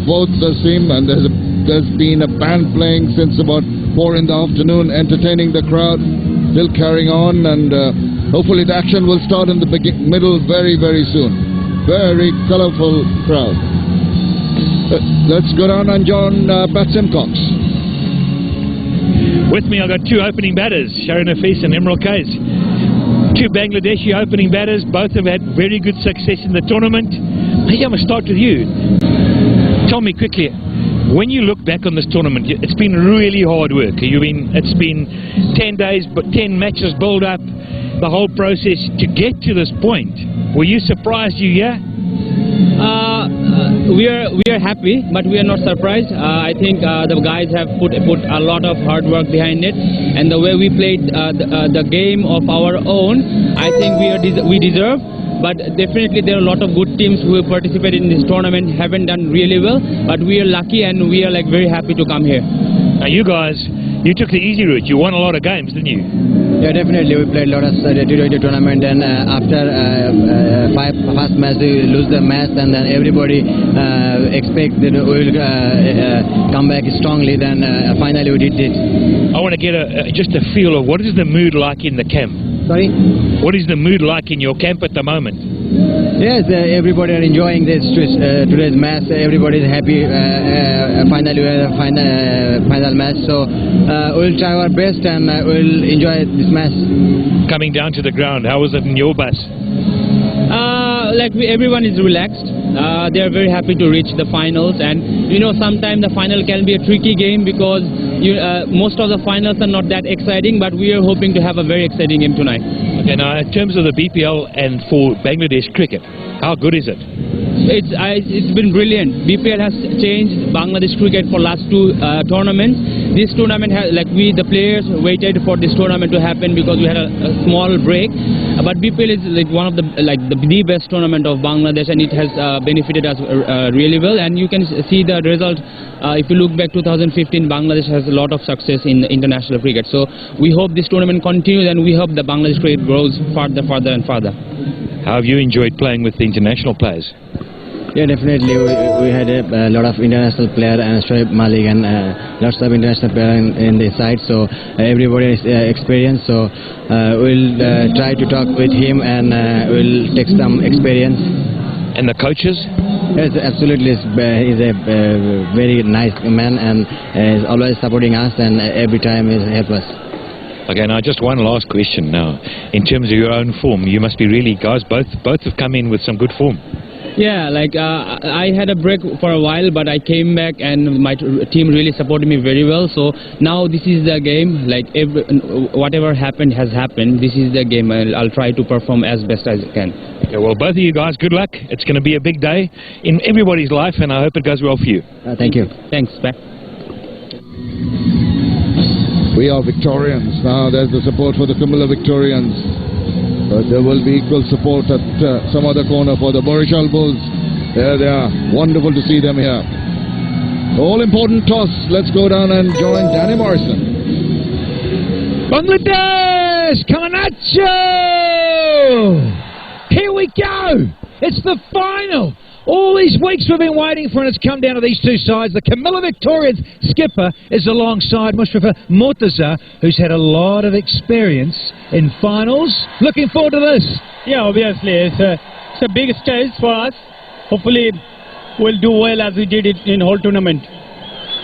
both the team, and there's been a band playing since about 4 in the afternoon, entertaining the crowd, still carrying on, and hopefully the action will start in the middle very, very soon. Very colourful crowd. Let's go down and join Pat Simcox. With me, I've got 2 opening batters, Sharon Hafiz and Emerald Kays. 2 Bangladeshi opening batters, both have had very good success in the tournament. Maybe I'm going to start with you. Tell me quickly, when you look back on this tournament, it's been really hard work. It's been 10 days, but 10 matches build up, the whole process to get to this point. Were you surprised We are happy, but we are not surprised. I think the guys have put a lot of hard work behind it, and the way we played the game of our own, I think we deserve. But definitely there are a lot of good teams who have participated in this tournament, haven't done really well, but we are lucky and we are like very happy to come here. Now you guys, you took the easy route. You won a lot of games, didn't you? Yeah, definitely. We played a lot of T20 tournament, and after first match we lose the match, and then everybody expect that we will come back strongly. Then finally we did it. I want to get just a feel of what is the mood like in the camp. Sorry? What is the mood like in your camp at the moment? Yes, everybody are enjoying this today's match. Everybody is happy. Finally, we have a final match. So we'll try our best and we'll enjoy this match. Coming down to the ground, how was it in your bus? Everyone is relaxed. They are very happy to reach the finals, and you know sometimes the final can be a tricky game because most of the finals are not that exciting, but we are hoping to have a very exciting game tonight. Okay, now in terms of the BPL and for Bangladesh cricket, how good is it? It's been brilliant. BPL has changed Bangladesh cricket for last 2 tournaments. This tournament has, the players waited for this tournament to happen because we had a small break. But BPL is one of the best tournament of Bangladesh, and it has benefited us really well. And you can see the result. If you look back 2015, Bangladesh has a lot of success in international cricket. So we hope this tournament continues, and we hope the Bangladesh cricket grows further and further. How have you enjoyed playing with the international players? Yeah, definitely. We had a lot of international players, and Shoaib Malik, and lots of international players in the side. So everybody is experienced. So we'll try to talk with him, and we'll take some experience. And the coaches? Yes, absolutely. He's a very nice man, and is always supporting us, and every time he helps us. Okay, now just one last question now. In terms of your own form, you must be really, guys, both have come in with some good form. Yeah, I had a break for a while, but I came back and my team really supported me very well. So now this is the game. Whatever happened has happened. This is the game. I'll try to perform as best as I can. Okay, well, both of you guys, good luck. It's going to be a big day in everybody's life, and I hope it goes well for you. Thank you. Thanks, Pat. We are Victorians. Now there's the support for the COMILLA Victorians. But there will be equal support at some other corner for the BARISAL Bulls. There they are. Wonderful to see them here. All-important toss. Let's go down and join Danny Morrison. Bangladesh, coming at you! Here we go! It's the final! All these weeks we've been waiting for, and it's come down to these 2 sides. The COMILLA Victorians skipper is alongside Mushrafa Murtaza, who's had a lot of experience in finals. Looking forward to this. Yeah, obviously. It's a big stage for us. Hopefully we'll do well as we did it in whole tournament.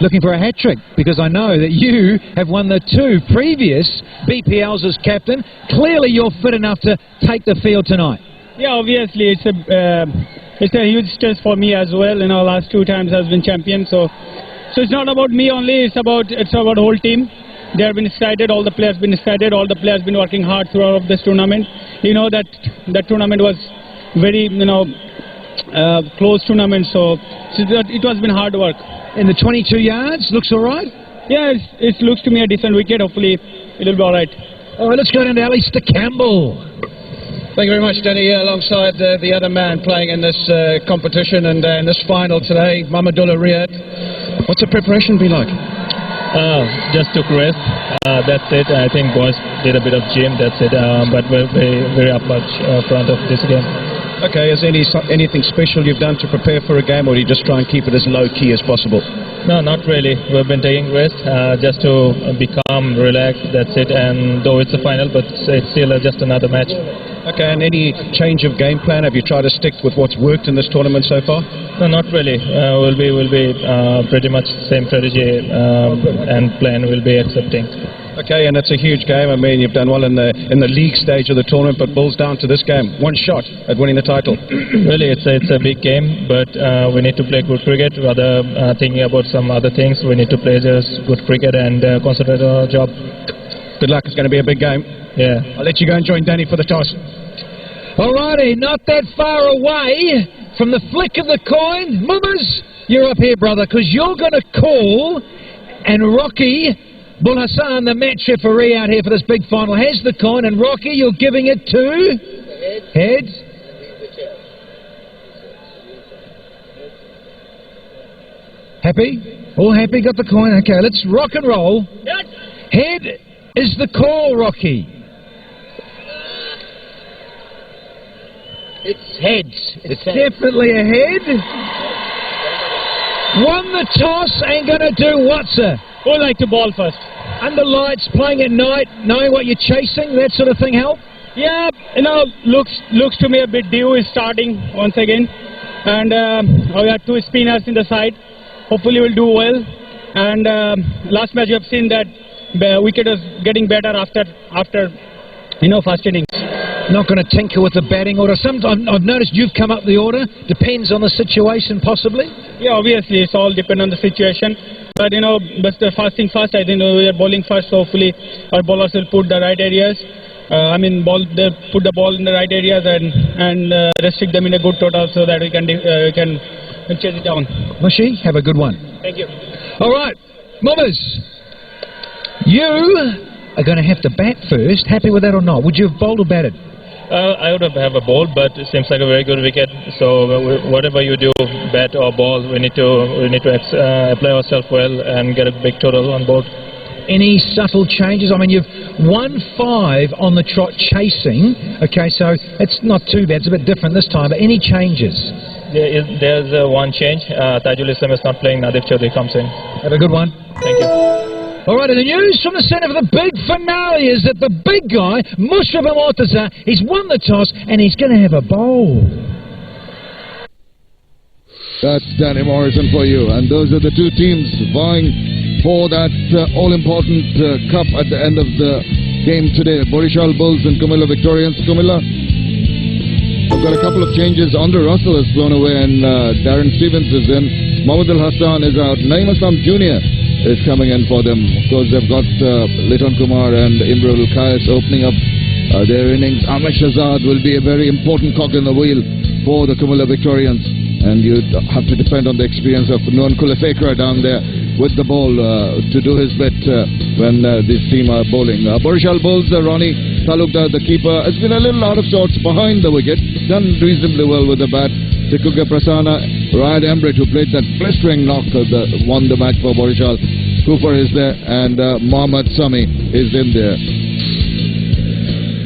Looking for a hat-trick, because I know that you have won the 2 previous BPLs as captain. Clearly you're fit enough to take the field tonight. Yeah, obviously it's a huge stage for me as well. You know, last 2 times I've been champion, so it's not about me only. It's about the whole team. They have been excited. All the players been excited. All the players been working hard throughout this tournament. You know that tournament was very close tournament, so it has been hard work. In the 22 yards, looks all right. Yeah, it looks to me a decent wicket. Hopefully it'll be all right. All right, let's go down to Alistair Campbell. Thank you very much, Danny. Alongside the other man playing in this competition and in this final today, Mamadullah Riyad. What's the preparation been like? Just took rest. That's it. I think boys did a bit of gym. That's it. But we're very up much front of this game. Okay, is anything special you've done to prepare for a game, or do you just try and keep it as low-key as possible? No, not really. We've been taking rest just to be calm, relax, that's it. And though it's a final, but it's still just another match. Okay, and any change of game plan? Have you tried to stick with what's worked in this tournament so far? No, not really. We'll be pretty much same strategy and plan we'll be accepting. Okay, and it's a huge game. I mean, you've done well in the league stage of the tournament, but Bulls down to this game. One shot at winning the title. Really, it's a big game, but we need to play good cricket. Rather thinking about some other things, we need to play just good cricket and concentrate on our job. Good luck. It's going to be a big game. Yeah. I'll let you go and join Danny for the toss. Alrighty, not that far away from the flick of the coin. Mummers, you're up here, brother, because you're going to call, and Rocky Bul Hassan, the match referee out here for this big final, has the coin, and Rocky, you're giving it to? Heads. Happy? All happy? Got the coin? Okay, let's rock and roll. Head is the call, Rocky. It's heads. It's definitely a head. Won the toss and going to do what, sir? Who like to ball first? Under lights, playing at night, knowing what you're chasing, that sort of thing help? Yeah, you know, looks to me a bit due is starting once again. And we have two spinners in the side. Hopefully we'll do well. And last match you have seen that the wicket is getting better after first innings. Not going to tinker with the batting order. Sometimes I've noticed you've come up the order. Depends on the situation, possibly. Yeah, obviously it's all depend on the situation. But you know, but the first thing first, I think we are bowling first. So hopefully our bowlers will put the right areas. Put the ball in the right areas and restrict them in a good total so that we can chase it down. Mushy, have a good one. Thank you. All right, Mummers, you are going to have to bat first. Happy with that or not? Would you have bowled or batted? I would have a ball, but it seems like a very good wicket. So whatever you do, bat or ball, we need to apply ourselves well and get a big total on board. Any subtle changes? I mean, you've won 5 on the trot chasing. Okay, so it's not too bad. It's a bit different this time. But any changes? There's one change. Tajul Islam is not playing. Nadif Chaudhary comes in. Have a good one. Thank you. All right, and the news from the centre for the big finale is that the big guy, Mushraf Mortaza, he's won the toss and he's going to have a bowl. That's Danny Morrison for you. And those are the two teams vying for that all-important cup at the end of the game today. BARISAL Bulls and COMILLA Victorians. COMILLA, I've got a couple of changes. Andre Russell has flown away and Darren Stevens is in. Mohammad Al Hassan is out. Naeem Assam Jr. is coming in for them. Of course, they've got Liton Kumar and Imrul Kayas opening up their innings. Ahmed Shahzad will be a very important cog in the wheel for the COMILLA Victorians. And you have to depend on the experience of Nuan Kulafekra down there with the ball to do his bit when this team are bowling. BARISAL Bulls, Ronnie Talukdar, the keeper, has been a little out of sorts behind the wicket. Done reasonably well with the bat. Tikuka Prasanna, Ryan Embridge, who played that blistering knock, won the match for BARISAL. Cooper is there, and Mohammad Sami is in there.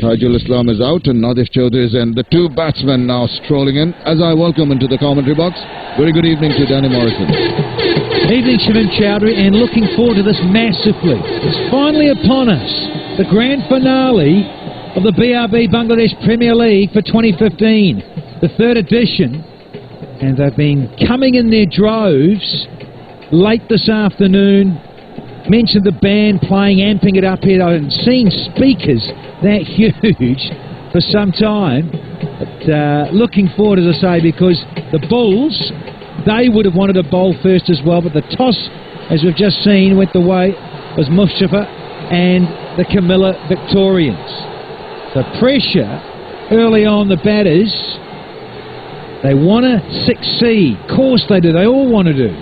Tajul Islam is out, and Nadif Chaudhary is in. The two batsmen now strolling in as I welcome into the commentary box. Very good evening to Danny Morrison. Evening, Shamim Chowdhury, and looking forward to this massively. It's finally upon us, the grand finale of the BRB Bangladesh Premier League for 2015, the 3rd edition. And they've been coming in their droves late this afternoon. Mentioned the band playing, amping it up here. I haven't seen speakers that huge for some time. But looking forward, as I say, because the Bulls, they would have wanted to bowl first as well. But the toss, as we've just seen, went the way was Mustafa and the COMILLA Victorians. So pressure early on the batters. They want to succeed. Of course they do. They all want to do.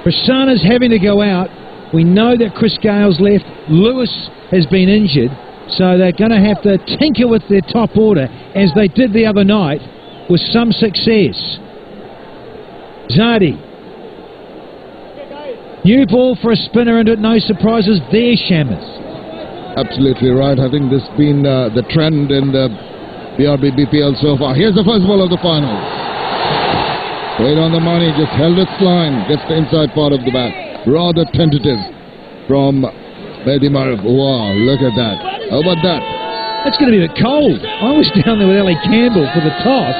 Prasanna's having to go out. We know that Chris Gale's left. Lewis has been injured. So they're going to have to tinker with their top order, as they did the other night, with some success. Zadi. New ball for a spinner into it. No surprises there, Shamus. Absolutely right. I think this has been the trend in the BRB BPL so far. Here's the first ball of the final. Right on the money, just held its line, gets the inside part of the bat. Rather tentative from Mehdi Marif. Wow, look at that. How about that? That's going to be a bit cold. I was down there with Ellie Campbell for the toss.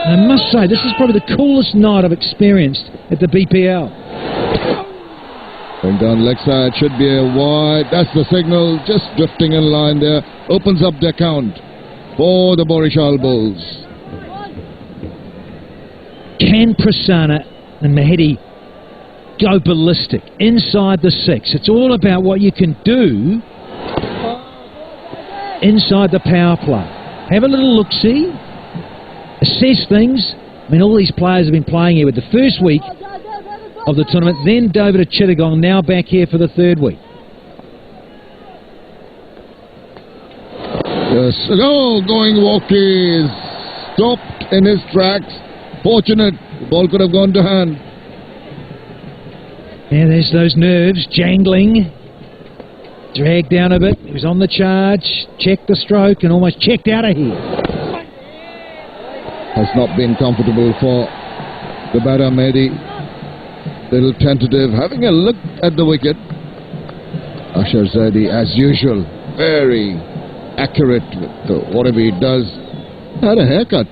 And I must say, this is probably the coolest night I've experienced at the BPL. Going down leg side, should be a wide. That's the signal, just drifting in line there. Opens up the count for the BARISAL Bulls. Can Prasanna and Mehdi go ballistic inside the 6? It's all about what you can do inside the power play. Have a little look-see, assess things. I mean, all these players have been playing here with the first week of the tournament, then over to Chittagong, now back here for the 3rd week. Yes, oh, going walkies, stopped in his tracks. Fortunate, the ball could have gone to hand. Yeah, there's those nerves jangling. Dragged down a bit. He was on the charge, checked the stroke, and almost checked out of here. Has not been comfortable for the batter Mehdi. Little tentative, having a look at the wicket. Ashar Zaidi, as usual, very accurate with whatever he does. Had a haircut.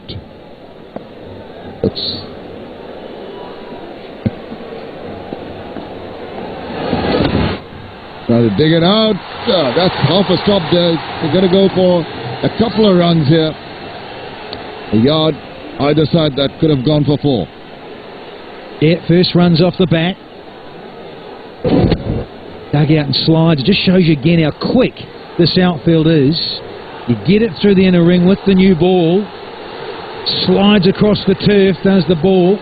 Trying to dig it out. That's half a stop there. They're going to go for a couple of runs here. A yard either side, that could have gone for 4. Yeah, first runs off the bat. Dug out and slides. It just shows you again how quick this outfield is. You get it through the inner ring with the new ball. Slides across the turf, does the ball.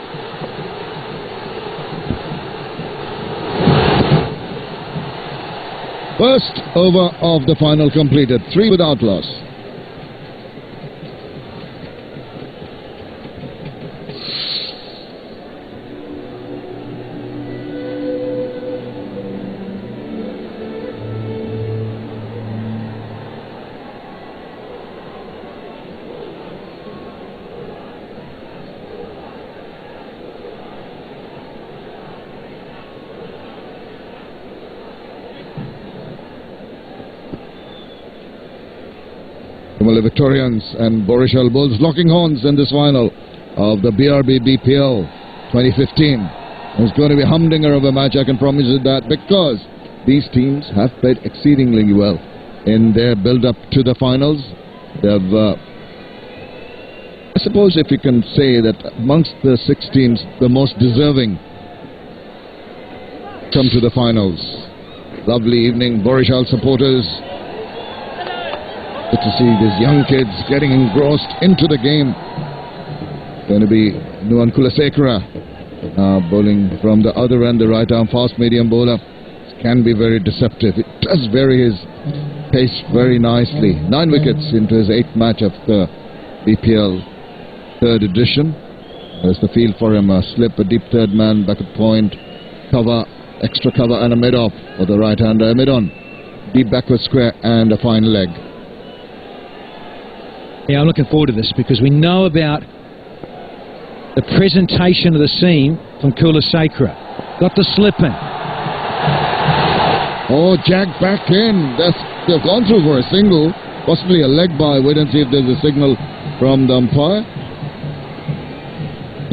First over of the final completed. 3 without loss. COMILLA Victorians and BARISAL Bulls locking horns in this final of the BRB BPL 2015. It's going to be a humdinger of a match, I can promise you that, because these teams have played exceedingly well in their build-up to the finals. They've, I suppose if you can say that amongst the 6 teams, the most deserving come to the finals. Lovely evening, BARISAL supporters. Good to see these young kids getting engrossed into the game. Going to be Nuwan Kulasekara bowling from the other end, the right-arm fast-medium bowler. Can be very deceptive. It does vary his pace very nicely. 9 wickets into his 8th match of the BPL 3rd edition. There's the field for him, a slip, a deep third man, back at point, cover, extra cover and a mid-off for the right-hander, a mid-on, deep backward square and a fine leg. Yeah, I'm looking forward to this because we know about the presentation of the seam from Kulasekara. Got the slip in. Oh, jacked back in. They've gone through for a single, possibly a leg by. Wait and see if there's a signal from the umpire.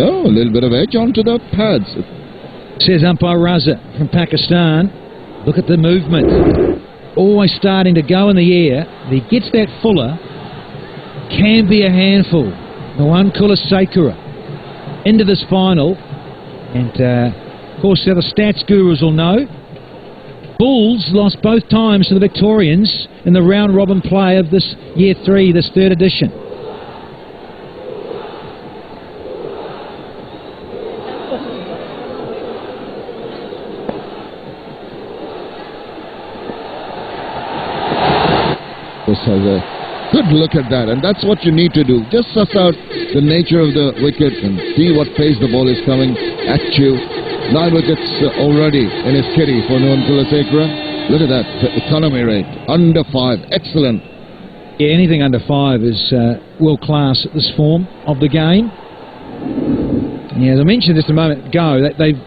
No, a little bit of edge onto the pads. Says umpire Raza from Pakistan. Look at the movement. Always starting to go in the air. If he gets that fuller, can be a handful. Nuwan Kulasekara into this final. And, of course, the other stats gurus will know. Bulls lost both times to the Victorians in the round-robin play of this Year 3, this 3rd edition. This has a good look at that, and that's what you need to do. Just suss out the nature of the wicket and see what pace the ball is coming at you. 9 wickets already in his kitty for Nuwan Kulasekara. Look at that economy rate, under 5. Excellent. Yeah, anything under 5 is world class at this form of the game. Yeah, as I mentioned just a moment ago, that they've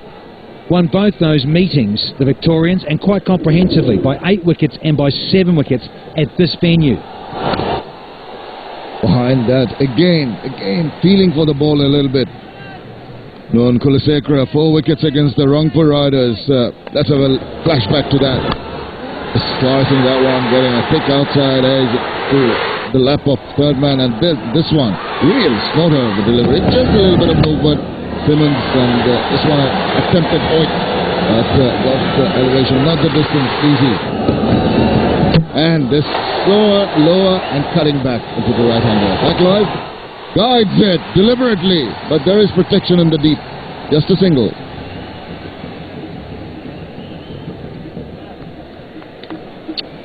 won both those meetings, the Victorians, and quite comprehensively, by 8 wickets and by 7 wickets at this venue. Behind that, again, feeling for the ball a little bit. Noan Kulasekara, 4 wickets against the Rangpur Riders. Let's have a flashback to that. Slicing that one, getting a thick outside edge to the lap of third man, and this one, real slaughter of the delivery. Just a little bit of movement, Simmons, and this one attempted oik. Got the elevation, not the distance, easy. And this slower, lower, and cutting back into the right hander. Back live, guides it deliberately, but there is protection in the deep. Just a single.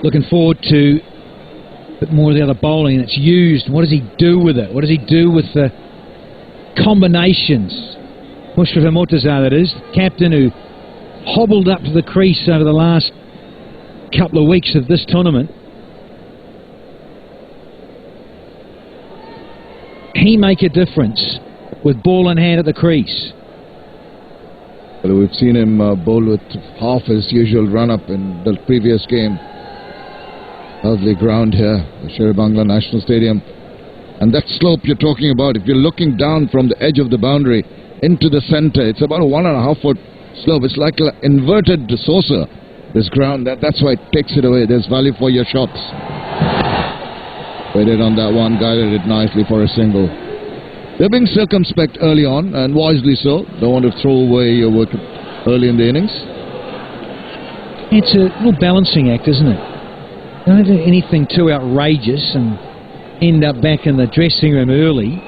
Looking forward to a bit more of the other bowling that's used. What does he do with it? What does he do with the combinations? Mushraf Murtaza, that is, captain who hobbled up to the crease over the last couple of weeks of this tournament. He make a difference with ball in hand at the crease. Well, we've seen him bowl with half his usual run-up in the previous game. Lovely ground here, the Sher-e-Bangla National Stadium. And that slope you're talking about, if you're looking down from the edge of the boundary into the center, it's about a 1.5 foot slope. It's like an inverted saucer, this ground. That's why it takes it away. There's value for your shots. Waited on that one, guided it nicely for a single. They're being circumspect early on, and wisely so. Don't want to throw away your work early in the innings. It's a little balancing act, isn't it? Don't do anything too outrageous and end up back in the dressing room early.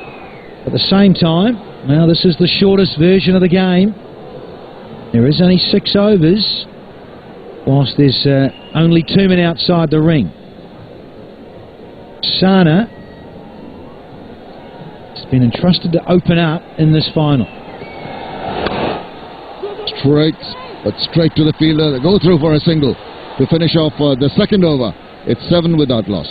At the same time, well, this is the shortest version of the game. There is only 6 overs, whilst there's only 2 men outside the ring. Sana has been entrusted to open up in this final. Straight to the fielder. They go through for a single to finish off the second over. It's 7 without loss.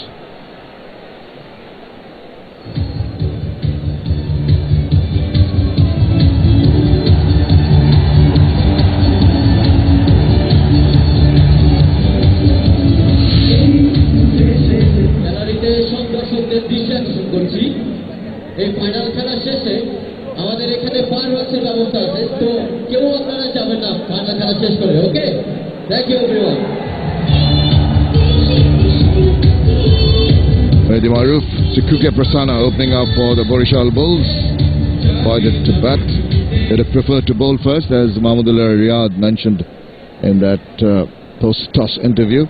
Thank you everyone. Mehdi Maroof, Sikuke Prasanna opening up for the BARISAL Bulls. Pointed to bat. They'd have preferred to bowl first, as Mahmudullah Riyad mentioned in that post-toss interview.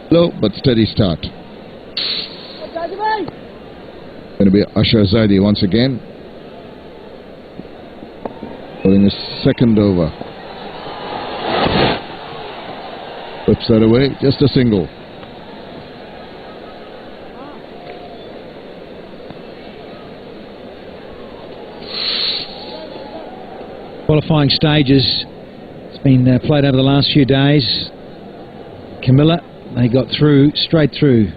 Slow but steady start. Going to be Ashar Zaidi once again. Bowling his second over. Whips that away, just a single. Qualifying stages. It's been played over the last few days. Comilla, they got through, straight through.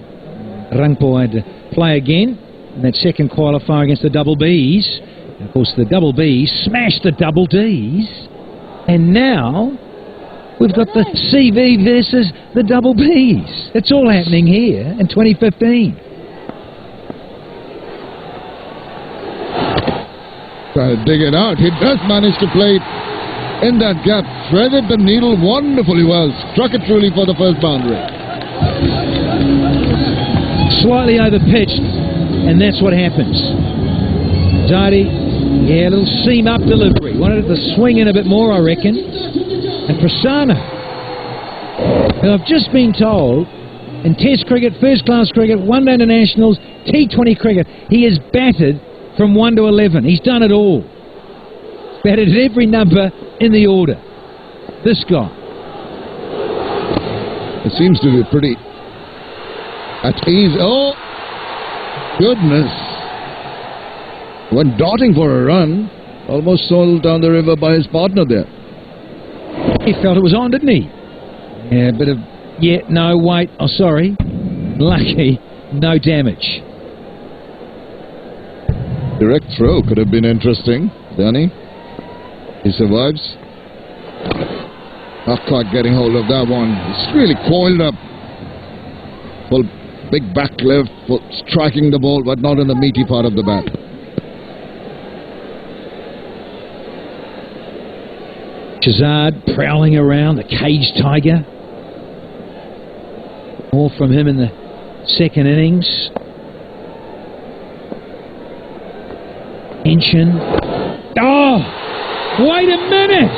Rangpur had to play again in that second qualifier against the Double Bs. And of course, the Double Bs smashed the Double Ds. And now we've got the CV versus the Double Bs. It's all happening here in 2015. Trying to dig it out. He does manage to play it in that gap. Threaded the needle wonderfully well. Struck it truly for the first boundary. Slightly over-pitched, and that's what happens. Zaidi, yeah, a little seam-up delivery. Wanted it to swing in a bit more, I reckon. And Prasanna, who I've just been told, in Test cricket, first-class cricket, one-day internationals, T20 cricket, he is batted from 1 to 11. He's done it all. Batted at every number in the order. This guy. It seems to be pretty at ease. Oh, goodness. Went darting for a run. Almost sold down the river by his partner there. He felt it was on, didn't he? Yeah, a bit of, yeah, no, wait, oh, sorry. Lucky, no damage. Direct throw could have been interesting. Danny. He survives. Not quite getting hold of that one. It's really coiled up. Full big back left for striking the ball, but not in the meaty part of the bat. Shazad prowling around, the caged tiger. More from him in the second innings. Tension. Oh, wait a minute.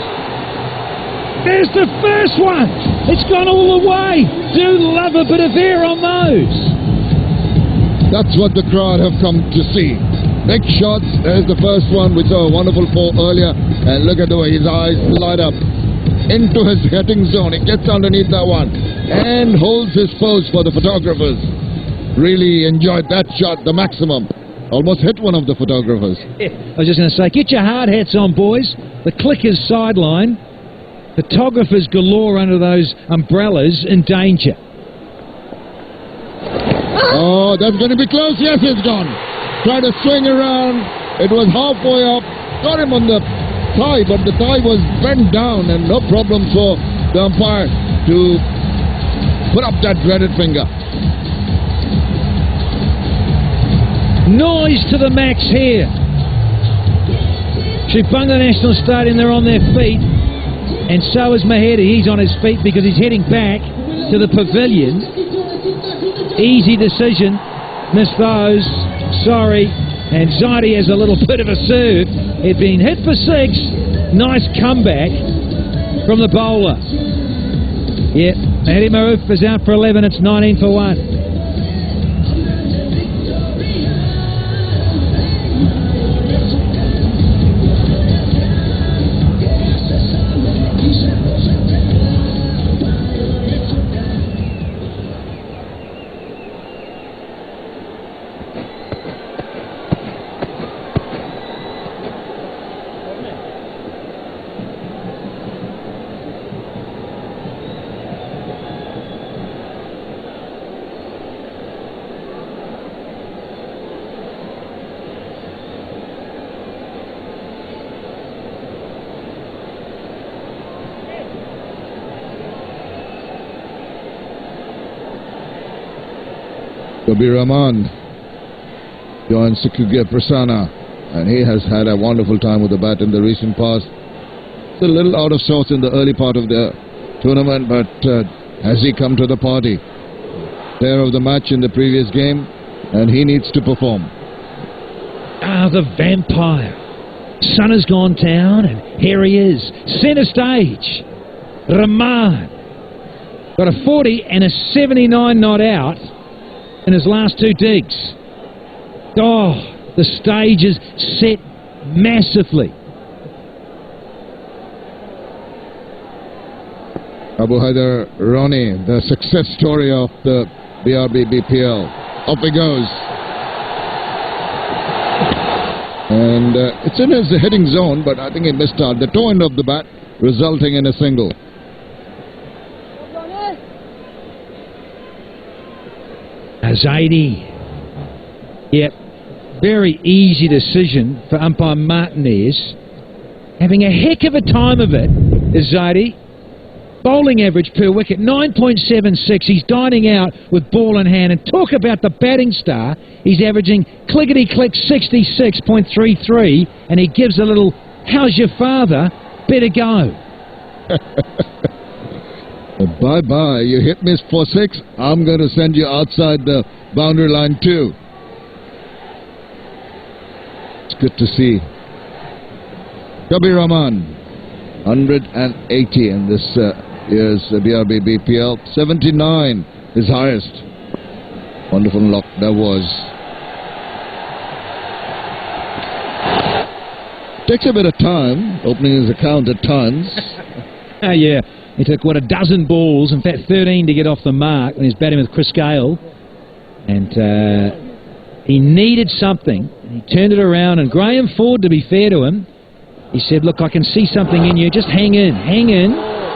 There's the first one. It's gone all the way. Do love a bit of air on those. That's what the crowd have come to see. Big shots. There's the first one. We saw a wonderful four earlier. And look at the way his eyes light up into his hitting zone. He gets underneath that one and holds his pose for the photographers. Really enjoyed that shot, the maximum. Almost hit one of the photographers. I was just going to say, get your hard hats on, boys. The clicker's sideline. Photographers galore under those umbrellas in danger. Oh, that's going to be close. Yes, it's gone. Tried to swing around. It was halfway up. Got him on the thigh, but the thigh was bent down and no problem for the umpire to put up that dreaded finger. Noise to the max here. Shubanga National Stadium, they're on their feet. And so is Mahedi. He's on his feet because he's heading back to the pavilion. Easy decision. Missed those. Sorry. And Zaidi has a little bit of a serve. He'd been hit for 6. Nice comeback from the bowler. Yep. Mahedi Maroof is out for 11. It's 19 for 1. Kabir Rahman joins Sukugia Prasanna, and he has had a wonderful time with the bat in the recent past. It's a little out of sorts in the early part of the tournament, but has he come to the party? Player of the match in the previous game, and he needs to perform. Ah, the vampire. Sun has gone down, and here he is. Centre stage. Rahman. Got a 40 and a 79 not out in his last 2 digs. Oh, the stage is set massively. Abu Haider Rani, the success story of the BRB BPL. Off he goes. And it's in his hitting zone, but I think he missed out. The toe end of the bat resulting in a single. Zaidi. Yep. Very easy decision for umpire Martinez. Having a heck of a time of it is Zaidi. Bowling average per wicket 9.76. He's dining out with ball in hand. And talk about the batting star. He's averaging clickety-click 66.33. And he gives a little, how's your father? Better go. Bye-bye. You hit me for 6. I'm going to send you outside the boundary line too. It's good to see. Kabir Rahman, 180 in this year's BRB BPL. 79, his highest. Wonderful knock that was. Takes a bit of time, opening his account at times. Yeah. He took, what, a dozen balls, in fact 13 to get off the mark when he was batting with Chris Gale. And he needed something. He turned it around, and Graham Ford, to be fair to him, he said, look, I can see something in you. Just hang in.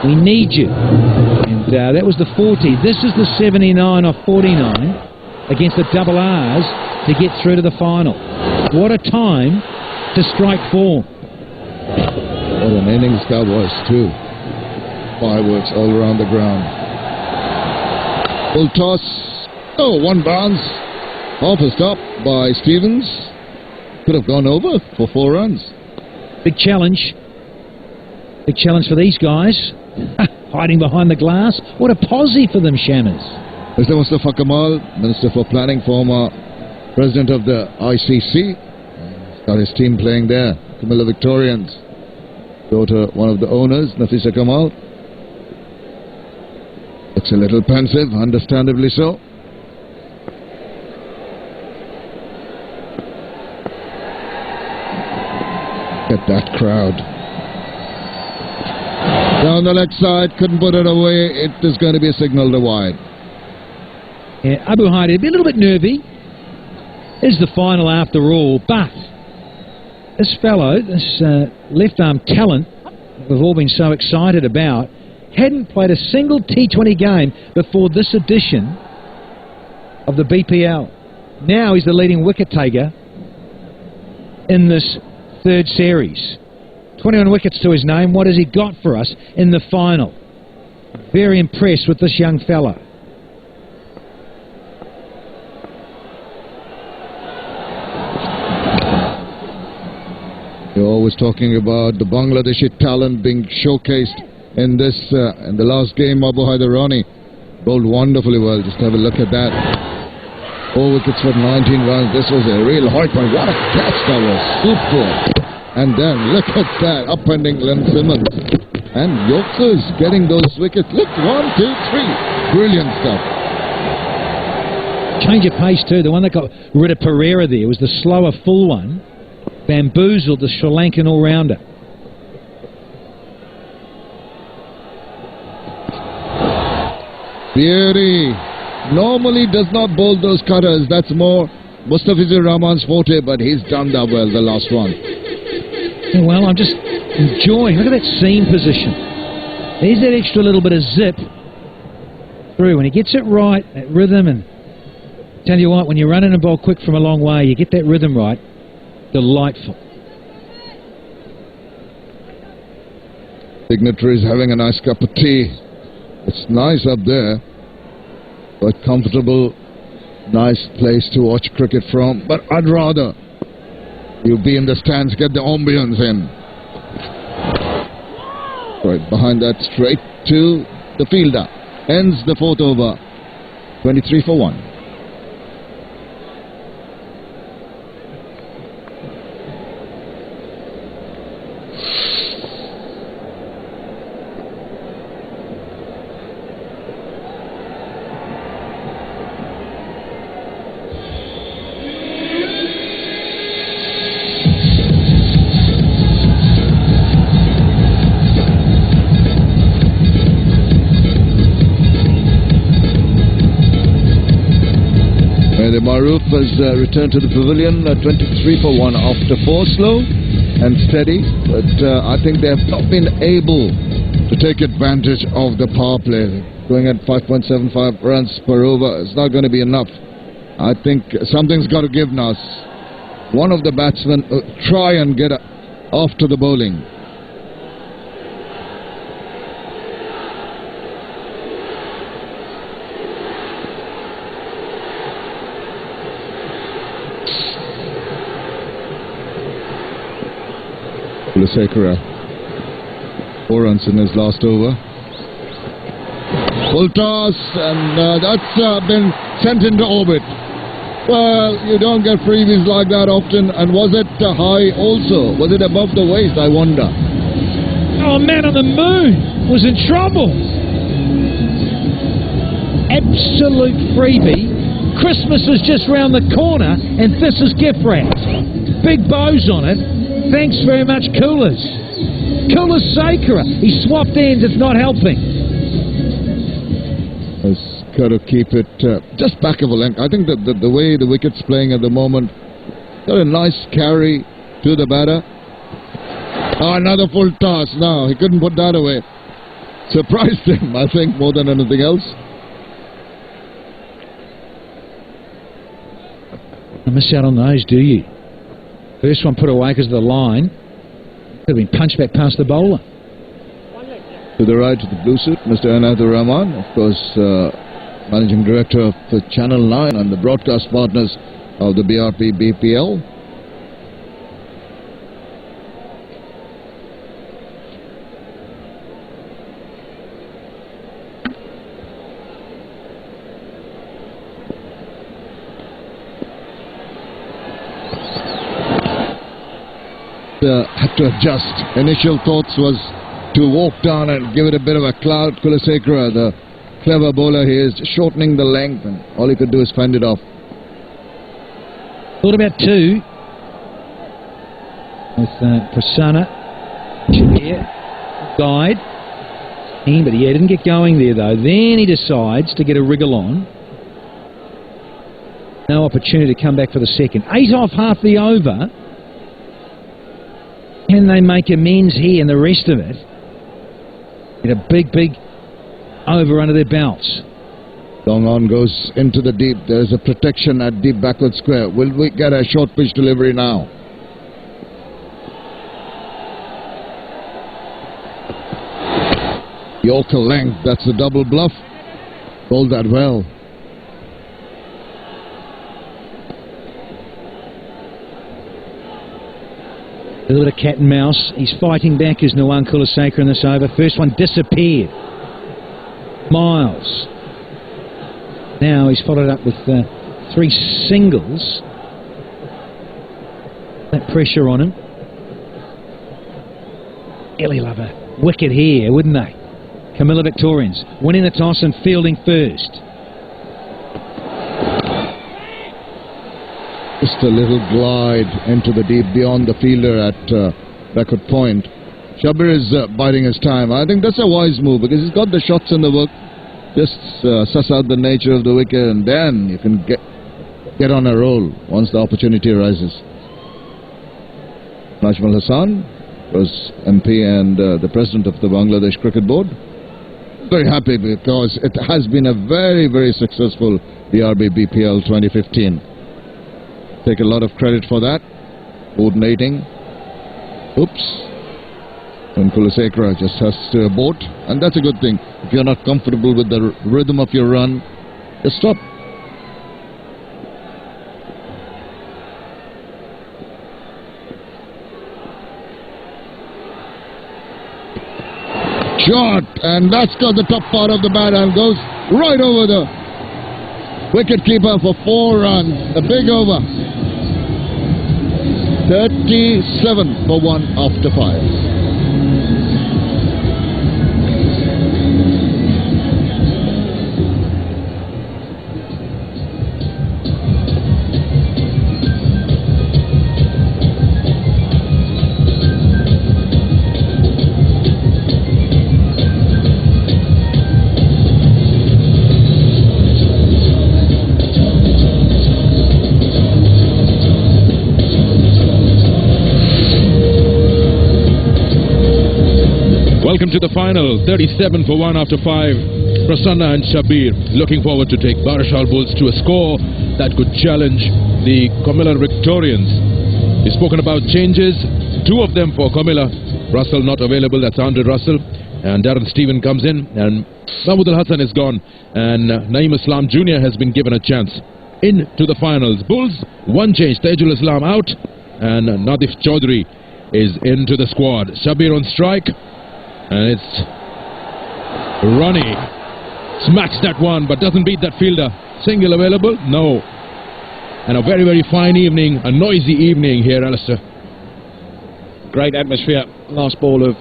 We need you. And that was the 40. This is the 79 off 49 against the double R's to get through to the final. What a time to strike 4. What an innings that was too. Fireworks all around the ground. Full toss. Oh, one bounce. Off a stop by Stevens. Could have gone over for 4 runs. Big challenge. Big challenge for these guys. Hiding behind the glass. What a posse for them, Shammers. Mr. Mustafa Kamal, Minister for Planning, former President of the ICC. Got his team playing there. COMILLA Victorians. Daughter, one of the owners, Nafisa Kamal. Looks a little pensive, understandably so. Get that crowd. Down the leg side, couldn't put it away. It is going to be a signal to wide. Yeah, Abu Hadi a little bit nervy. Is the final after all, but this fellow, this left arm talent we've all been so excited about, hadn't played a single T20 game before this edition of the BPL. Now he's the leading wicket taker in this third series. 21 wickets to his name. What has he got for us in the final? Very impressed with this young fella. You're always talking about the Bangladeshi talent being showcased in this in the last game. Abu Haidarani bowled wonderfully well. Just have a look at that. 4 wickets for 19 runs. This was a real high point. What a catch that was. Super. And then look at that, upending Glenn Simmons. And Yorkers getting those wickets. Look, 1, 2, 3. Brilliant stuff. Change of pace too. The one that got rid of Pereira there was the slower full one. Bamboozled the Sri Lankan all-rounder. Beauty. Normally does not bowl those cutters. That's more Mustafizur Rahman's forte, but he's done that well, the last one. Yeah, well, I'm just enjoying. Look at that seam position. There's that extra little bit of zip through. When he gets it right, that rhythm, and tell you what, when you're running a ball quick from a long way, you get that rhythm right. Delightful. Dignitaries having a nice cup of tea. It's nice up there, but comfortable, nice place to watch cricket from. But I'd rather you be in the stands, get the ambience in. Right behind that, straight to the fielder. Ends the 4th over. 23 for 1. Maruf has returned to the pavilion, 23 for 1 after 4, slow and steady, but I think they have not been able to take advantage of the power play. Going at 5.75 runs per over, it's not going to be enough. I think something's got to give now. One of the batsmen try and get off to the bowling. Sekera, 4 runs in his last over. Full toss, and that's been sent into orbit. Well, you don't get freebies like that often. And was it high also? Was it above the waist, I wonder? Oh, man on the moon was in trouble. Absolute freebie. Christmas is just round the corner, and this is gift wrapped. Big bows on it. Thanks very much, Coolers. Coolers Sakura. He swapped ends. It's not helping. Has got to keep it just back of a length. I think that the way the wicket's playing at the moment, got a nice carry to the batter. Oh, another full toss. No, he couldn't put that away. surprised him, I think, more than anything else. Don't miss out on those, do you? First one put away because of the line. Could have been punched back past the bowler. To the right of the blue suit, Mr. Anathur Rahman, of course, Managing Director of Channel 9 and the broadcast partners of the BPL. Had to adjust. Initial thoughts was to walk down and give it a bit of a clout. Kulasekara, the clever bowler, he is shortening the length, and all he could do is fend it off. Thought about two with Prasanna. Shabir, guide. But he didn't get going there though. Then he decides to get a wriggle on. No opportunity to come back for the second. 8 off half the over. Can they make amends here and the rest of it? Get a big over under their belts. Long on goes into the deep. There's a protection at deep backward square. Will we get a short pitch delivery now? Yorker length. That's the double bluff. Bowled that well. A little bit of cat and mouse. He's fighting back as Nawan Kulasekara in this over. First one disappeared. Miles. Now he's followed up with 3 singles. That pressure on him. Ellie love a wicket here, wouldn't they? COMILLA Victorians winning the toss and fielding first. Just a little glide into the deep beyond the fielder at backward point. Shabir is biding his time. I think that's a wise move because he's got the shots in the work. Just suss out the nature of the wicket and then you can get on a roll once the opportunity arises. Najmul Hassan was MP and the President of the Bangladesh Cricket Board. Very happy because it has been a very successful BRB BPL 2015. Take a lot of credit for that. Coordinating. Oops. And Kulasekara just has to abort. And that's a good thing. If you're not comfortable with the rhythm of your run, just stop. Shot. And that's got the top part of the bat and goes right over the wicket keeper for 4 runs. A big over. 37 for 1 after 5. Welcome to the final, 37 for 1 after 5. Prasanna and Shabir looking forward to take Barisal Bulls to a score that could challenge the COMILLA Victorians. We've spoken about changes, 2 of them for COMILLA. Russell not available, that's Andre Russell. And Darren Stephen comes in and Mahmood Al Hassan is gone. And Naeem Islam Jr. has been given a chance into the finals. Bulls, 1 change, Tajul Islam out. And Nadif Chaudhry is into the squad. Shabir on strike. And it's Ronnie smacks that one but doesn't beat that fielder. Single available? No. And a very fine evening, a noisy evening here, Alistair. Great atmosphere. Last ball of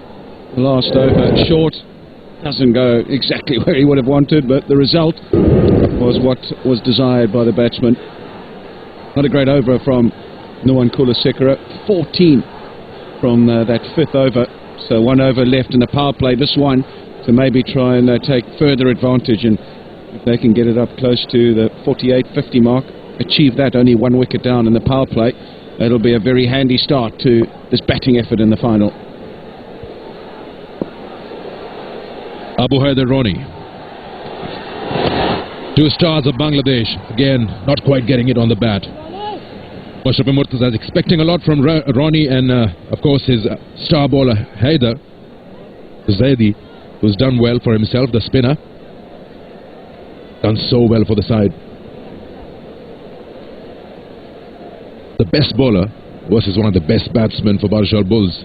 the last over. Short. Doesn't go exactly where he would have wanted, but the result was what was desired by the batsman. Not a great over from Nawan Kulasekara. 14 from that 5th over. So 1 over left in the power play. This one to maybe try and take further advantage, and if they can get it up close to the 48-50 mark, achieve that only 1 wicket down in the power play, it'll be a very handy start to this batting effort in the final. Abu Haider Roni. 2 stars of Bangladesh. Again, not quite getting it on the bat. Mushraf Murtaza is expecting a lot from Roni and, of course, his star bowler Haider Zaidi, who's done well for himself, the spinner. Done so well for the side. The best bowler versus one of the best batsmen for Barisal Bulls.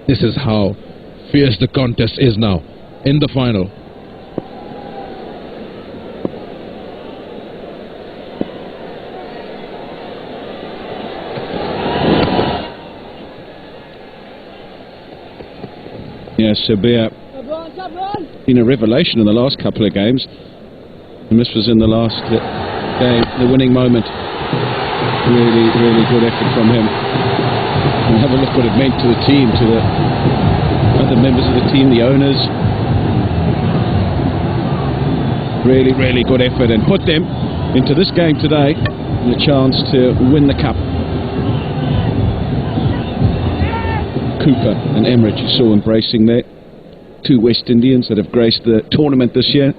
This is how fierce the contest is now in the final. Yes, Sabir been a revelation in the last couple of games, and this was in the last game, the winning moment. Really, really good effort from him. And have a look what it meant to the team, to the other members of the team, the owners. Really, really good effort, and put them into this game today and a chance to win the cup. Cooper and Emirates, you saw embracing there. 2 West Indians that have graced the tournament this year.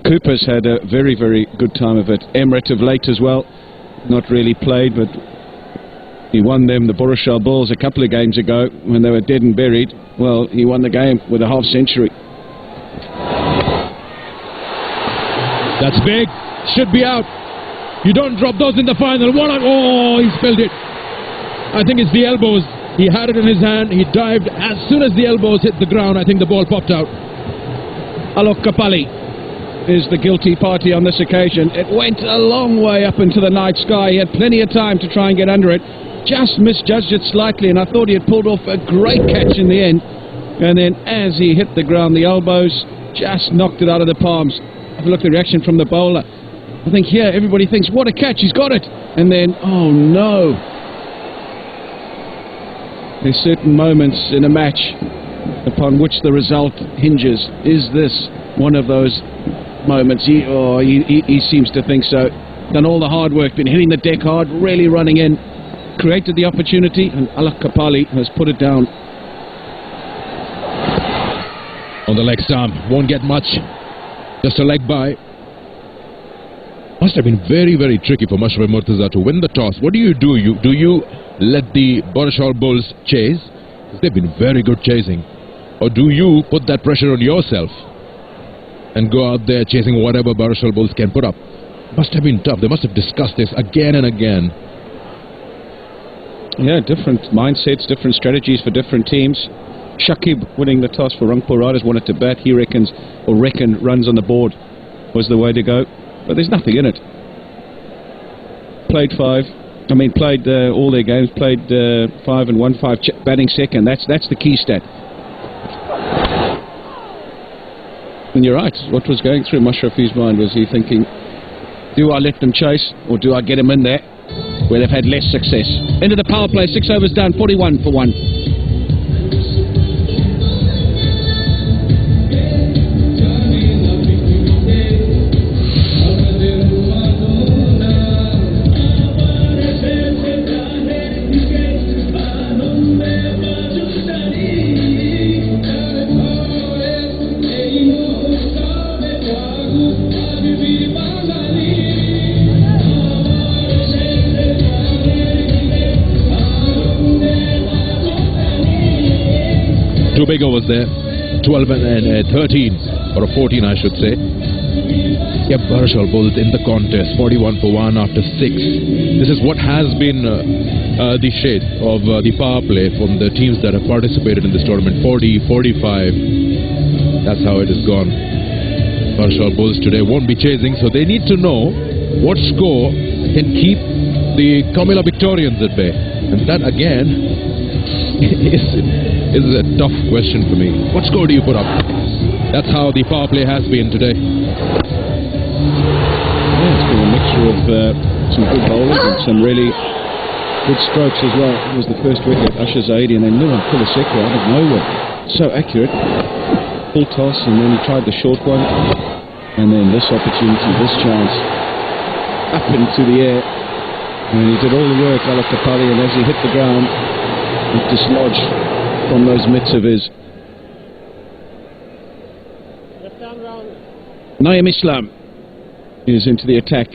Cooper's had a very, very good time of it. Emirates of late as well. Not really played, but he won them, the Barisal Bulls, a couple of games ago when they were dead and buried. Well, he won the game with a half century. That's big. Should be out. You don't drop those in the final. Oh, he spilled it. I think it's the elbows. He had it in his hand. He dived. As soon as the elbows hit the ground, I think the ball popped out. Alok Kapali is the guilty party on this occasion. It went a long way up into the night sky. He had plenty of time to try and get under it. Just misjudged it slightly, and I thought he had pulled off a great catch in the end. And then as he hit the ground, the elbows just knocked it out of the palms. Have a look at the reaction from the bowler. I think here everybody thinks, what a catch, he's got it. And then, oh no. There's certain moments in a match upon which the result hinges. Is this one of those moments? He seems to think so. Done all the hard work, been hitting the deck hard, really running in. Created the opportunity, and Alok Kapali has put it down. On the leg stump, won't get much. Just a leg by. Must have been very, very tricky for Mushraf Murtaza to win the toss. What do? Do you let the Barisal Bulls chase? They've been very good chasing. Or do you put that pressure on yourself and go out there chasing whatever Barisal Bulls can put up? Must have been tough. They must have discussed this again and again. Yeah, different mindsets, different strategies for different teams. Shakib winning the toss for Rangpur Riders, wanted to bat. He reckon runs on the board was the way to go. But there's nothing in it. Played all their games, played 5 and 1-5, batting second. That's the key stat. And you're right, what was going through Mushraf's mind? Was he thinking, do I let them chase, or do I get them in there where they've had less success? Into the power play, 6 overs done, 41 for 1. Two big overs there, 12 and 13, or 14 I should say. Yep, Barisal Bulls in the contest, 41 for 1 after 6. This is what has been the shade of the power play from the teams that have participated in this tournament, 40, 45. That's how it has gone. Barisal Bulls today won't be chasing, so they need to know what score can keep the COMILLA Victorians at bay. And that again is a tough question for me. What score do you put up? That's how the power play has been today. Yeah, it's been a mixture of some good bowling and some really good strokes as well. It was the first wicket, Asher Zaidi, and then Nuran Kulaseka out of nowhere. So accurate. Full toss, and then he tried the short one. And then this opportunity, this chance, up into the air. And he did all the work, Alok Kapali, and as he hit the ground, it dislodged from those mitts of his. Naeem Islam is into the attack.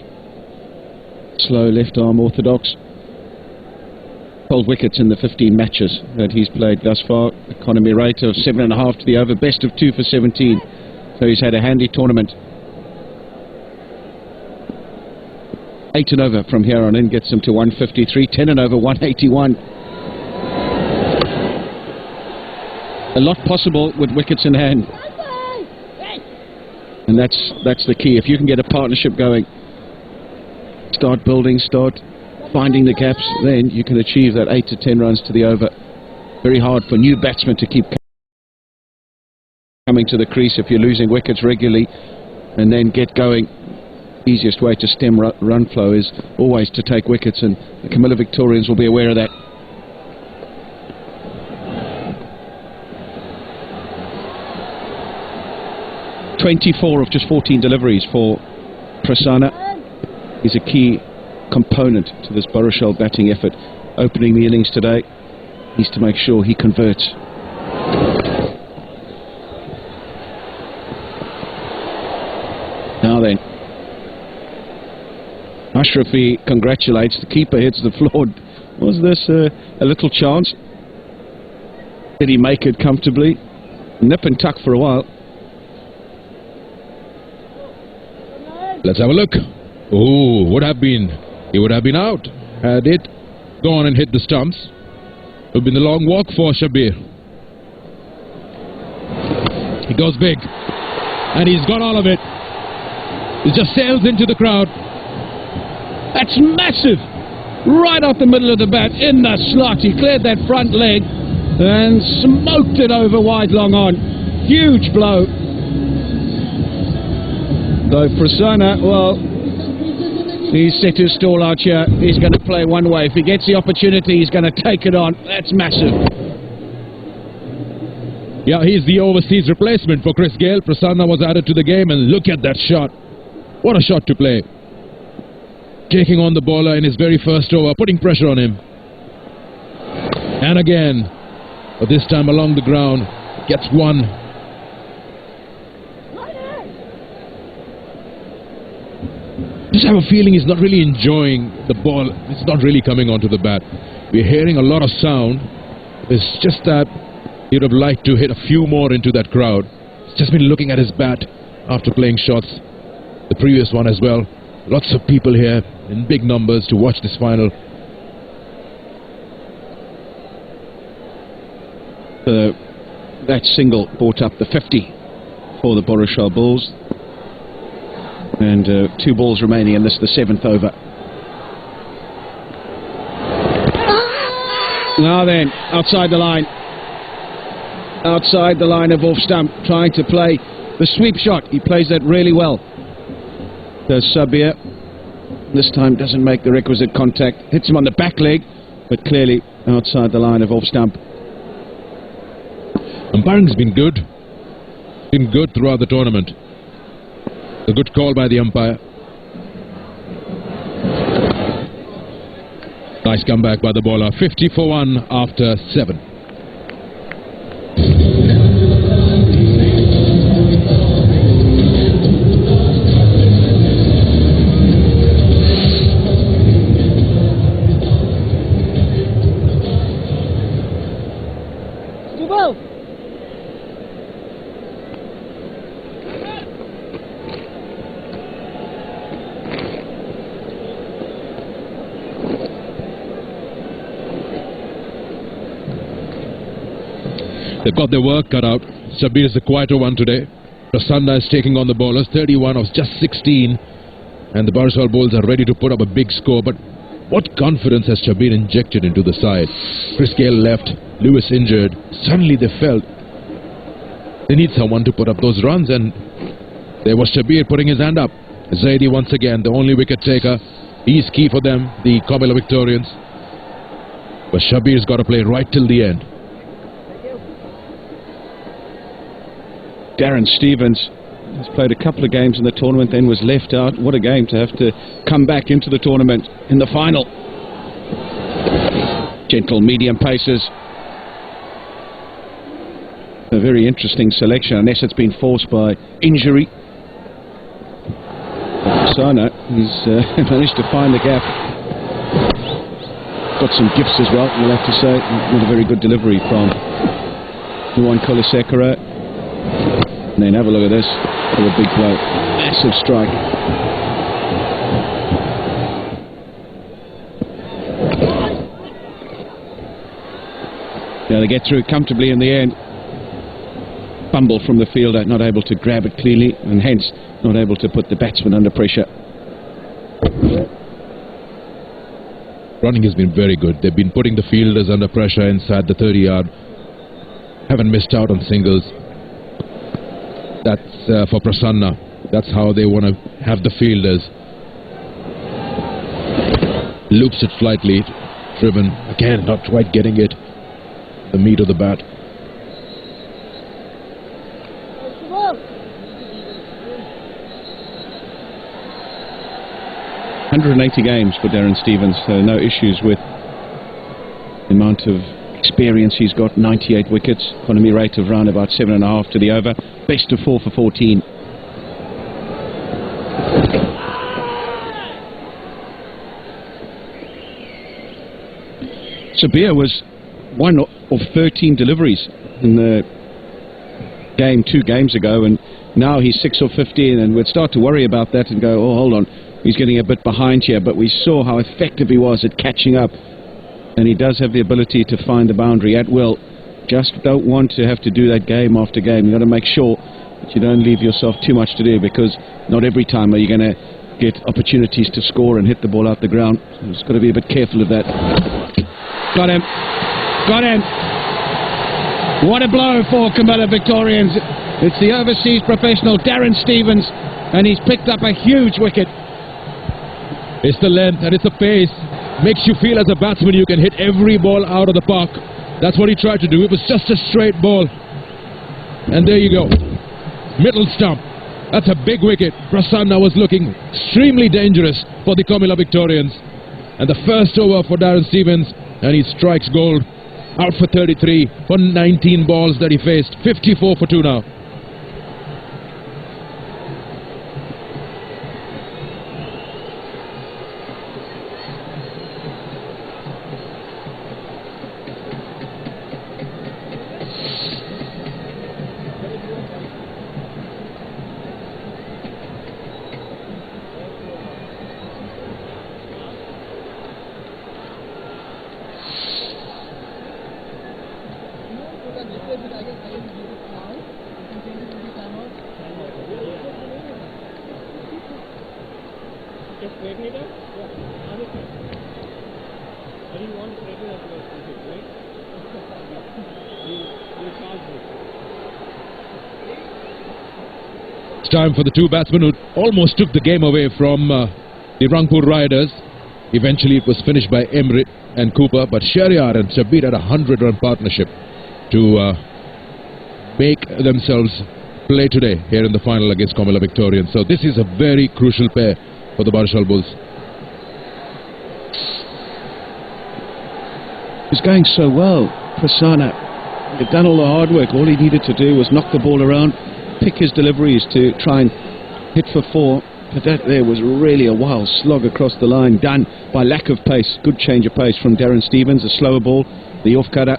Slow left arm orthodox. 12 wickets in the 15 matches that he's played thus far. Economy rate of 7.5 to the over, best of 2 for 17. So he's had a handy tournament. 8 and over from here on in gets him to 153. 10 and over, 181. A lot possible with wickets in hand. And that's the key. If you can get a partnership going, start building, start finding the gaps, then you can achieve that 8 to 10 runs to the over. Very hard for new batsmen to keep coming to the crease if you're losing wickets regularly, and then get going. Easiest way to stem run flow is always to take wickets, and the Camilla Victorians will be aware of that. ...24 of just 14 deliveries for Prasanna. He's a key component to this Barishal batting effort. Opening the innings today, needs to make sure he converts. Now then, Ashrafi congratulates, the keeper hits the floor. Was this a little chance? Did he make it comfortably? Nip and tuck for a while. Let's have a look. Oh, he would have been out had it gone and hit the stumps. It would have been a long walk for Shabir. He goes big, and he's got all of it. He just sails into the crowd. That's massive! Right off the middle of the bat, in the slot. He cleared that front leg and smoked it over wide long on. Huge blow. Though Prasanna, well, he's set his stall out here. He's going to play one way. If he gets the opportunity, he's going to take it on. That's massive. Yeah, he's the overseas replacement for Chris Gale. Prasanna was added to the game, and look at that shot. What a shot to play. Taking on the bowler in his very first over, putting pressure on him. And again, but this time along the ground, gets one. Just have a feeling he's not really enjoying the ball. It's not really coming onto the bat. We're hearing a lot of sound. It's just that he would have liked to hit a few more into that crowd. He's just been looking at his bat after playing shots. The previous one as well. Lots of people here in big numbers to watch this final. That single brought up the 50 for the Barishal Bulls. And 2 balls remaining, and this is the 7th over. Now then, outside the line. Outside the line of off stump, trying to play the sweep shot. He plays that really well. Does Sabir. This time doesn't make the requisite contact. Hits him on the back leg, but clearly outside the line of off stump. Umpiring's been good. Been good throughout the tournament. A good call by the umpire. Nice comeback by the bowler. 50 for 1 after 7. They've got their work cut out. Shabir is the quieter one today. Prasanna is taking on the bowlers. 31 of just 16. And the Barishal Bulls are ready to put up a big score. But what confidence has Shabir injected into the side? Chris Gale left. Lewis injured. Suddenly they felt they need someone to put up those runs. And there was Shabir putting his hand up. Zaidi once again, the only wicket taker. He's key for them, the COMILLA Victorians. But Shabir's got to play right till the end. Darren Stevens has played a couple of games in the tournament, then was left out. What a game to have to come back into the tournament in the final. Gentle medium paces. A very interesting selection, unless it's been forced by injury. Sana, he's managed to find the gap. Got some gifts as well, we'll have to say. Not a very good delivery from Juan Kolisekara. And then have a look at this. For a big blow. Massive strike. Now they get through comfortably in the end. Fumble from the fielder, not able to grab it cleanly, and hence not able to put the batsman under pressure. Running has been very good. They've been putting the fielders under pressure inside the 30-yard. Haven't missed out on singles. That's for Prasanna. That's how they want to have the fielders. Loops it slightly. Driven. Again, not quite getting it. The meat of the bat. .180 games for Darren Stevens, so no issues with the amount of experience he's got. 98 wickets, economy rate of around about 7.5 to the over, best of 4 for 14. Sabir was one of 13 deliveries in the game 2 games ago, and now he's 6 of 15, and we'd start to worry about that and go, oh, hold on, he's getting a bit behind here. But we saw how effective he was at catching up, and he does have the ability to find the boundary at will. Just don't want to have to do that game after game. You've got to make sure that you don't leave yourself too much to do, because not every time are you going to get opportunities to score and hit the ball out the ground. So you've got to be a bit careful of that. Got him. Got him. What a blow for Comilla Victorians. It's the overseas professional Darren Stevens, and he's picked up a huge wicket. It's the length and it's the pace. Makes you feel as a batsman you can hit every ball out of the park. That's what he tried to do. It was just a straight ball. And there you go. Middle stump. That's a big wicket. Prasanna was looking extremely dangerous for the Comilla Victorians. And the first over for Darren Stevens, and he strikes gold. Out for 33 for 19 balls that he faced. 54 for 2 now. It's time for the 2 batsmen who almost took the game away from the Rangpur Riders. Eventually it was finished by Emrit and Cooper, but Shahryar and Shabir had a 100-run partnership to make themselves play today here in the final against Comilla Victorians. So this is a very crucial pair for the Barisal Bulls. It's going so well. Prasanna, he'd done all the hard work. All he needed to do was knock the ball around, pick his deliveries to try and hit for 4. But that there was really a wild slog across the line, done by lack of pace. Good change of pace from Darren Stevens, a slower ball, the off-cutter.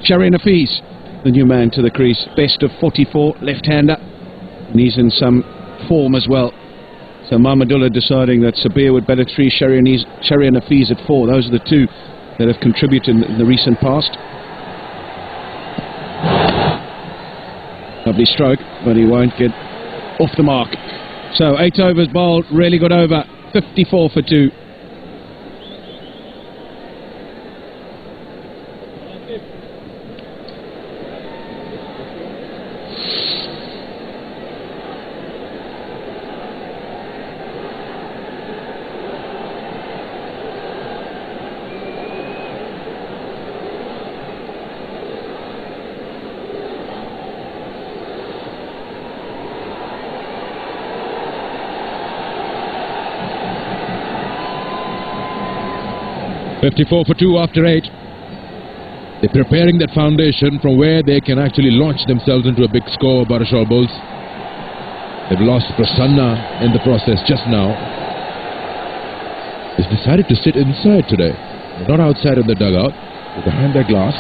Shahryar Hafiz, the new man to the crease, best of 44, left-hander, and he's in some form as well. So Mahmudullah deciding that Sabir would better treat Shahryar Hafiz at 4. Those are the 2 that have contributed in the recent past. Lovely stroke, but he won't get off the mark. So 8 overs bowled, really got over. 54 for 2. .54 for 2 after 8. They're preparing that foundation from where they can actually launch themselves into a big score. Barishal Bulls. They've lost Prasanna in the process just now. He's decided to sit inside today, not outside of the dugout, behind their glass.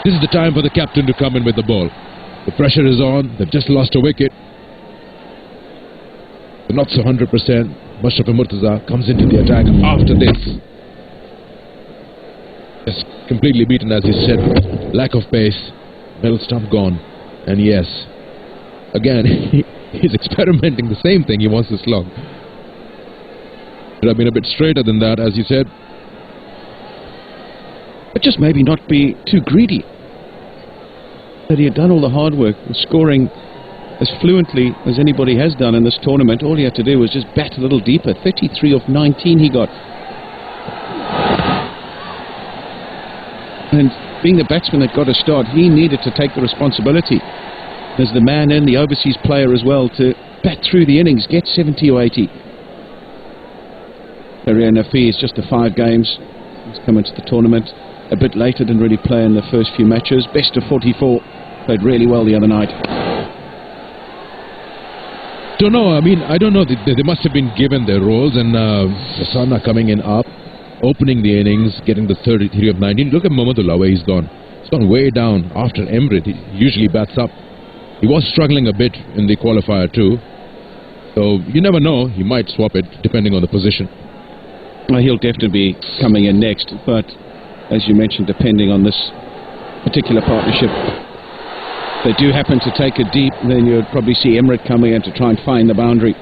This is the time for the captain to come in with the ball. The pressure is on. They've just lost a wicket. They're not so 100%. Mashrafi Murtaza comes into the attack after this. Just completely beaten, as he said. Lack of pace. Middle stump gone. And yes, again, he's experimenting the same thing. He wants to slog. Should have been a bit straighter than that, as you said. But just maybe not be too greedy. That he had done all the hard work, scoring as fluently as anybody has done in this tournament. All he had to do was just bat a little deeper. 33 of 19 he got. And being the batsman that got a start, he needed to take the responsibility as the man and the overseas player as well to bat through the innings, get 70 or 80. Arian Nafi is just the 5 games. He's come into the tournament a bit later, didn't really play in the first few matches. Best of 44, played really well the other night. Don't know, I mean, I don't know. They must have been given their roles, and Prasanna coming in up, opening the innings, getting the 33 of 19. Look at Mohammedullah, where he's gone. He's gone way down after Emrit. He usually bats up. He was struggling a bit in the qualifier too. So you never know, he might swap it depending on the position. Well, he'll definitely be coming in next, but as you mentioned, depending on this particular partnership, if they do happen to take it deep, then you'd probably see Emrit coming in to try and find the boundary.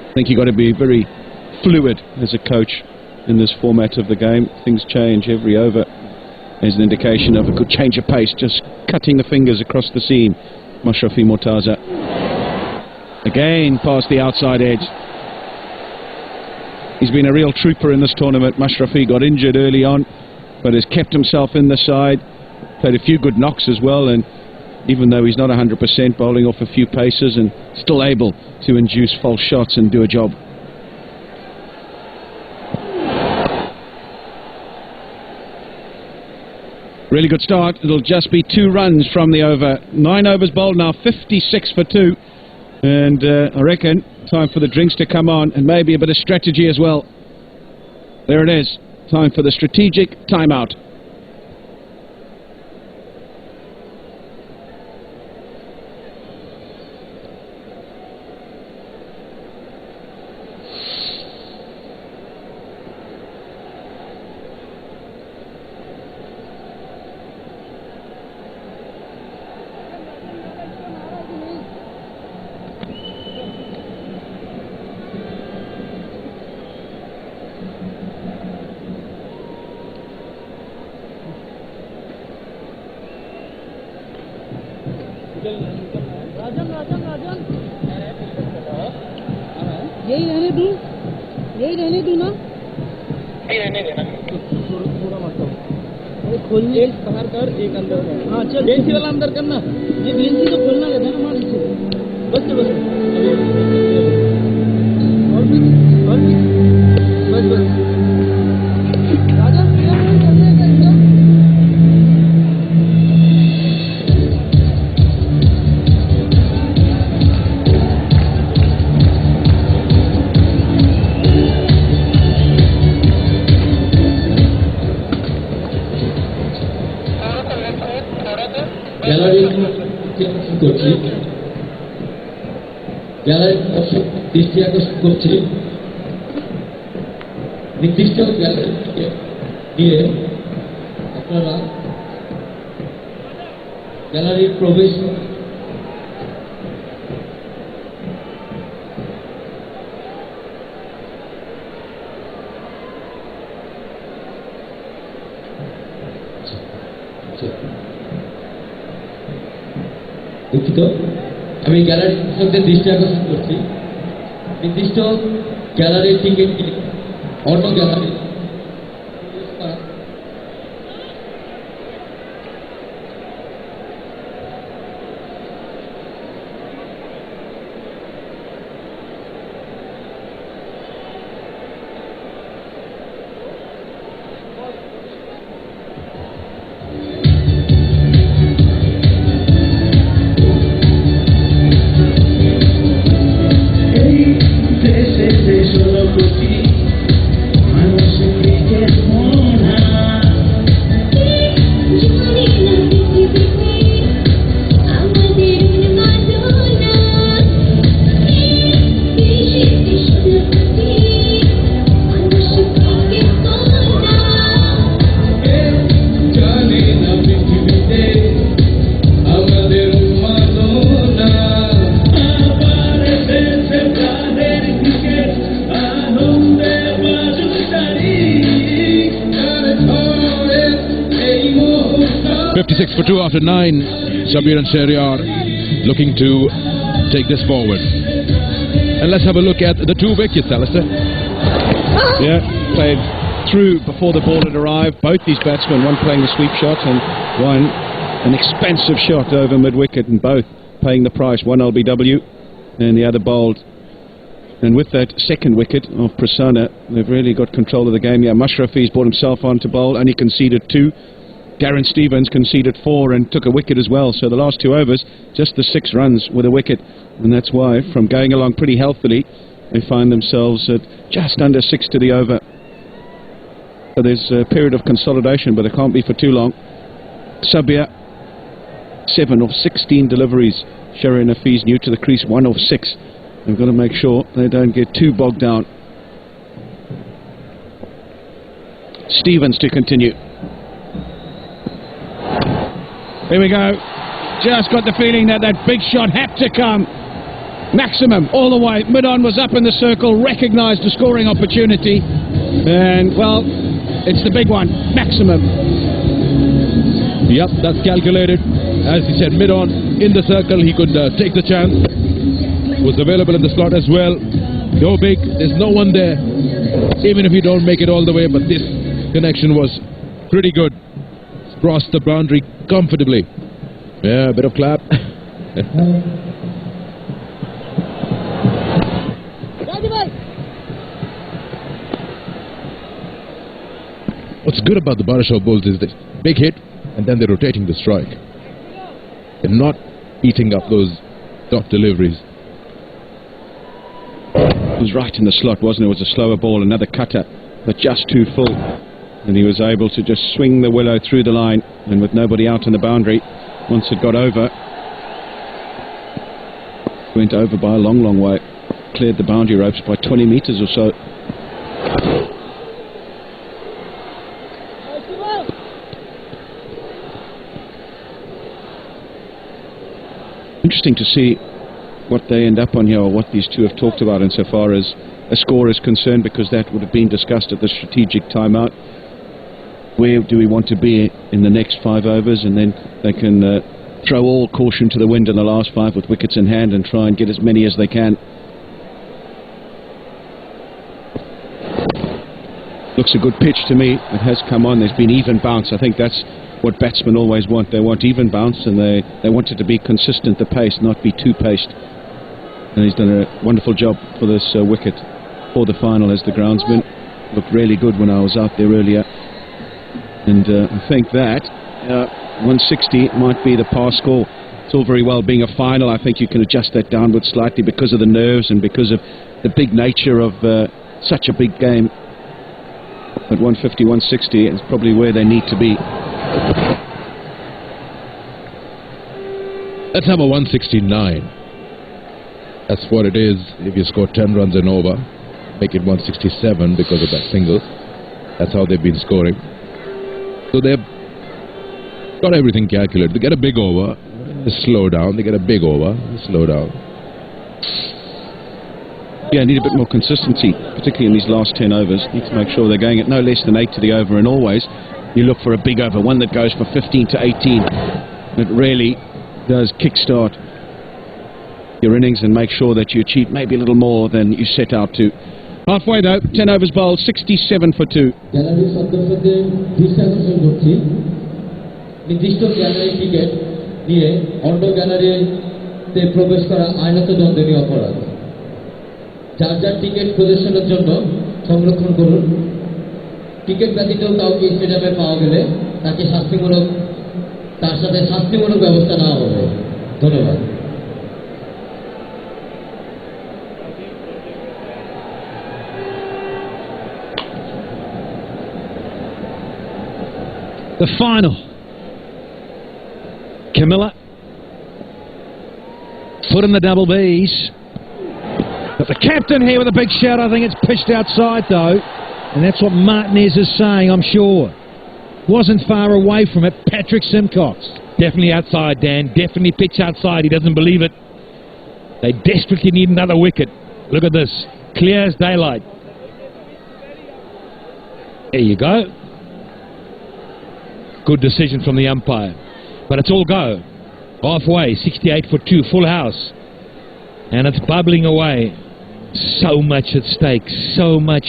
I think you've got to be very fluid as a coach in this format of the game. Things change every over. There's an indication of a good change of pace, just cutting the fingers across the seam. Mashrafi Murtaza again past the outside edge. He's been a real trooper in this tournament. Mashrafi got injured early on, but has kept himself in the side. Played a few good knocks as well, and even though he's not 100%, bowling off a few paces and still able to induce false shots and do a job. Really good start. It'll just be 2 runs from the over. 9 overs bowled now, 56 for 2. And I reckon time for the drinks to come on, and maybe a bit of strategy as well. There it is. Time for the strategic timeout. यही रहने दूं ना, रहने देना। खोलने एक बाहर कर, एक अंदर कर। हाँ चल, बीएनसी वाला अंदर करना। ये बीएनसी तो खोलना रहता है ना, मान लीजिए। बस बस और भी बस बस राजा करने का एकदम। গ্যালারি করছি, গ্যালারি দৃষ্টি আকর্ষণ করছি, নির্দিষ্ট গ্যালারি দিয়ে আপনারা গ্যালারির প্রবেশ দুঃখিত, আমি গ্যালারি দর্শকদের দৃষ্টি আকর্ষণ করছি। নির্দিষ্ট গ্যালারির টিকিটটি অন্য gallery 6 for 2 after 9. Shabir and Shahryar looking to take this forward. And let's have a look at the 2 wickets, Alistair. Yeah, played through before the ball had arrived. Both these batsmen, one playing the sweep shot and one an expensive shot over mid-wicket, and both paying the price. One LBW and the other bowled. And with that second wicket of Prasanna, they've really got control of the game. Yeah, Mashrafi's brought himself on to bowl, only conceded 2. Darren Stevens conceded 4 and took a wicket as well. So the last 2 overs, just the 6 runs with a wicket. And that's why, from going along pretty healthily, they find themselves at just under 6 to the over. So there's a period of consolidation, but it can't be for too long. Sabir, 7 of 16 deliveries. Shahryar Nafiz new to the crease, 1 of 6. They've got to make sure they don't get too bogged down. Stevens to continue. Here we go. Just got the feeling that that big shot had to come. Maximum all the way. Mid-on was up in the circle, recognised the scoring opportunity. And, well, it's the big one. Maximum. Yep, that's calculated. As he said, mid-on in the circle, he could take the chance. Was available in the slot as well. Go big, there's no one there. Even if you don't make it all the way, but this connection was pretty good. Crossed the boundary comfortably. Yeah, a bit of clap. What's good about the Barisal Bulls is this big hit and then they're rotating the strike. They're not eating up those dot deliveries. It was right in the slot, wasn't it? It was a slower ball, another cutter, but just too full. And he was able to just swing the willow through the line, and with nobody out on the boundary, once it got over, went over by a long, long way, cleared the boundary ropes by 20 metres or so. Interesting to see what they end up on here, or what these two have talked about insofar as a score is concerned, because that would have been discussed at the strategic timeout. Where do we want to be in the next 5 overs, and then they can throw all caution to the wind in the last 5 with wickets in hand and try and get as many as they can. Looks a good pitch to me. It has come on. There's been even bounce. I think that's what batsmen always want. They want even bounce, and they want it to be consistent, the pace, not be too paced. And he's done a wonderful job for this wicket for the final as the groundsman. Looked really good when I was out there earlier. And I think that 160 might be the par score. It's all very well being a final. I think you can adjust that downwards slightly because of the nerves and because of the big nature of such a big game. But 150, 160 is probably where they need to be. Let's have a 169. That's what it is if you score 10 runs and over. Make it 167 because of that single. That's how they've been scoring. So they've got everything calculated. They get a big over, they slow down. They get a big over, they slow down. Yeah, need a bit more consistency, particularly in these last 10 overs. Need to make sure they're going at no less than 8 to the over, and always you look for a big over, one that goes for 15 to 18. It really does kickstart your innings and make sure that you achieve maybe a little more than you set out to. Halfway though, 10 overs bowled, 67 for 2. নির্দিষ্ট gallery ticket নিয়ে অন্য গ্যালারিতে প্রবেশ করা আইনত দণ্ডনীয় অপরাধ। যার যার টিকিট প্রদর্শনের জন্য সংরক্ষণ করুন। টিকিট ব্যতীত কাউকে স্টেডিয়ামে পাওয়া গেলে তাকে তার সাথে শাস্তিমূলক ব্যবস্থা নেওয়া হবে। ধন্যবাদ। The final. Camilla put in the double Bs. But the captain here with a big shout. I think it's pitched outside though. And that's what Martinez is saying, I'm sure. Wasn't far away from it. Patrick Simcox. Definitely outside, Dan. Definitely pitch outside. He doesn't believe it. They desperately need another wicket. Look at this. Clear as daylight. There you go. Good decision from the umpire. But it's all go. Halfway, 68 for 2, full house. And it's bubbling away. So much at stake, so much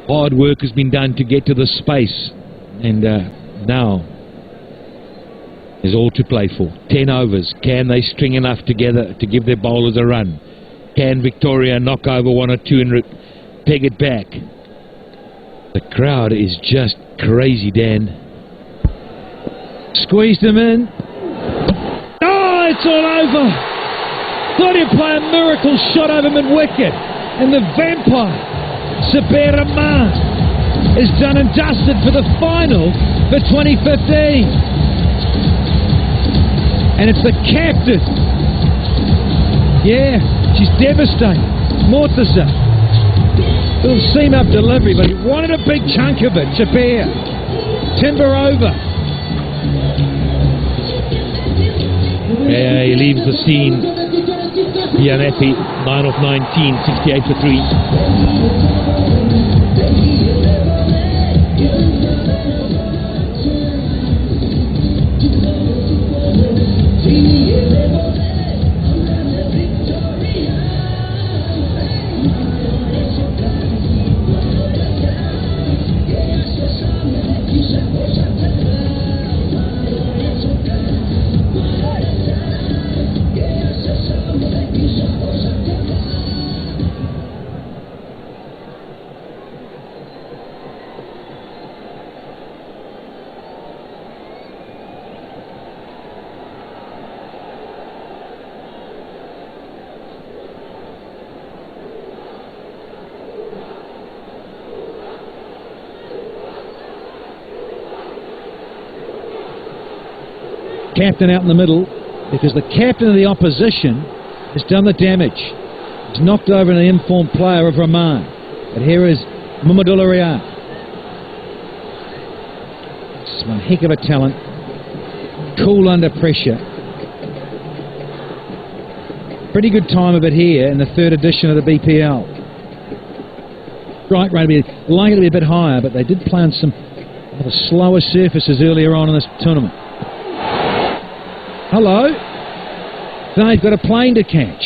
hard work has been done to get to this space. And now there's all to play for. 10 overs. Can they string enough together to give their bowlers a run? Can Victoria knock over 1 or 2 and peg it back? The crowd is just crazy, Dan. Squeezed them in. Oh, it's all over. Thought he'd play a miracle shot over mid-wicket. And the vampire, Sabir Rahman, is done and dusted for the final for 2015. And it's the captain. Yeah, she's devastated. Mortaza. Little seam-up delivery, but he wanted a big chunk of it. Sabir. Timber over. Yeah, he leaves the scene. He unhappy. 9 of 19, 68 for 3. Captain out in the middle, because the captain of the opposition has done the damage. He's knocked over an informed player of Rahman. But here is Muhammadullah Riyad. It's one heck of a talent. Cool under pressure. Pretty good time of it here in the 3rd edition of the BPL. Strike rate would be likely to be a bit higher, but they did play on some of the slower surfaces earlier on in this tournament. Hello. They've got a plane to catch.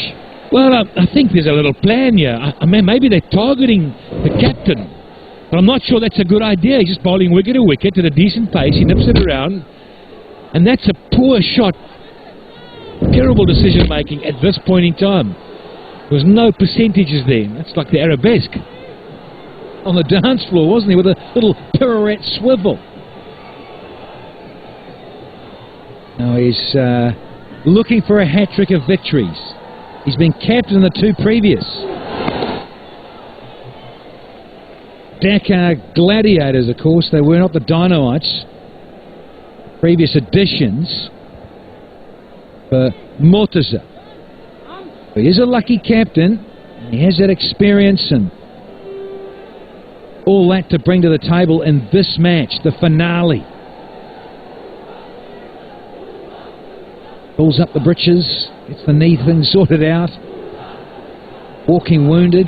Well, I think there's a little plan here. I mean, maybe they're targeting the captain. But I'm not sure that's a good idea. He's just bowling wicket to wicket at a decent pace. He nips it around. And that's a poor shot. Terrible decision-making at this point in time. There was no percentages there. That's like the arabesque on the dance floor, wasn't he? With a little pirouette swivel. Now he's looking for a hat-trick of victories. He's been captain in the 2 previous. Dakar Gladiators, of course. They were not the Dynamites. Previous editions for Mortaza. He is a lucky captain. He has that experience and all that to bring to the table in this match, the finale. Pulls up the britches, gets the knee thing sorted out. Walking wounded.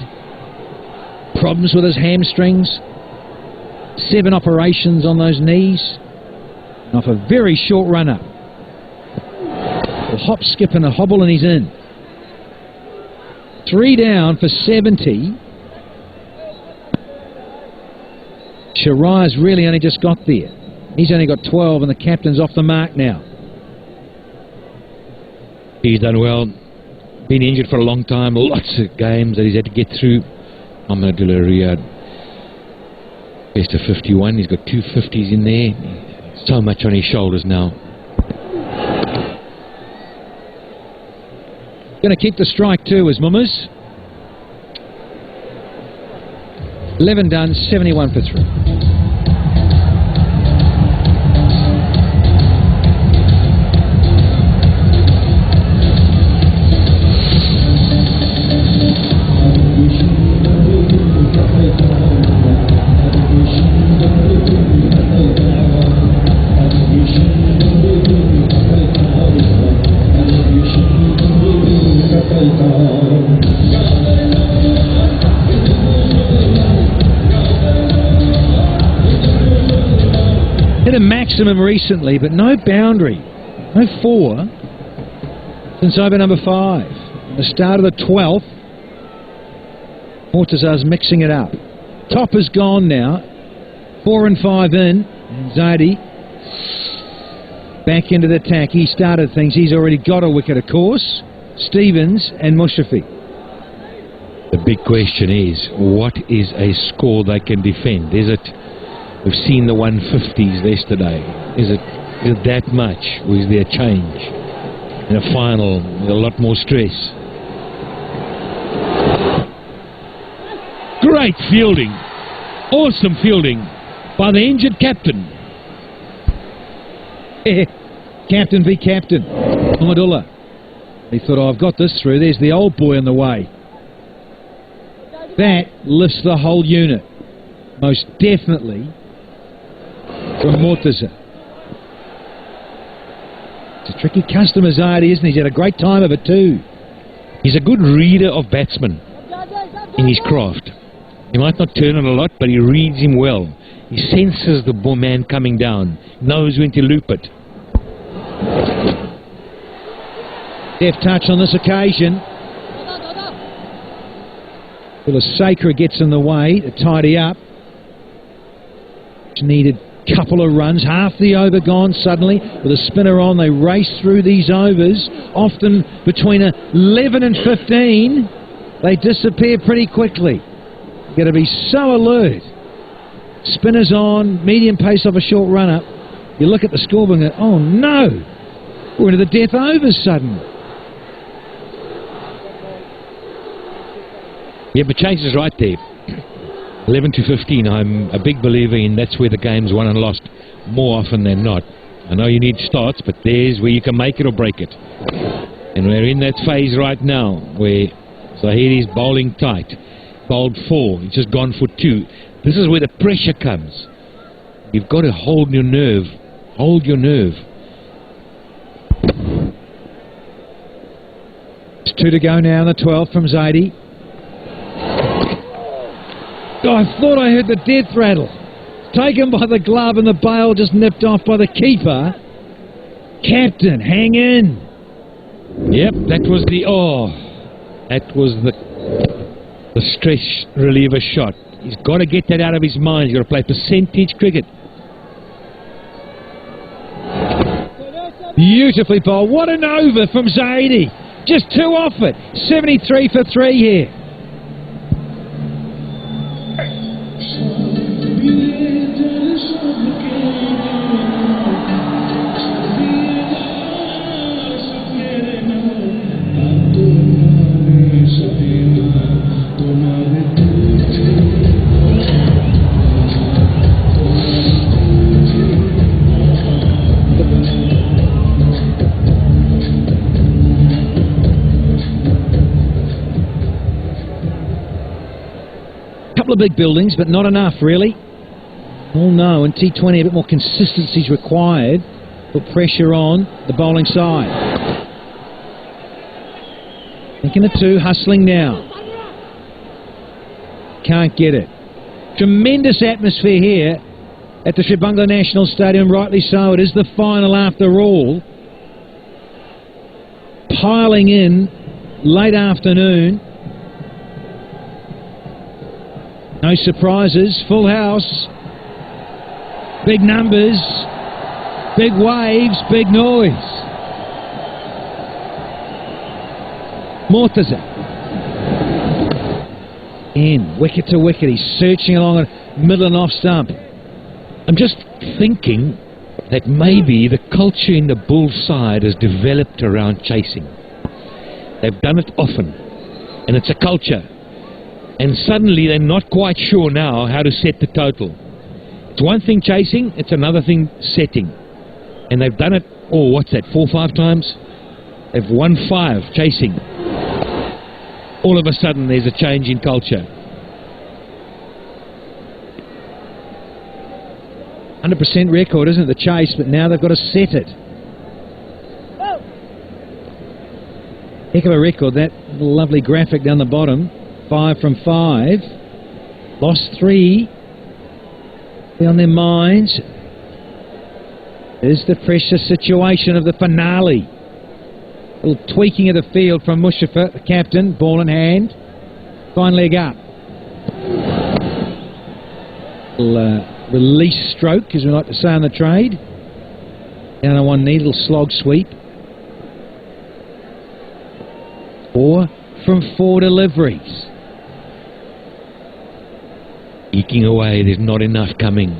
Problems with his hamstrings. 7 operations on those knees. And off a very short run-up. A hop, skip and a hobble and he's in. 3 down for 70. Shirai's really only just got there. He's only got 12 and the captain's off the mark now. He's done well. Been injured for a long time. Lots of games that he's had to get through. Muhammadullah Riyad. Best of 51. He's got 2 50s in there. So much on his shoulders now. Going to keep the strike too as Mummers. 11 done, 71 for 3. maximum recently, but no boundary. No 4 since over number 5. The start of the 12th. Mortazar's mixing it up. Top is gone now. 4 and 5 in. And Zaidi back into the attack. He started things. He's already got a wicket, of course. Stevens and Mushrafi. The big question is, what is a score they can defend? Is it, we've seen the 150s yesterday. Is it that much, or is there a change in a final with a lot more stress? Great fielding, awesome fielding by the injured captain. Captain v captain, Amadullah. He thought, oh, I've got this through. There's the old boy in the way. That lifts the whole unit, most definitely, from Mortaza. It's a tricky customer, Zaidi, isn't he? He's had a great time of it too. He's a good reader of batsmen in his craft. He might not turn it a lot, but he reads him well. He senses the man coming down, knows when to loop it. Deft touch on this occasion. Sakra gets in the way to tidy up. Needed a couple of runs, half the over gone suddenly. With a spinner on, they race through these overs. Often between 11 and 15, they disappear pretty quickly. You've got to be so alert. Spinners on, medium pace off a short run-up. You look at the scoreboard and go, oh no, we're into the death overs suddenly. Yeah, but Chase is right there. 11 to 15, I'm a big believer in that's where the game's won and lost more often than not. I know you need starts, but there's where you can make it or break it. And we're in that phase right now where Zahiri's bowling tight. Bowled 4, he's just gone for 2. This is where the pressure comes. You've got to hold your nerve. Hold your nerve. It's 2 to go now in the 12th from Zaidi. Oh, I thought I heard the death rattle. Taken by the glove and the bail just nipped off by the keeper. Captain, hang in. Yep, that was the stress reliever shot. He's got to get that out of his mind. He's got to play percentage cricket. Beautifully bowled. What an over from Zaidi. Just 2 off it. 73 for 3 here. Couple of big buildings, but not enough really. Oh no, in T20 a bit more consistency is required. Put pressure on the bowling side. Thinking of 2, hustling now. Can't get it. Tremendous atmosphere here at the Sribungla National Stadium, rightly so. It is the final after all. Piling in late afternoon. No surprises, full house. Big numbers, big waves, big noise. Mortaza. In, wicket to wicket. He's searching along a middle and off stump. I'm just thinking that maybe the culture in the Bulls side has developed around chasing. They've done it often, and it's a culture. And suddenly they're not quite sure now how to set the total. It's one thing chasing, it's another thing setting. And they've done it, 4 or 5 times? They've won 5 chasing. All of a sudden there's a change in culture. 100% record, isn't it, the chase, but now they've got to set it. Heck of a record, that lovely graphic down the bottom. 5 from 5. Lost 3. Be on their minds. Is the pressure situation of the finale. A little tweaking of the field from Mushafa, the captain, ball in hand. Fine leg up. Little release stroke, as we like to say on the trade. Down on one knee, little slog sweep. 4 from 4 deliveries. Eking away, there's not enough coming.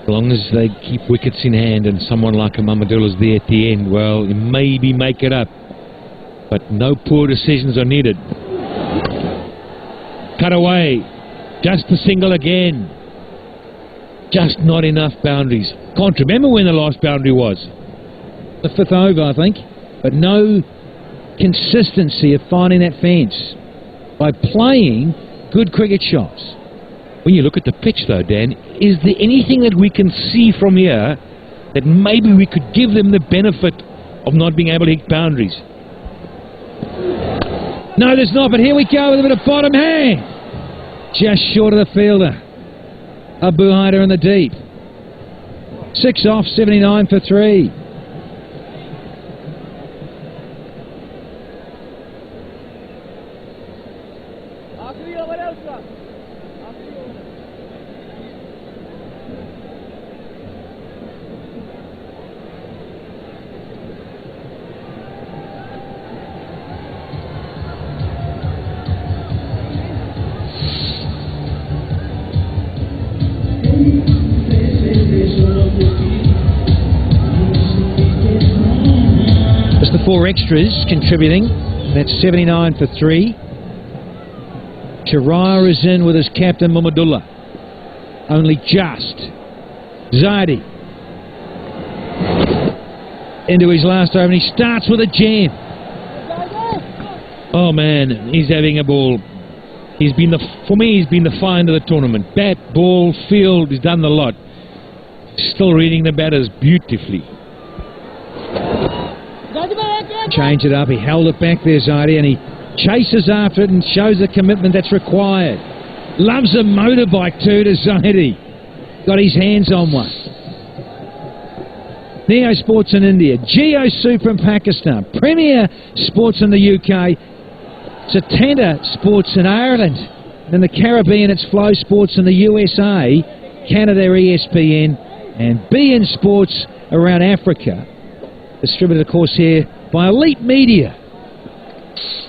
As long as they keep wickets in hand and someone like a Mamadoulla's there at the end, well, you maybe make it up. But no poor decisions are needed. Cut away. Just a single again. Just not enough boundaries. Can't remember when the last boundary was. The 5th over, I think. But no consistency of finding that fence by playing good cricket shots. When you look at the pitch though, Dan, is there anything that we can see from here that maybe we could give them the benefit of not being able to hit boundaries? No, there's not, but here we go with a bit of bottom hand. Just short of the fielder. Abu Haider in the deep. 6 off, 79 for 3. Just the 4 extras contributing. That's 79 for 3. Chiraya is in with his captain Mamadullah. Only just. Zaidi into his last over, and he starts with a jam. Oh man, he's having a ball. He's been for me, he's been the find of the tournament. Bat, ball, field, he's done the lot. Still reading the batters beautifully. Change it up, he held it back there, Zaidi, and he chases after it and shows the commitment that's required. Loves a motorbike too to Zaidi. Got his hands on one. Neo Sports in India, Geo Super in Pakistan, Premier Sports in the UK, Satanta Sports in Ireland, and the Caribbean it's Flow Sports in the USA, Canada ESPN, and BN Sports around Africa. Distributed, of course, here by Elite Media.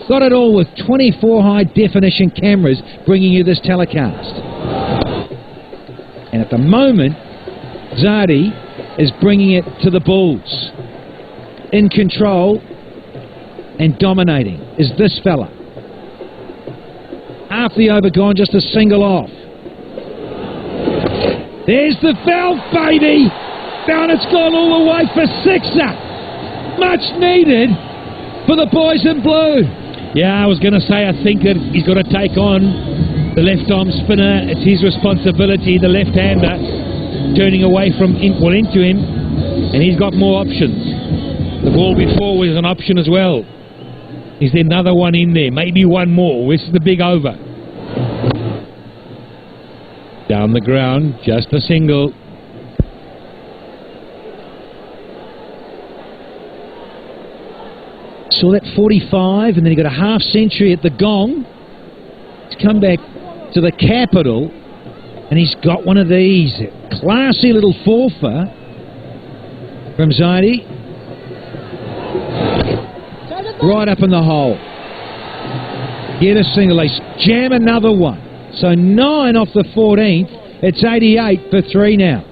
Got it all with 24 high-definition cameras bringing you this telecast. And at the moment, Zaidi is bringing it to the Bulls. In control and dominating is this fella. Half the over gone, just a single off. There's the valve, baby! Down it's gone all the way for 6er. Much needed for the boys in blue. Yeah, I was going to say, I think that he's got to take on the left-arm spinner. It's his responsibility, the left-hander, turning away from into him, and he's got more options. The ball before was an option as well. Is there another one in there? Maybe one more. This is the big over. Down the ground, just a single. Saw that 45, and then he got a half century at the gong. He's come back to the capital, and he's got one of these. Classy little forfer from Zaidi. Right up in the hole. Get a single ace. Jam another one. So 9 off the 14th. It's 88 for 3 now.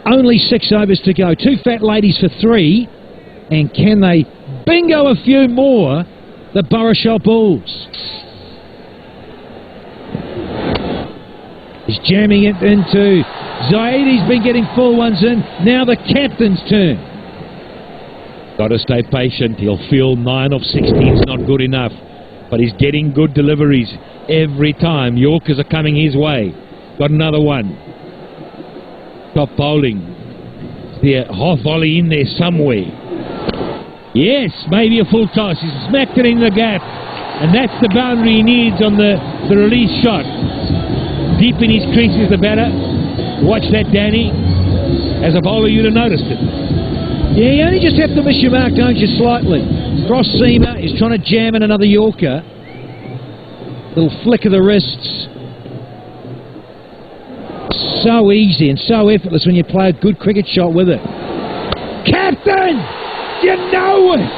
Only 6 overs to go. 2 fat ladies for 3. And can they bingo a few more? The BARISAL Bulls. He's jamming it into Zaidi's been getting full ones in. Now the captain's turn. Got to stay patient. He'll feel 9 of 16 is not good enough. But he's getting good deliveries every time. Yorkers are coming his way. Got another one. Top bowling. Is there a half volley in there somewhere? Yes, maybe a full toss. He's smacked it in the gap. And that's the boundary he needs on the release shot. Deep in his crease is the batter. Watch that, Danny. As a bowler, you'd have noticed it. Yeah, you only just have to miss your mark, don't you, slightly. Cross seamer is trying to jam in another Yorker. Little flick of the wrists. So easy and so effortless when you play a good cricket shot with it. Captain! You know it!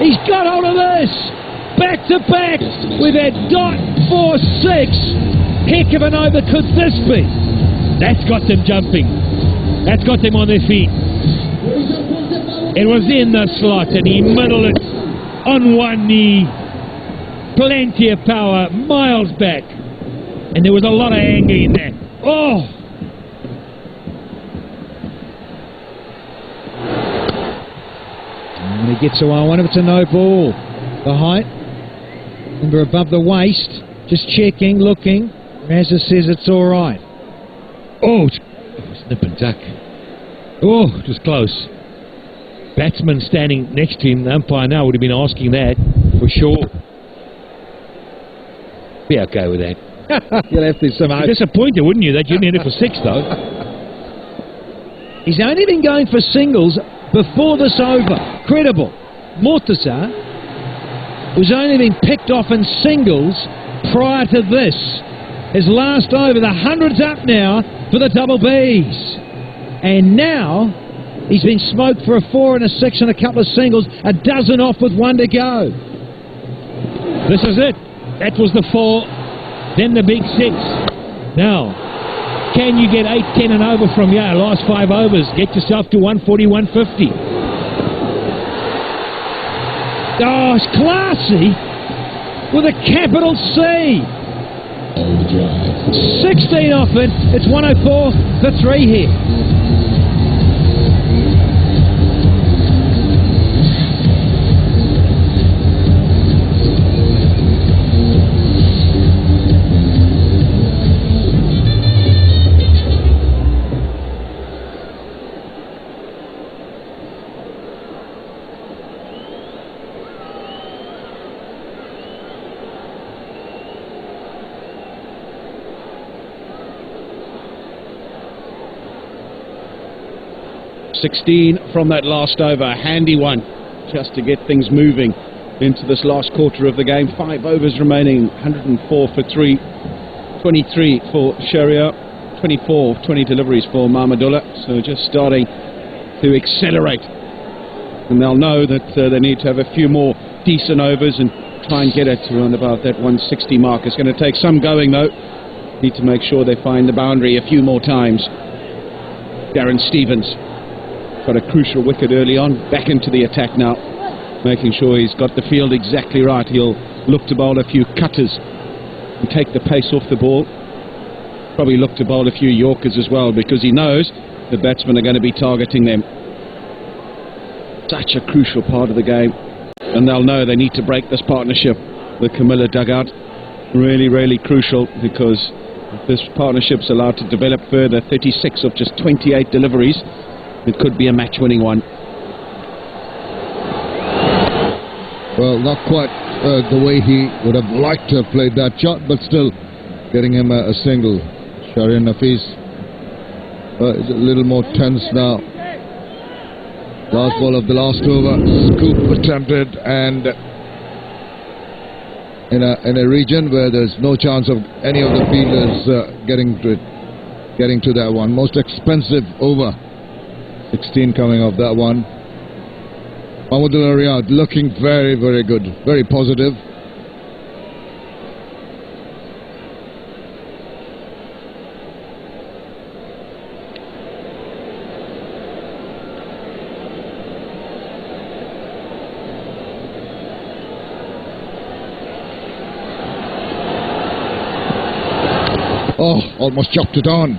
He's got hold of this! Back to back! We've had .46! Heck of an over could this be? That's got them jumping. That's got them on their feet. It was in the slot and he middled it on one knee. Plenty of power, miles back. And there was a lot of anger in that. Oh! And he gets away. I wonder if it's a no ball. The height. Remember, above the waist. Just checking, looking. Razza says it's all right. Oh, snip and duck. Oh, it was close. Batsman standing next to him, the umpire now would have been asking that for sure. Be okay with that. You'll have to somehow. Disappointed, wouldn't you, that you didn't hit it for 6 though? He's only been going for singles before this over. Credible. Murtaza was only been picked off in singles prior to this. His last over, the 100's up now for the double Bs. And now he's been smoked for a 4 and a 6 and a couple of singles, a dozen off with 1 to go. This is it. That was the 4, then the big 6. Now, can you get 8, 10 and over from your last 5 overs? Get yourself to 140, 150. Oh, it's classy with a capital C. 16 off it. It's 104 for 3 here. From that last over, a handy one just to get things moving into this last quarter of the game. 5 overs remaining, 104 for 3, 23 for Sharia, 24, 20 deliveries for Mahmudullah. So just starting to accelerate, and they'll know that they need to have a few more decent overs and try and get it to around about that 160 mark. It's going to take some going though. Need to make sure they find the boundary a few more times. Darren Stevens got a crucial wicket early on, back into the attack now, making sure he's got the field exactly right. He'll look to bowl a few cutters and take the pace off the ball. Probably look to bowl a few Yorkers as well, because he knows the batsmen are going to be targeting them. Such a crucial part of the game, and they'll know they need to break this partnership. The Comilla dugout, really, really crucial, because if this partnership's allowed to develop further, 36 of just 28 deliveries, it could be a match-winning one. Well, not quite the way he would have liked to have played that shot, but still getting him a single. Sharia Nafis is a little more tense now. Last ball of the last over, scoop attempted, and in a region where there's no chance of any of the fielders getting to that one. Most expensive over. 16 coming off that one. Mahmudullah Riyad looking very, very good, very positive. Oh, almost chopped it on.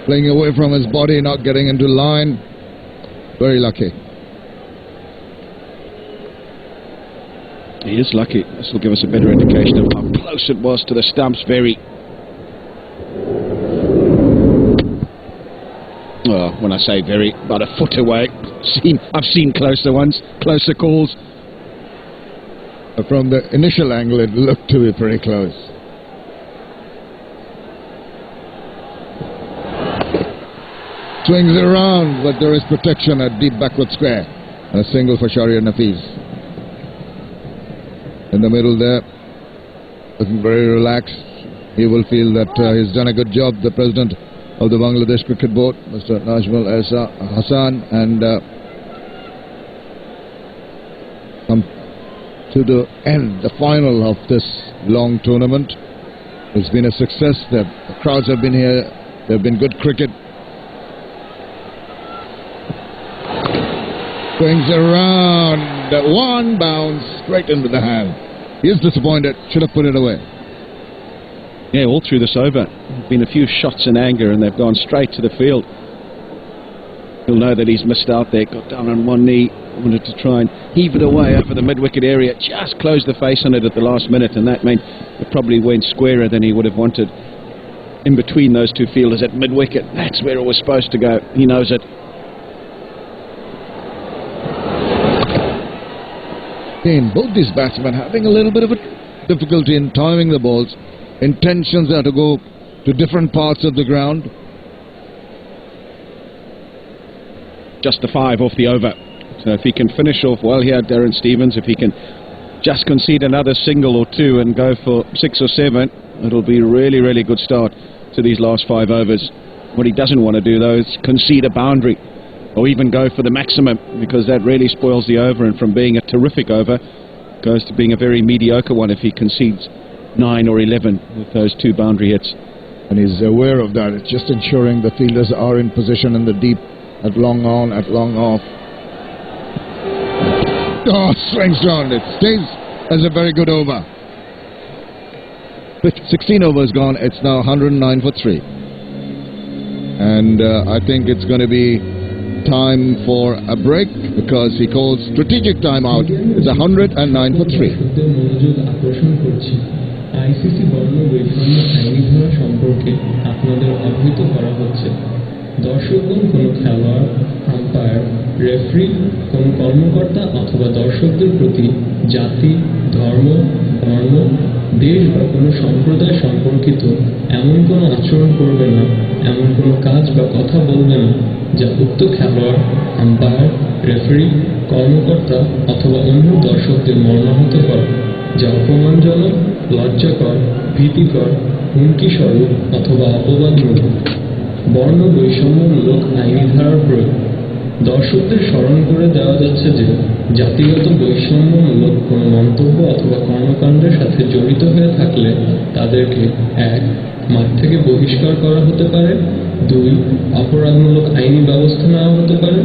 playing away from his body, not getting into line. Very lucky. He is lucky. This will give us a better indication of how close it was to the stumps. Very. Well, when I say very, about a foot away. I've seen closer ones, closer calls. From the initial angle, it looked to be pretty close. Swings around, but there is protection at deep backward square. And a single for Shahriar Nafees. In the middle there, looking very relaxed. He will feel that he's done a good job, the president of the Bangladesh Cricket Board, Mr. Najmul Hassan, and come to the end, the final of this long tournament. It's been a success. The crowds have been here. There have been good cricket. Swings around, one bounce straight into the hand. He is disappointed, should have put it away. Yeah, all through this over, been a few shots in anger and they've gone straight to the field. He'll know that he's missed out there, got down on one knee, wanted to try and heave it away over the mid-wicket area, just closed the face on it at the last minute, and that meant it probably went squarer than he would have wanted. In between those two fielders at mid-wicket, that's where it was supposed to go. He knows it. Both these batsmen having a little bit of a difficulty in timing the balls. Intentions are to go to different parts of the ground. Just the 5 off the over. So if he can finish off well here, Darren Stevens, if he can just concede another single or two and go for 6 or 7, it'll be a really, really good start to these last 5 overs. What he doesn't want to do, though, is concede a boundary or even go for the maximum, because that really spoils the over, and from being a terrific over goes to being a very mediocre one if he concedes 9 or 11 with those 2 boundary hits. And he's aware of that. It's just ensuring the fielders are in position in the deep, at long on, at long off. Oh, swings round. It stays as a very good over. 16 overs gone. It's now 109 for 3. And I think it's going to be time for a break, because he calls strategic timeout. It's 109 for 3. ICC বর্ণ বৈষম্য আইনি ধারা সম্পর্কে আপনাদের অবহিত করা হচ্ছে। দর্শকগণ কোনো খেলোয়াড়, আম্পায়ার, রেফারি, কোনো কর্মকর্তা অথবা দর্শকদের প্রতি জাতি, ধর্ম, বর্ণ, দেশ বা কোনো সম্প্রদায় সম্পর্কিত এমন কোনো আচরণ করবে না, এমন কোনো কাজ বা কথা বলবে না যা উক্ত খেলোয়াড়, আম্পায়ার, রেফারি, কর্মকর্তা অথবা অন্য দর্শকদের মর্মাহত করে, যা অপমানজনক, লজ্জাকর, ভীতিকর, হুমকিস্বরূপ অথবা অপবাদমূলক। বর্ণ বৈষম্যমূলক আইনি ধারার প্রয়োগ। দর্শকদের স্মরণ করে দেওয়া যাচ্ছে যে জাতিগত বৈষম্যমূলক কোনো মন্তব্য অথবা কর্মকাণ্ডের সাথে জড়িত হয়ে থাকলে তাদেরকে 1. মাঠ থেকে বহিষ্কার করা হতে পারে, 2. অপরাধমূলক আইনি ব্যবস্থা নেওয়া হতে পারে,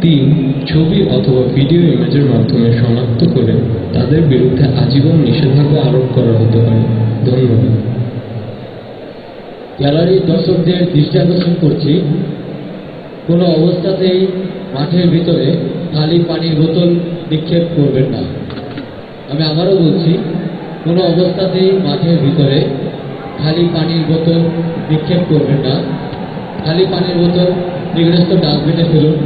3. ছবি অথবা ভিডিও ইমেজের মাধ্যমে শনাক্ত করে তাদের বিরুদ্ধে আজীবন নিষেধাজ্ঞা আরোপ করা হতে পারে। ধন্যবাদ। গ্যালারির দর্শকদের দৃষ্টি আকর্ষণ করছি, কোনো অবস্থাতেই মাঠের ভিতরে খালি পানির বোতল নিক্ষেপ করবেন না। আমি আবারও বলছি, কোনো অবস্থাতেই মাঠের ভিতরে খালি পানির বোতল নিক্ষেপ করবেন না। খালি পানির বোতল নিকটস্থ ডাস্টবিনে ফেলুন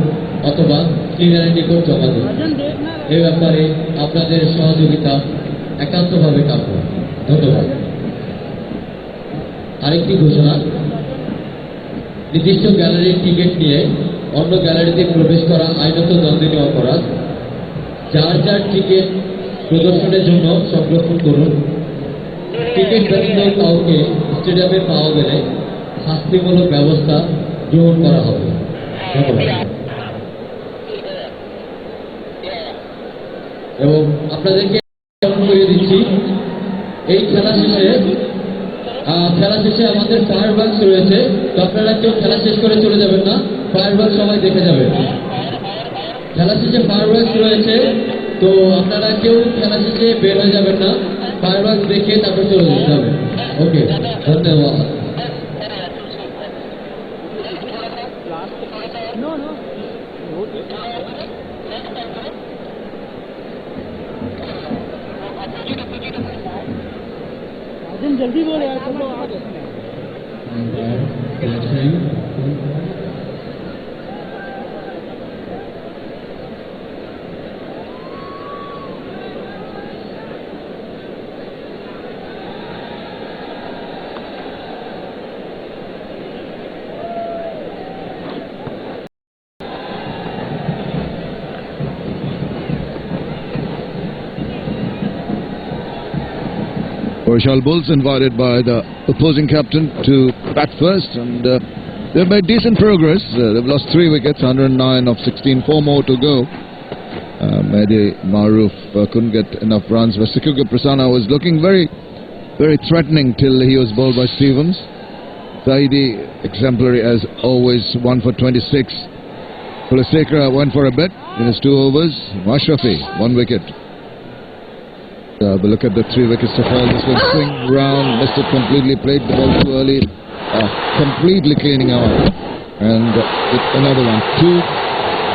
অথবা ক্লিনারের নিকট জমা দিন। এ ব্যাপারে আপনাদের সহযোগিতা একান্তভাবে কাম্য। ধন্যবাদ। আরেকটি ঘোষণা, নির্দিষ্ট গ্যালারির টিকিট নিয়ে অন্য গ্যালারিতে প্রবেশ করা আইনত দণ্ডনীয় অপরাধ। যার যার টিকিট প্রদর্শনের জন্য সংরক্ষণ করুন। টিকিট ব্যতীত কাউকে স্টেডিয়ামে পাওয়া গেলে শাস্তিমূলক ব্যবস্থা গ্রহণ করা হবে। ধন্যবাদ। এবং আপনাদেরকে করিয়ে দিচ্ছি, এই খেলা শেষে আমাদের ফায়ার ওয়ার্কস রয়েছে, তো আপনারা কেউ খেলা শেষ করে চলে যাবেন না, ফায়ার ওয়ার্কস সবাই দেখে যাবেন। খেলা শেষে ফায়ার ওয়ার্কস রয়েছে, তো আপনারা কেউ খেলা শেষে বের হয়ে যাবেন না, ফায়ার ওয়ার্কস দেখে তারপর চলে যেতে হবে। ওকে, ধন্যবাদ। जल्दी बोल यार चलो आगे Barishal Bulls invited by the opposing captain to bat first, and they've made decent progress. They've lost 3 wickets, 109 of 16, 4 more to go. Mehdi Maroof couldn't get enough runs, but Sikuga Prasanna was looking very threatening till he was bowled by Stevens. Zaidi, exemplary as always, 1 for 26. Kulasekara went for a bit in his 2 overs. Mashrafi, 1 wicket. But look at the 3 wickets to fall. This one swing round, missed it completely, played the ball too early, completely cleaning out. And another one, 2.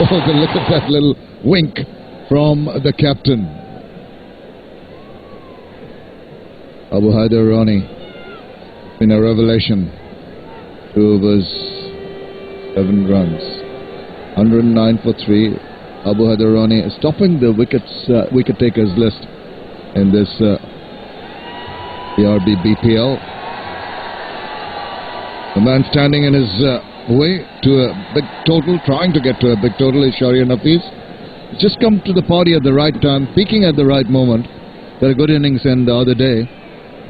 Oh, look at that little wink from the captain. Abu Haider Rani, been a revelation. 2 overs, 7 runs, 109 for 3. Abu Haider Rani is topping the wicket takers list in this BRB BPL. The man standing in his way to a big total, trying to get to a big total, is Shahriar Nafees. Just come to the party at the right time, peaking at the right moment. Got a good innings in the other day.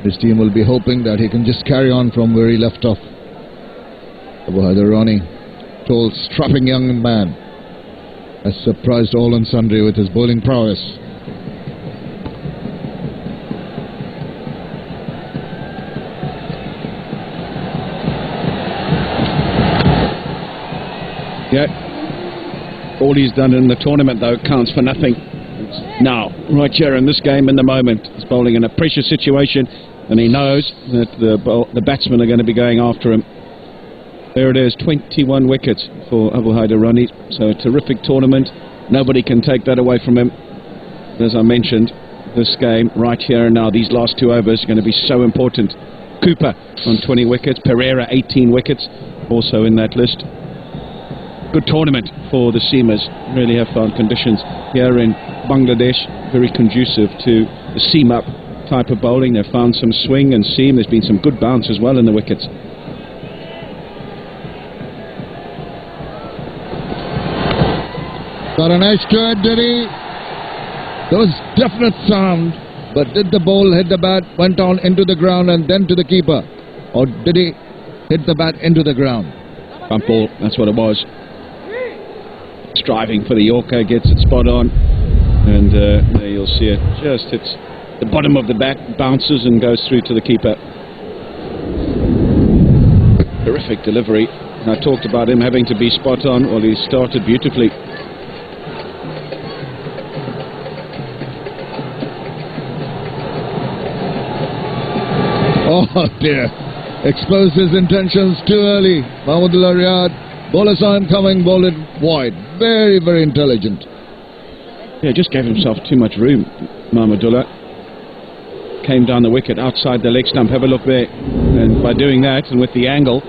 His team will be hoping that he can just carry on from where he left off. Abu Haider Rani, tall, strapping young man, has surprised all and sundry with his bowling prowess. Yeah, all he's done in the tournament though counts for nothing. It's now, right here in this game, in the moment, he's bowling in a pressure situation, and he knows that the batsmen are going to be going after him. There it is, 21 wickets for Abu Haider Rani. So a terrific tournament. Nobody can take that away from him. As I mentioned, this game right here and now, these last 2 overs are going to be so important. Cooper on 20 wickets, Pereira 18 wickets, also in that list. Good tournament for the seamers. Really have found conditions here in Bangladesh very conducive to the seam-up type of bowling. They've found some swing and seam. There's been some good bounce as well in the wickets. Got an edge to it, did he? There was definite sound, but did the ball hit the bat, went on into the ground and then to the keeper? Or did he hit the bat into the ground? Bump ball, that's what it was. Striving for the Yorker, gets it spot on, and there you'll see it. Just hits the bottom of the bat, bounces and goes through to the keeper. Terrific delivery. And I talked about him having to be spot on. Well, he started beautifully. Oh dear, exposed his intentions too early. Mahmudullah Riyad, bowler saw him coming, bowled it wide. Very, very intelligent. Yeah, just gave himself too much room, Mahmudullah. Came down the wicket outside the leg stump. Have a look there. And by doing that, and with the angle,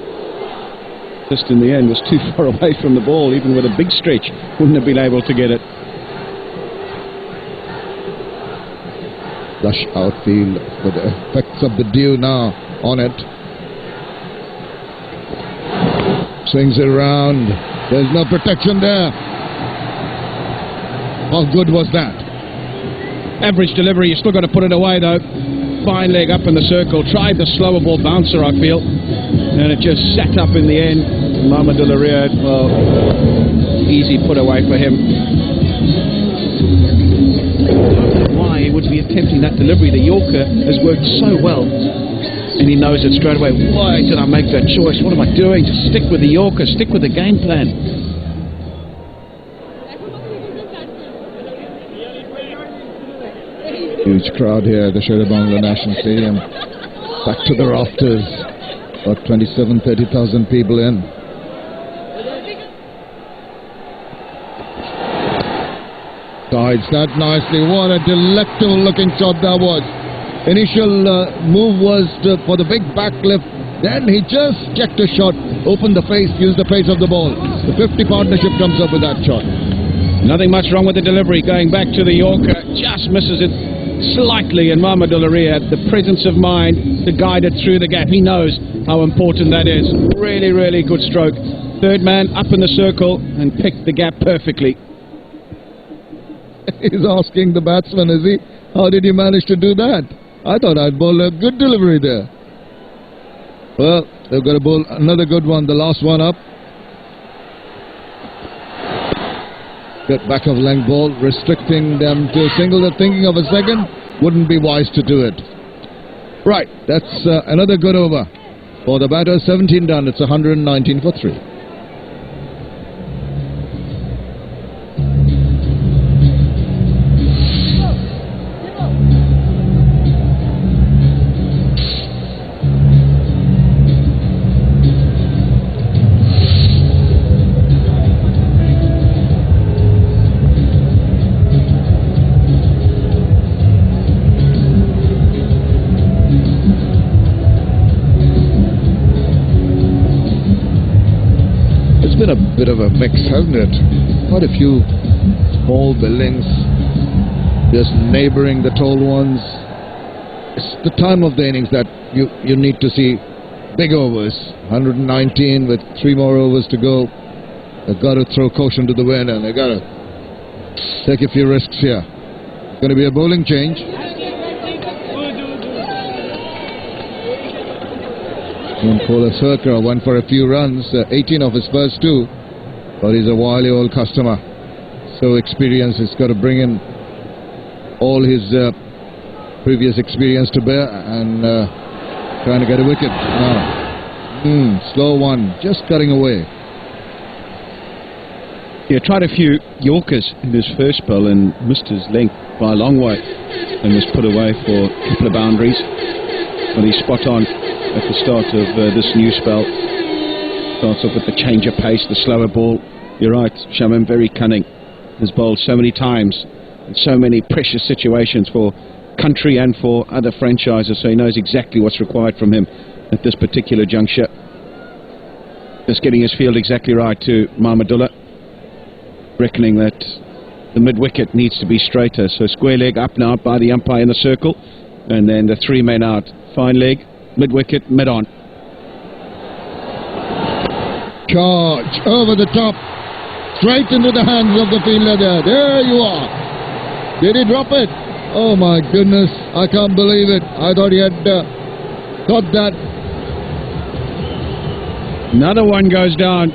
just in the end was too far away from the ball. Even with a big stretch, wouldn't have been able to get it. Lush outfield with the effects of the dew now on it. Swings it around. There's no protection there. How good was that? Average delivery. You still got to put it away though. Fine leg up in the circle. Tried the slower ball bouncer, I feel, and it just sat up in the end. Mahmudullah Riyad, well, easy put away for him. Why he would be attempting that delivery? The Yorker has worked so well, and he knows it straight away. Why did I make that choice? What am I doing? Just stick with the Yorker, stick with the game plan. Huge crowd here at the Sher-e-Bangla National Stadium. Back to the rafters. About 27,000-30,000 people in. Guides that nicely. What a delectable looking shot that was. initial move was for the big back lift. Then he just checked a shot, opened the face, used the face of the ball. The 50 partnership comes up with that shot. Nothing much wrong with the delivery. Going back to the Yorker, just misses it slightly, and Mahmudullah had the presence of mind to guide it through the gap. He knows how important that is. Really, really good stroke. Third man up in the circle and picked the gap perfectly. He's asking the batsman, is he? How did you manage to do that? I thought I'd bowl a good delivery there. Well, they've got to bowl another good one, the last one up. Good back of length ball, restricting them to a single. They're thinking of a second. Wouldn't be wise to do it. Right, that's another good over. For the batter, 17 done. It's 119 for 3. Been a bit of a mix, hasn't it? Quite a few small buildings just neighboring the tall ones. It's the time of the innings that you need to see big overs. 119 with 3 more overs to go. They've got to throw caution to the wind, and they've got to take a few risks here. Going to be a bowling change. Kulaseka went for a few runs, 18 of his first 2, but he's a wily old customer, so experienced. He's got to bring in all his previous experience to bear and trying to get a wicket. Slow one, just cutting away. He tried a few Yorkers in his first spell and missed his length by a long way and was put away for a couple of boundaries, but he's spot on at the start of this new spell. Starts off with the change of pace, the slower ball. You're right, Shamim, very cunning. Has bowled so many times in so many precious situations for country and for other franchises, so he knows exactly what's required from him at this particular juncture. Just getting his field exactly right to Mahmudullah, reckoning that the mid-wicket needs to be straighter. So square leg up now by the umpire in the circle, and then the 3 men out. Fine leg, mid-wicket, mid-on. Charge over the top, straight into the hands of the fielder there. There you are. Did he drop it? Oh my goodness, I can't believe it. I thought he had got that. Another one goes down.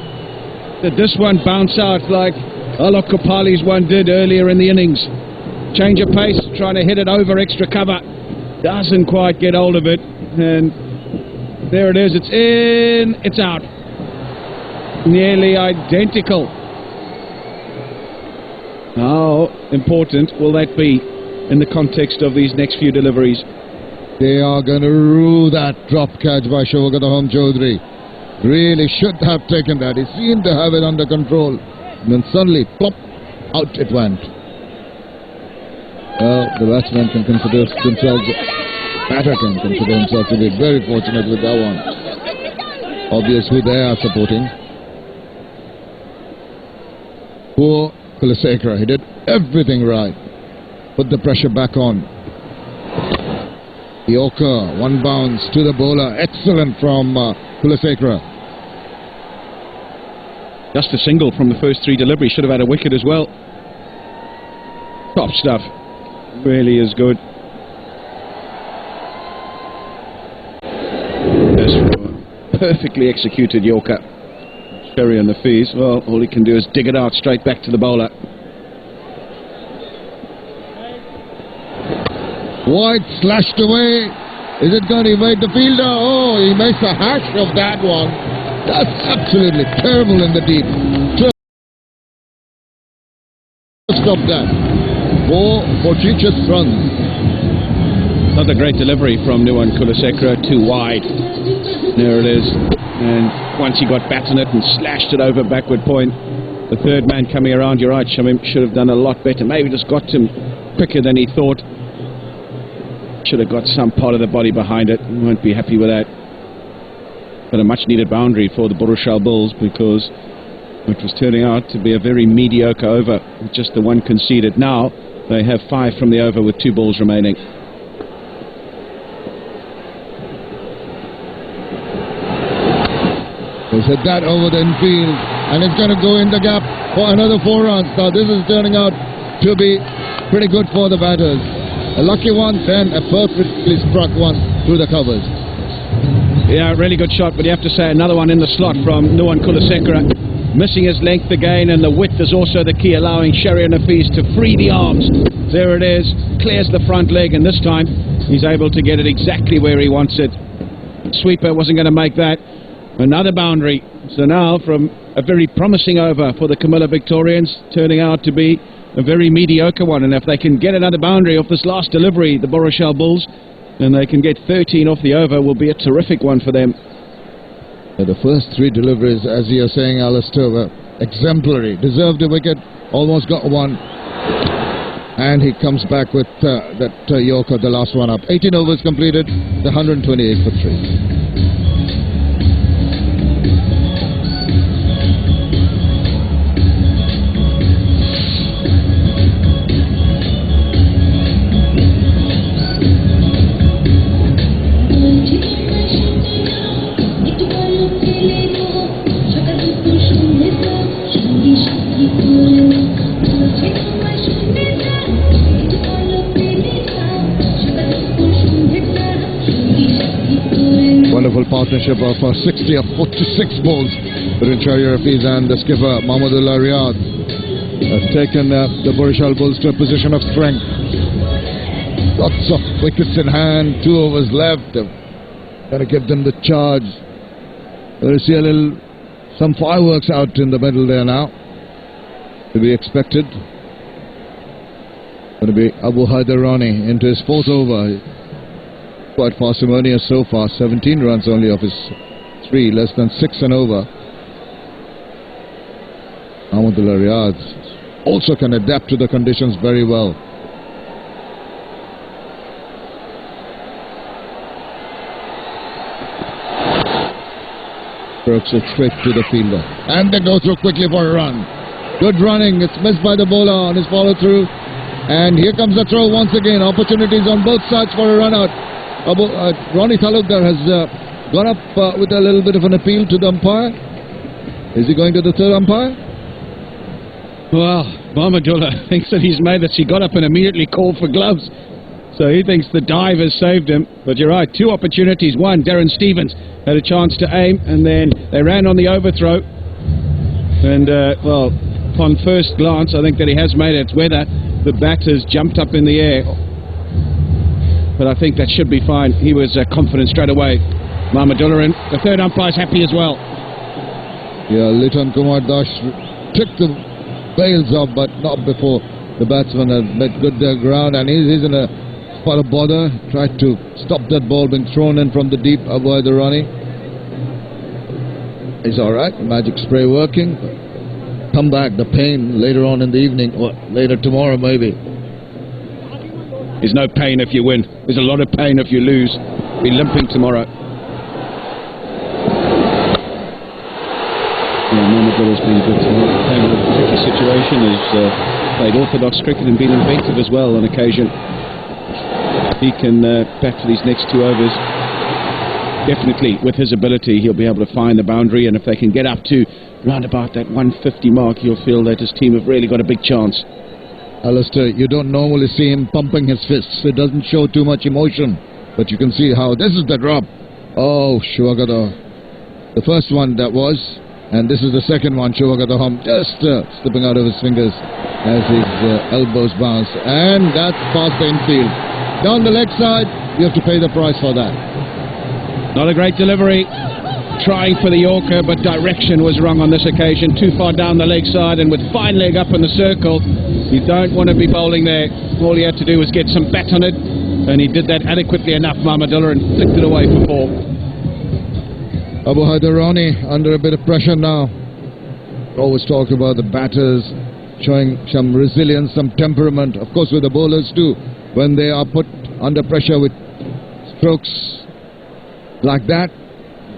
Did this one bounce out like Alok Kopali's one did earlier in the innings? Change of pace, trying to hit it over extra cover. Doesn't quite get hold of it. And there it is. It's in, it's out. Nearly identical. How important will that be in the context of these next few deliveries? They are going to rue that drop catch by Shavagadaham Chaudhary. Really should have taken that. He seemed to have it under control. And then suddenly, plop, out it went. Well, the batsman can consider themselves, batter can consider himself to be very fortunate with that one. Obvious who they are supporting. Poor Kulaseka, he did everything right. Put the pressure back on. Yorker, one bounce to the bowler. Excellent from Kulaseka. Just a single from the first 3 deliveries. Should have had a wicket as well. Top stuff. Really is good. Perfectly executed Yorker. Sherry on the fees. Well, all he can do is dig it out straight back to the bowler. White slashed away. Is it going to evade the fielder? Oh, he makes a hash of that one. That's absolutely terrible in the deep. Stop that. 4 fortuitous runs. Another great delivery from Nuwan Kulaseka, too wide. There it is. And once he got bats on it and slashed it over backward point, the third man coming around, you're right, Shamim should have done a lot better. Maybe just got him quicker than he thought. should have got some part of the body behind it. Won't be happy with that. But a much needed boundary for the BARISAL Bulls, because it was turning out to be a very mediocre over, just the one conceded. Now they have 5 from the over with 2 balls remaining. He's hit that over the infield, and it's going to go in the gap for another 4 runs. Now this is turning out to be pretty good for the batters. A lucky one, then a perfectly struck one through the covers. Yeah, really good shot, but you have to say another one in the slot from Nuwan Kulasekara. Missing his length again, and the width is also the key, allowing Shahriar Nafees to free the arms. There it is, clears the front leg, and this time he's able to get it exactly where he wants it. Sweeper wasn't going to make that. Another boundary. So now from a very promising over for the Comilla Victorians, turning out to be a very mediocre one, and if they can get another boundary off this last delivery, the BARISAL Bulls, and they can get 13 off the over, will be a terrific one for them. The first 3 deliveries, as you're saying, Alistair, were exemplary. Deserved a wicket, almost got one, and he comes back with that Yorker, the last one up. 18 overs completed, the 128 for 3. Wonderful partnership of 60 of 46 balls between Shahriar Nafees and the skipper Mahmudullah Riyad have taken the BARISAL Bulls to a position of strength. Lots of wickets in hand, 2 overs left. Got to give them the charge. We'll see some fireworks out in the middle there now, to be expected. Going to be Abu Haidarani into his 4th over. Quite parsimonious so far, 17 runs only of his 3, less than 6 and over. Mahmudullah Riyad also can adapt to the conditions very well. Strokes it straight to the fielder, and they go through quickly for a run. Good running, it's missed by the bowler on his follow through, and here comes the throw once again. Opportunities on both sides for a run out. Ronnie Talukdar has gone up with a little bit of an appeal to the umpire. Is he going to the 3rd umpire? Well, Mahmudullah thinks that he's made that. He got up and immediately called for gloves. So he thinks the dive has saved him. But you're right, 2 opportunities. One, Darren Stevens had a chance to aim, and then they ran on the overthrow. And, well, upon first glance, I think that he has made it. It's whether the batters jumped up in the air. But I think that should be fine. He was confident straight away. Mahmudullah, and the 3rd umpire's happy as well. Yeah, Liton Kumar Dash took the bails off, but not before the batsman had made good ground, and he's in a spot of bother. Tried to stop that ball being thrown in from the deep, avoid the running. He's alright, magic spray working. Come back, the pain later on in the evening, or later tomorrow maybe. There's no pain if you win. There's a lot of pain if you lose. Be limping tomorrow. Yeah, Mahmudullah's been good tonight. Playing in a tricky situation. He's played orthodox cricket and been inventive as well on occasion. He can bat for these next 2 overs. Definitely, with his ability, he'll be able to find the boundary, and if they can get up to round about that 150 mark, he'll feel that his team have really got a big chance. Alistair, you don't normally see him pumping his fists. It doesn't show too much emotion, but you can see how this is the drop. Oh, Shivagada. The first one that was, and this is the second one. Shivagada Hum just slipping out of his fingers as his elbows bounce, and that's past the infield. Down the leg side, you have to pay the price for that. Not a great delivery. Trying for the Yorker, but direction was wrong on this occasion. Too far down the leg side, and with fine leg up in the circle, you don't want to be bowling there. All he had to do was get some bat on it, and he did that adequately enough, Mahmudullah, and flicked it away for 4. Abu Haidarani under a bit of pressure now. Always talk about the batters showing some resilience, some temperament, of course with the bowlers too, when they are put under pressure with strokes like that,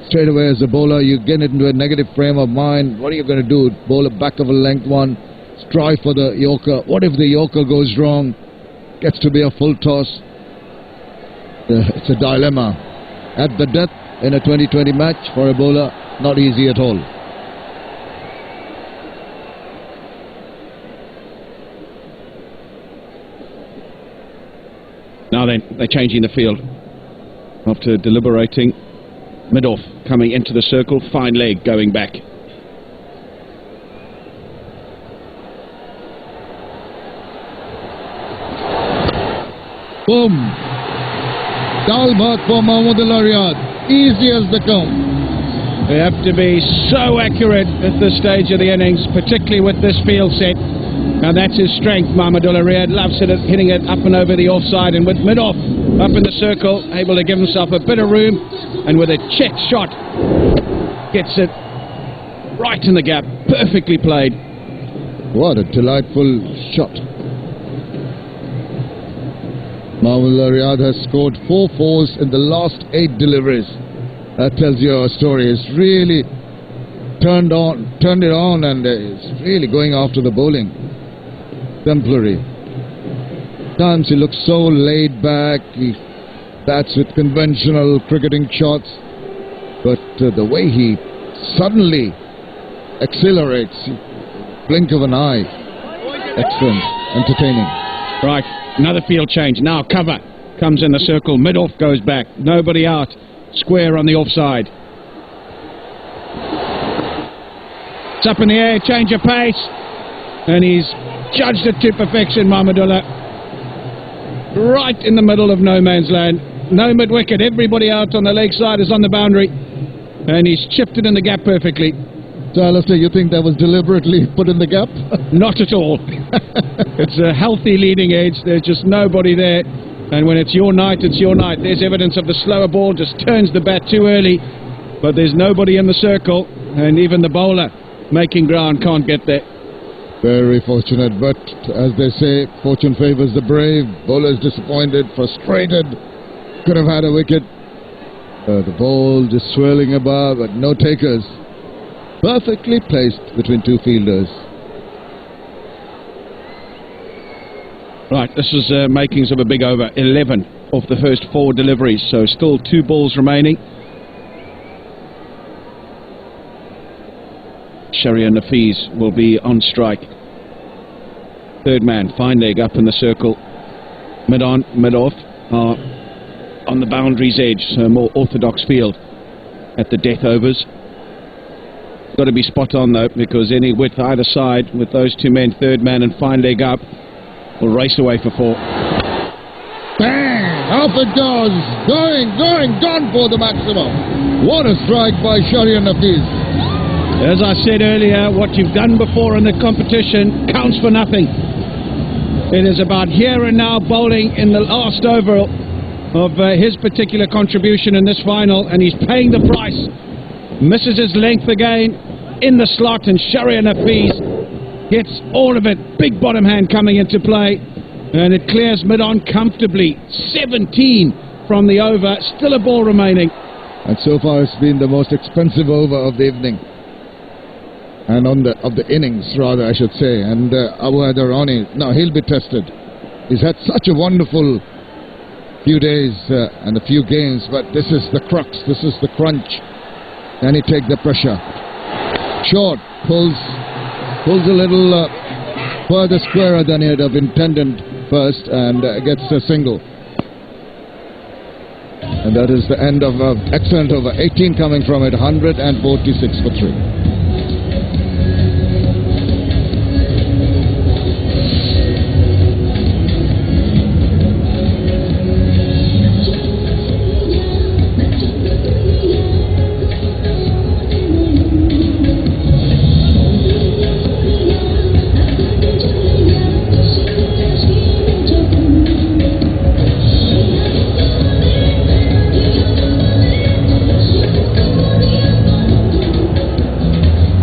straight away as a bowler you get into a negative frame of mind. What are you going to do? Bowl a back of a length one, strive for the Yorker. What if the Yorker goes wrong? Gets to be a full toss. It's a dilemma at the death in a 2020 match for a bowler. Not easy at all. Now then, they're changing the field. After deliberating, mid-off coming into the circle, fine leg going back. Boom! Dalbat for Mahmood Al-Riyad. Easy as they come. They have to be so accurate at this stage of the innings, particularly with this field set. Now that's his strength. Mahmood Al-Riyad loves it, hitting it up and over the offside, and with mid-off up in the circle, able to give himself a bit of room, and with a check shot, gets it right in the gap. Perfectly played. What a delightful shot. Mahmood Al-Riyad has scored 4 fours in the last 8 deliveries. That tells you a story. He's really turned it on, and is really going after the bowling. Exemplary. Times he looks so laid back. He bats with conventional cricketing shots, but the way he suddenly accelerates, blink of an eye. Excellent, entertaining. Right, another field change. Now cover comes in the circle. Mid-off goes back. Nobody out. Square on the offside. It's up in the air, change of pace, and he's judged it to perfection, Mahmudullah. Right in the middle of no man's land. No mid-wicket, everybody out on the leg side is on the boundary, and he's chipped it in the gap perfectly. So Alistair, you think that was deliberately put in the gap? Not at all. It's a healthy leading edge, there's just nobody there, and when it's your night, it's your night. There's evidence of the slower ball, just turns the bat too early, but there's nobody in the circle, and even the bowler making ground can't get there. Very fortunate, but as they say, fortune favours the brave. Bowler is disappointed, frustrated, could have had a wicket. The ball just swirling above, but no takers. Perfectly placed between 2 fielders. Right, this is makings of a big over. 11 of the first 4 deliveries, so still 2 balls remaining. Sharia Nafiz will be on strike. Third man, fine leg up in the circle. Mid-on, mid-off, on the boundary's edge, so a more orthodox field at the death overs. Got to be spot on though, because any width either side with those 2 men, third man and fine leg up, will race away for 4. Bang! Off it goes! Gone for the maximum. What a strike by Sharia Nafiz. As I said earlier, what you've done before in the competition counts for nothing. It is about here and now bowling in the last over of his particular contribution in this final, and he's paying the price. Misses his length again in the slot, and Sharia Nafiz gets all of it. Big bottom hand coming into play, and it clears mid-on comfortably. 17 from the over, still a ball remaining. And so far it's been the most expensive over of the evening. And of the innings, rather, I should say. And Abu Haidarani, now he'll be tested. He's had such a wonderful few days and a few games, but this is the crux, this is the crunch. Can he take the pressure? Short, pulls a little further squarer than he'd have intended first, and gets a single. And that is the end of excellent over. 18 coming from it, 146 for 3.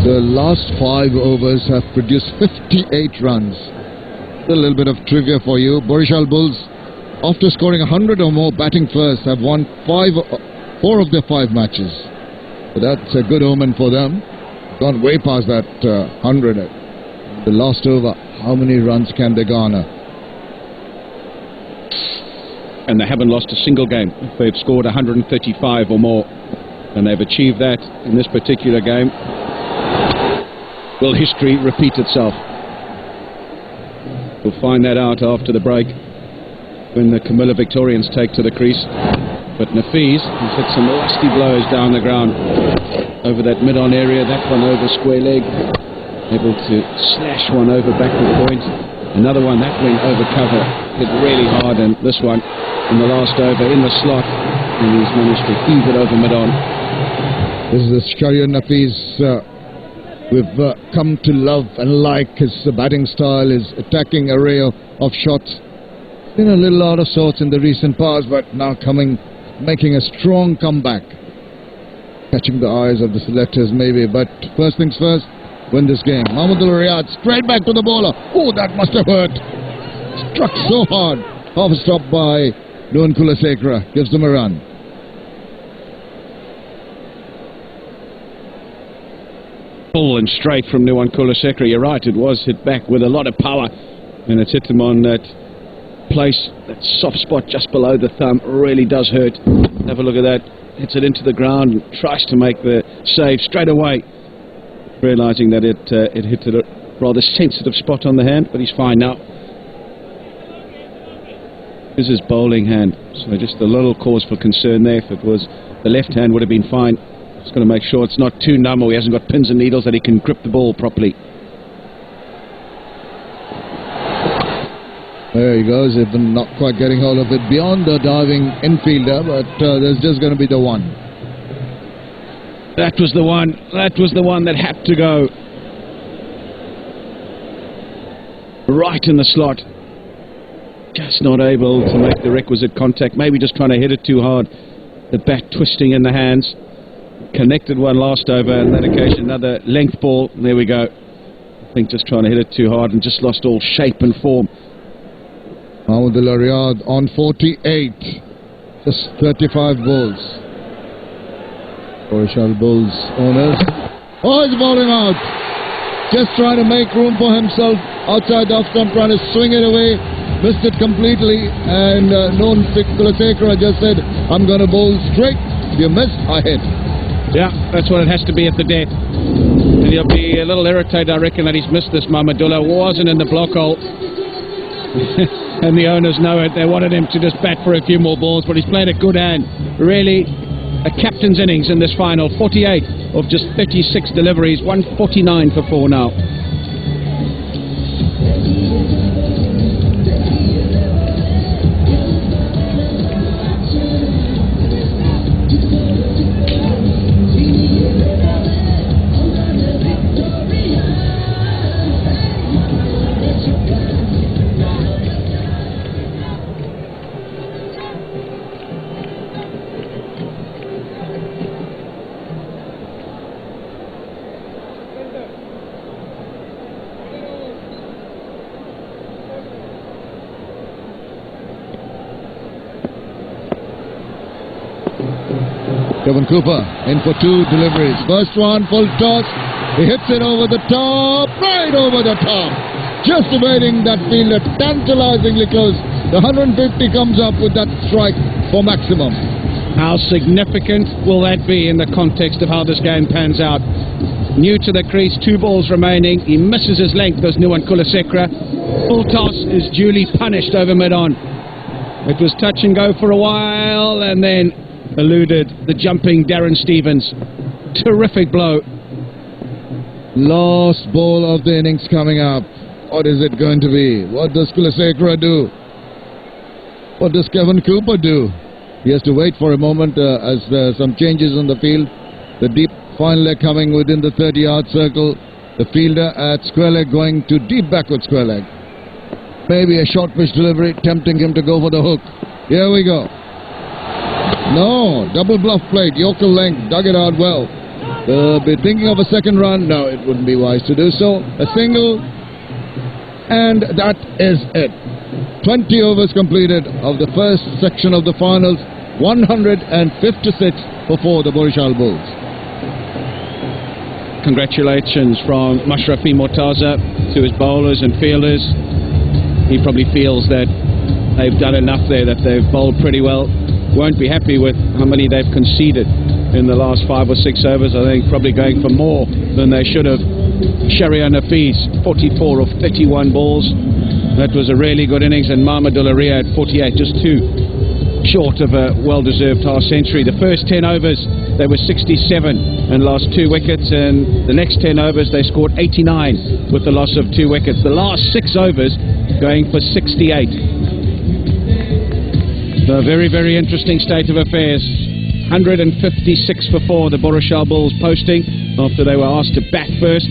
The last 5 overs have produced 58 runs. A little bit of trivia for you. BARISAL Bulls after scoring 100 or more batting first, have won 4 of their 5 matches. So that's a good omen for them. Gone way past that 100. The last over, how many runs can they garner? And they haven't lost a single game. They've scored 135 or more, and they've achieved that in this particular game. Will history repeat itself? We'll find that out after the break when the Comilla Victorians take to the crease. But Nafiz has hit some lusty blows down the ground over that mid-on area, that one over square leg, able to slash one over backward point. Another one, that went over cover, hit really hard, and this one in the last over in the slot, and he's managed to heave it over mid-on. This is the Shahriar Nafiz we've come to love and like. His batting style, his attacking array of shots. Been a little out of sorts in the recent past, but now making a strong comeback. Catching the eyes of the selectors maybe, but first things first, win this game. Mahmudullah Riyad straight back to the bowler. Oh, that must have hurt. Struck so hard. Half a stop by Nuwan Kulasekara. Gives them a run. Full and straight from Nuwan Kulasekara. You're right, it was hit back with a lot of power, and it's hit him on that place, that soft spot just below the thumb. Really does hurt. Have a look at that. Hits it into the ground and tries to make the save straight away, realizing that it hit a rather sensitive spot on the hand, but he's fine now. This is his bowling hand, so just a little cause for concern there. If it was the left hand, would have been fine. Just got to make sure it's not too numb, or he hasn't got pins and needles that he can grip the ball properly. There he goes, even not quite getting hold of it beyond the diving infielder, but there's just going to be the one. That was the one. That was the one that had to go. Right in the slot. Just not able to make the requisite contact. Maybe just trying to hit it too hard. The bat twisting in the hands. Connected one last over, and that occasion another length ball. There we go. I think just trying to hit it too hard and just lost all shape and form. Mahmudullah Riyad on 48. Just 35 balls. Barishal Bulls owners. Oh, he's bowling out. Just trying to make room for himself outside the off stump, trying to swing it away. Missed it completely, and Nuwan Kulasekara just said, I'm going to bowl straight. If you miss, I hit. Yeah, that's what it has to be at the death. And he'll be a little irritated, I reckon, that he's missed this. Mahmudullah wasn't in the block hole. And the owners know it. They wanted him to just bat for a few more balls, but he's played a good hand. Really, a captain's innings in this final. 48 of just 36 deliveries, 149 for 4 now. Kevin Cooper in for 2 deliveries. First one, full toss. He hits it over the top, right over the top. Just evading that fielder, tantalizingly close. The 150 comes up with that strike for maximum. How significant will that be in the context of how this game pans out? New to the crease, 2 balls remaining. He misses his length, does Nuwan Kulasekara. Full toss is duly punished over mid-on. It was touch and go for a while, and then eluded the jumping Darren Stevens. Terrific blow. Last ball of the innings coming up. What is it going to be? What does Kulasekara do? What does Kevin Cooper do? He has to wait for a moment as there are some changes on the field. The deep fine leg coming within the 30-yard circle. The fielder at square leg going to deep backward square leg. Maybe a short pitch delivery, tempting him to go for the hook. Here we go. No, double bluff played, yokel length, dug it out well. Be thinking of a second run. No, it wouldn't be wise to do so. A single, and that is it. 20 overs completed of the first section of the finals. 156 for the Barisal Bulls. Congratulations from Mashrafi Mortaza to his bowlers and fielders. He probably feels that they've done enough there, that they've bowled pretty well. Won't be happy with how many they've conceded in the last 5 or 6 overs. I think probably going for more than they should have. Shahriar Nafees, 44 of 31 balls. That was a really good innings, and Mahmudullah Riyad, 48, just 2 short of a well-deserved half century. The first 10 overs, they were 67 and lost 2 wickets, and the next 10 overs, they scored 89 with the loss of 2 wickets. The last 6 overs, going for 68. A very, very interesting state of affairs. 156 for 4, the Barisal Bulls posting after they were asked to bat first.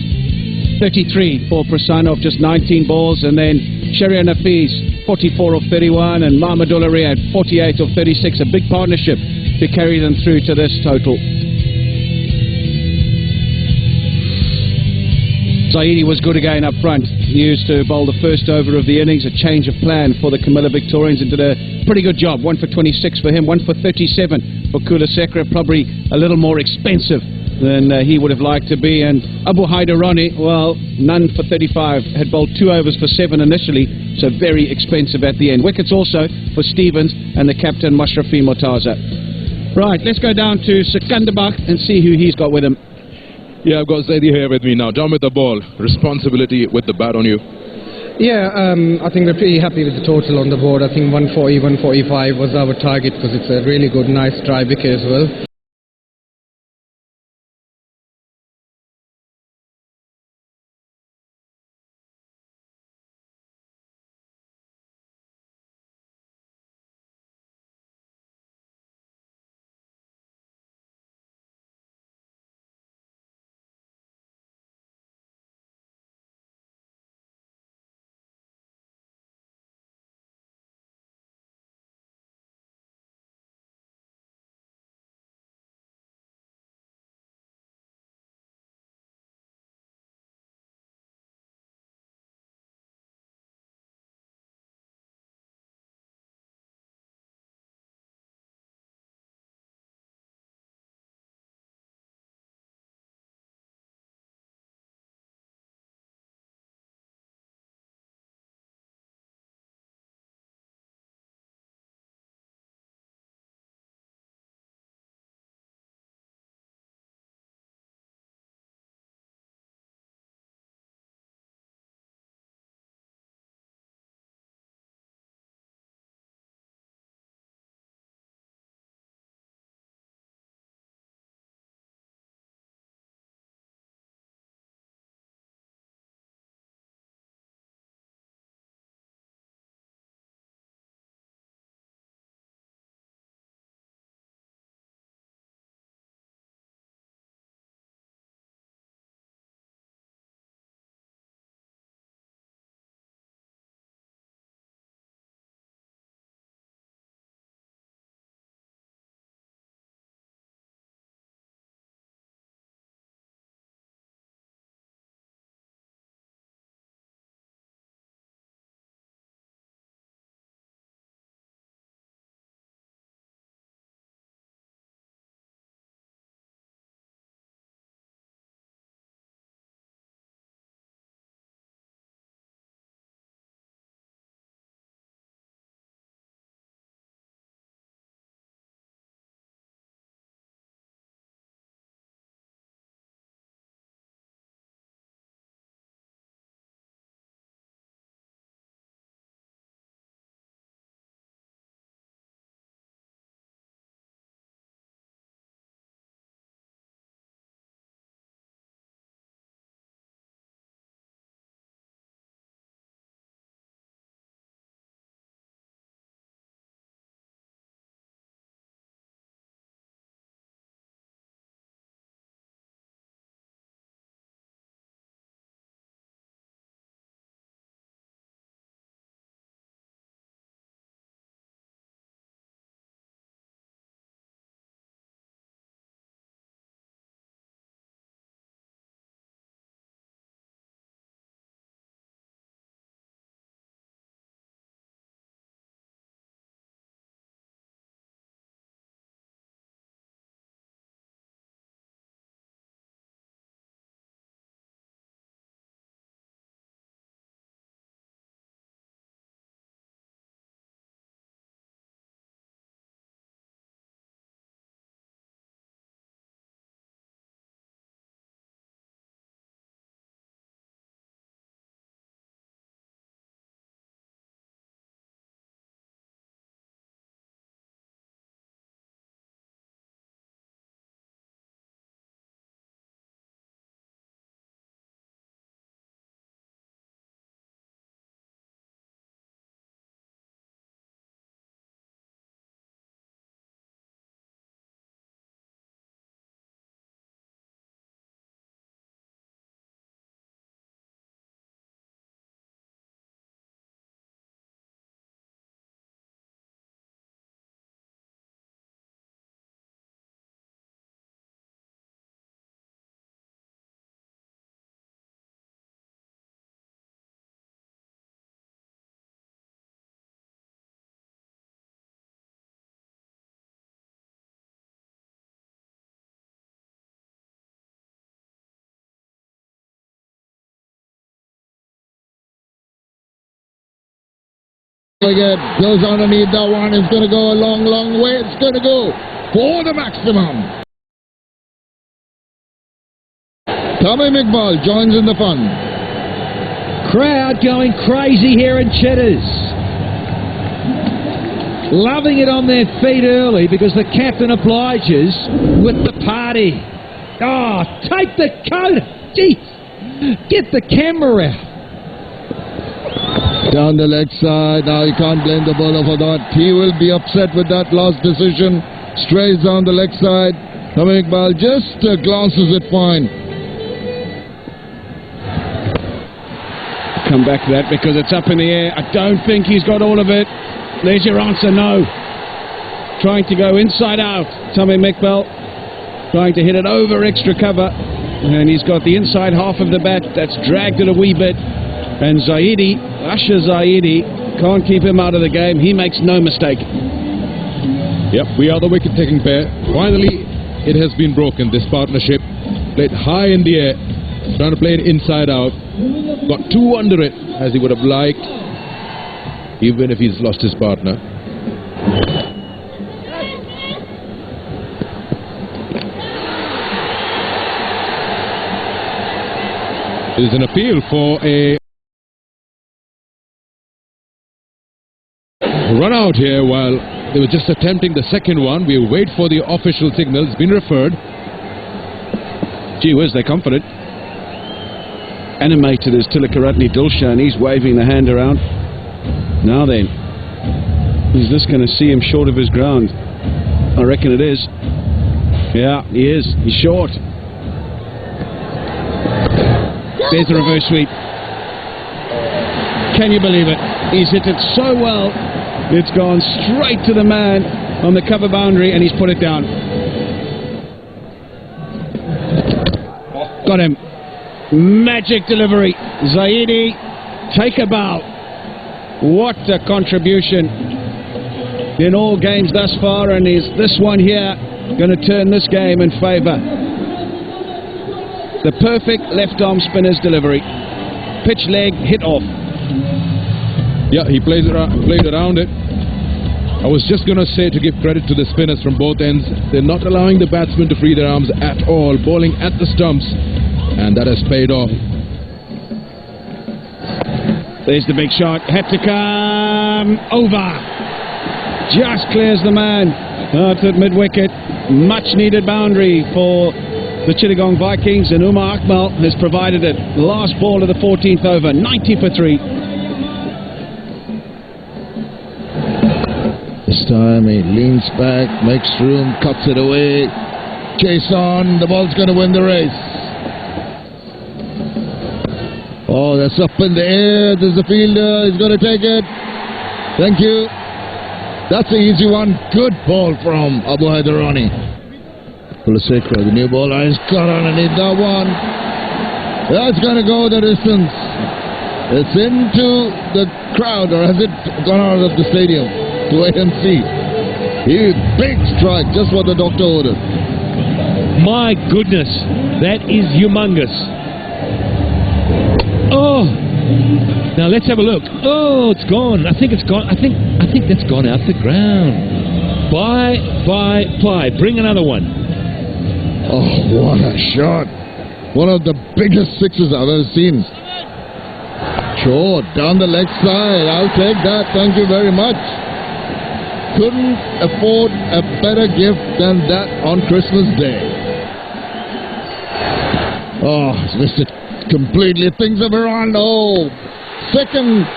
33 for Prasanna of just 19 balls, and then Shahriar Nafees 44 of 31 and Mahmudullah Riyad 48 of 36. A big partnership to carry them through to this total. Zaidi was good again up front. He used to bowl the first over of the innings. A change of plan for the Comilla Victorians, and did a pretty good job. 1 for 26 for him, 1 for 37 for Kulasekara. Probably a little more expensive than he would have liked to be. And Abu Haidarani, well, none for 35. Had bowled 2 overs for 7 initially, so very expensive at the end. Wickets also for Stevens and the captain Mashrafi Mortaza. Right, let's go down to Sikandarbach and see who he's got with him. Yeah, I've got Zaidi here with me now. Down with the ball. Responsibility with the bat on you. Yeah, I think we're pretty happy with the total on the board. I think 140, 145 was our target, because it's a really good, nice dry wicket as well. Wicket goes underneath that one. It's going to go a long, long way. It's going to go for the maximum. Tamim Iqbal joins in the fun. Crowd going crazy here in Cheddars. Loving it on their feet early because the captain obliges with the party. Oh, take the coat. Jeez. Get the camera out. Down the leg side. Now you can't blame the bowler for that. He will be upset with that last decision. Strays down the leg side. Tamim Iqbal just glances it fine. Come back to that because it's up in the air. I don't think he's got all of it. There's your answer, no. Trying to go inside out. Tamim Iqbal trying to hit it over extra cover. And he's got the inside half of the bat. That's dragged it a wee bit. And Zaidi, Asher Zaidi, can't keep him out of the game. He makes no mistake. Yep, we are the wicket-taking pair. Finally, it has been broken, this partnership. Played high in the air. Trying to play it inside out. Got two under it, as he would have liked, even if he's lost his partner. There's an appeal for a run out here while they were just attempting the second one. We'll wait for the official signal. It's been referred. Gee whiz, they're confident. Animated as Tilakaratne Dulshan. He's waving the hand around. Now then, is this going to see him short of his ground? I reckon it is. Yeah, he is. He's short. There's the reverse sweep. Can you believe it? He's hit it so well. It's gone straight to the man on the cover boundary and he's put it down. Got him. Magic delivery. Zaidi, take a bow. What a contribution in all games thus far, and is this one here going to turn this game in favour? The perfect left arm spinner's delivery. Pitch leg hit off. Yeah, he played around it. I was just going to say, to give credit to the spinners from both ends, they're not allowing the batsmen to free their arms at all, bowling at the stumps. And that has paid off. There's the big shot. Had to come over. Just clears the man out at mid-wicket. Much needed boundary for the Chittagong Vikings, and Umar Akmal has provided it. Last ball of the 14th over. 90 for 3. This time he leans back, makes room, cuts it away. Chase on. The ball's going to win the race. Oh, that's up in the air. There's a fielder. He's going to take it. Thank you. That's an easy one. Good ball from Abu Haidarani. Kulasekara, the new ball. He's got underneath that one. That's going to go the distance. It's into the crowd, or has it gone out of the stadium? To wait and see. Big strike, just what the doctor ordered. My goodness, that is humongous. Oh, now let's have a look. Oh, it's gone. I think it's gone. I think that's gone out the ground. Bye. Bring another one. Oh, what a shot! One of the biggest sixes I've ever seen. Sure, down the leg side. I'll take that. Thank you very much. Couldn't afford a better gift than that on Christmas Day. Oh, he's missed it completely. Things have run. Oh, second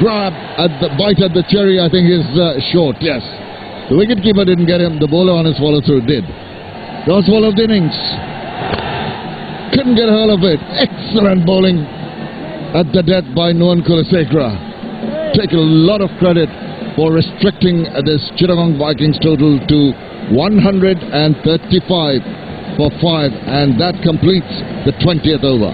grab at the bite at the cherry, I think, is short. Yes, the wicketkeeper didn't get him. The bowler on his follow through did. Last ball of the innings. Couldn't get a hold of it. Excellent bowling at the death by Nuwan Kulasekara. Take a lot of credit for restricting this Chittagong Vikings total to 135 for 5, and that completes the 20th over.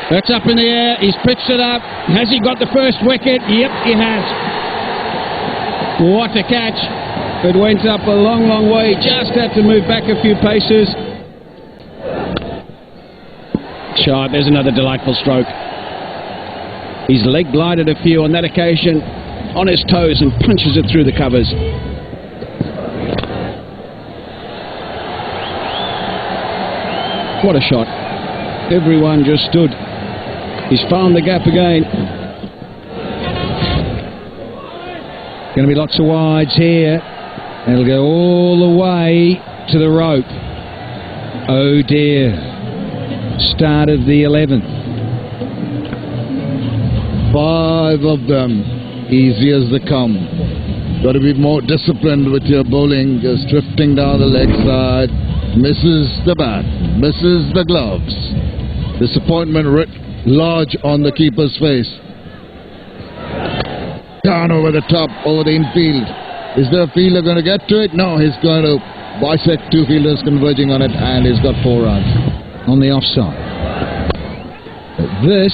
That's up in the air. He's pitched it up. Has he got the first wicket? Yep, he has. What a catch. It went up a long, long way. Just had to move back a few paces. Shot. There's another delightful stroke. He's leg glided a few on that occasion, on his toes, and punches it through the covers. What a shot. Everyone just stood. He's found the gap again. Going to be lots of wides here. It'll go all the way to the rope. Oh dear. Start of the 11th. 5 of them, easy as they come. Got to be more disciplined with your bowling, just drifting down the leg side. Misses the bat, misses the gloves. Disappointment writ large on the keeper's face. Down over the top, over the infield. Is there a fielder going to get to it? No, he's going to bisect 2 fielders converging on it, and he's got 4 runs On the offside. This,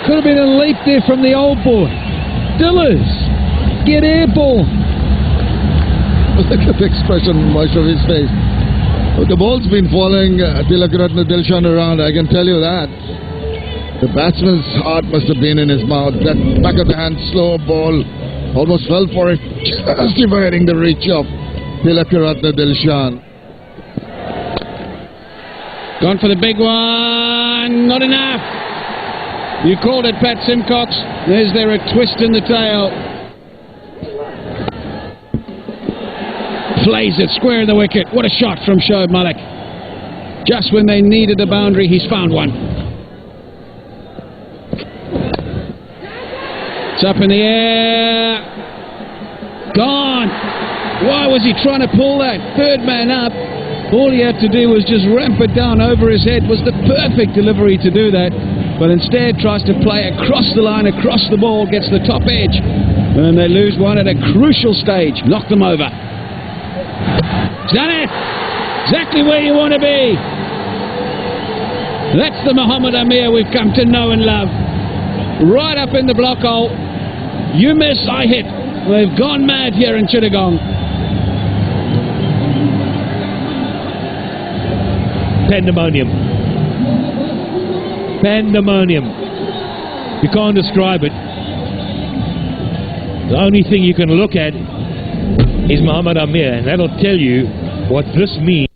could have been a leap there from the old boy. Dillers, get airborne. Look at the expression on Vaishnavi's face. The ball's been following Tilakaratne Dilshan around, I can tell you that. The batsman's heart must have been in his mouth. That back of the hand slow ball almost fell for it, just dividing the reach of Tilakaratne Dilshan. Gone for the big one. Not enough. You called it, Pat Simcox. Is there a twist in the tail? Plays it square in the wicket. What a shot from Shoaib Malik. Just when they needed a boundary, he's found one. It's up in the air. Gone. Why was he trying to pull that? Third man up. All he had to do was just ramp it down over his head. Was the perfect delivery to do that. But instead tries to play across the line, across the ball, gets the top edge. And they lose one at a crucial stage. Knock them over. He's done it! Exactly where you want to be. That's the Mohammad Amir we've come to know and love. Right up in the block hole. You miss, I hit. They've gone mad here in Chittagong. Pandemonium. Pandemonium. You can't describe it. The only thing you can look at is Mohammad Amir, and that'll tell you what this means.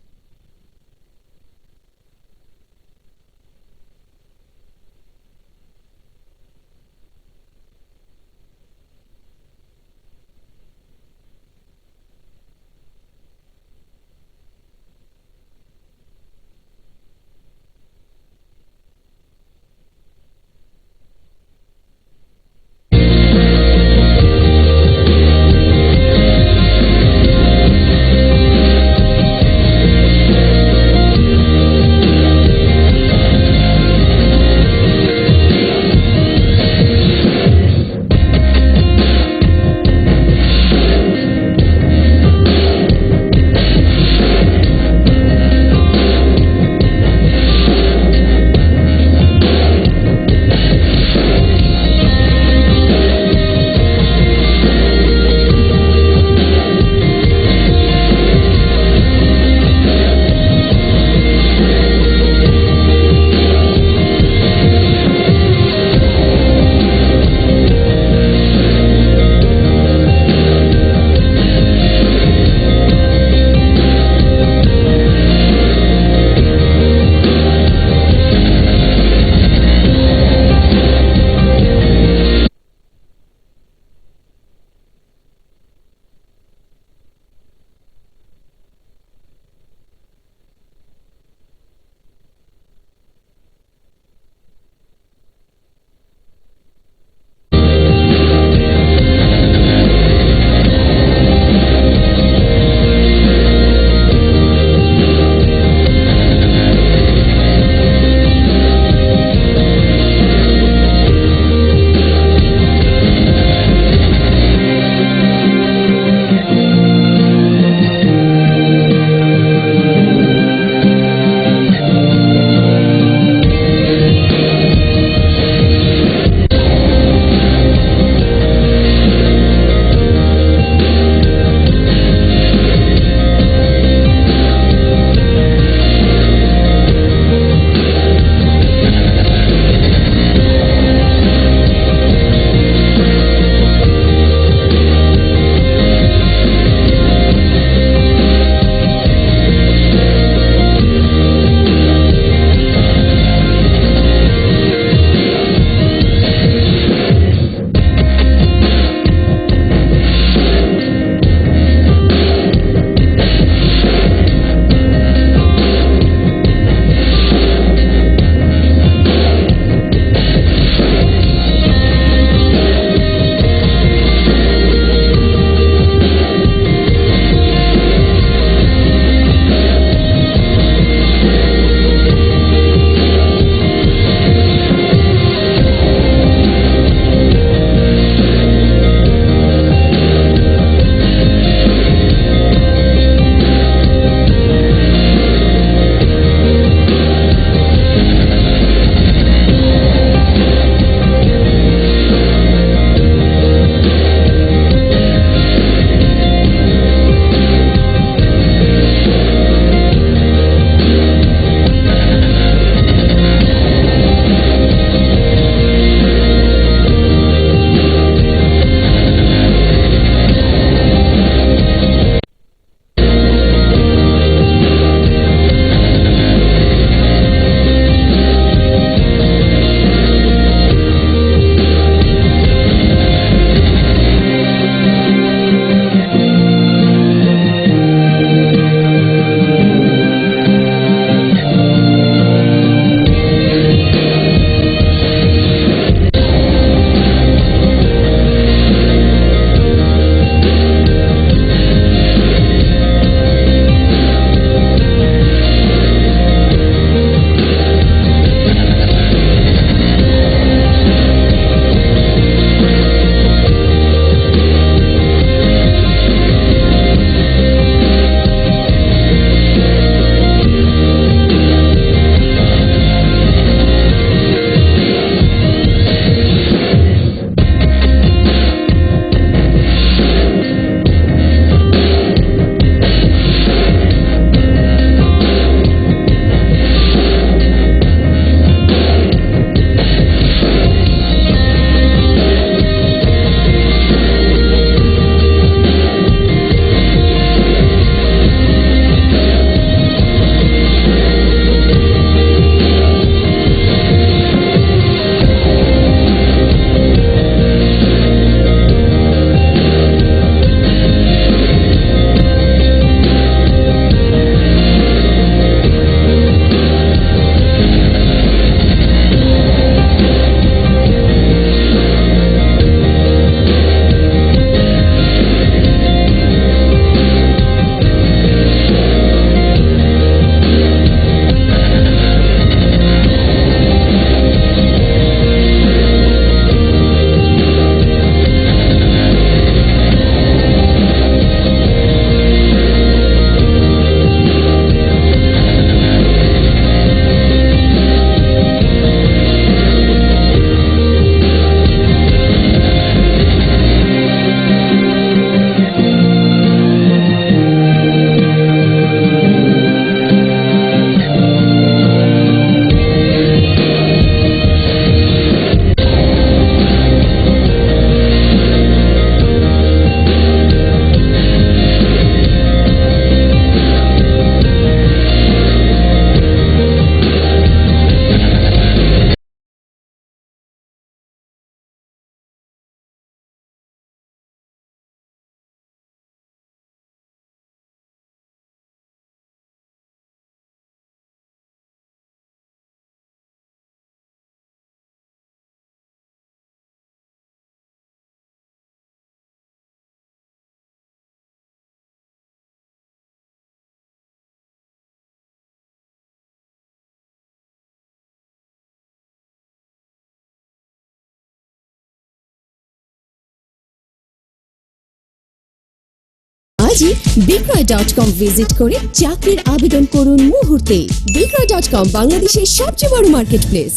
আজই বিক্রয়.com visit করে চাকরির আবেদন করুন মুহূর্তে। বিক্রয়.com বাংলাদেশের সবচেয়ে বড় market place.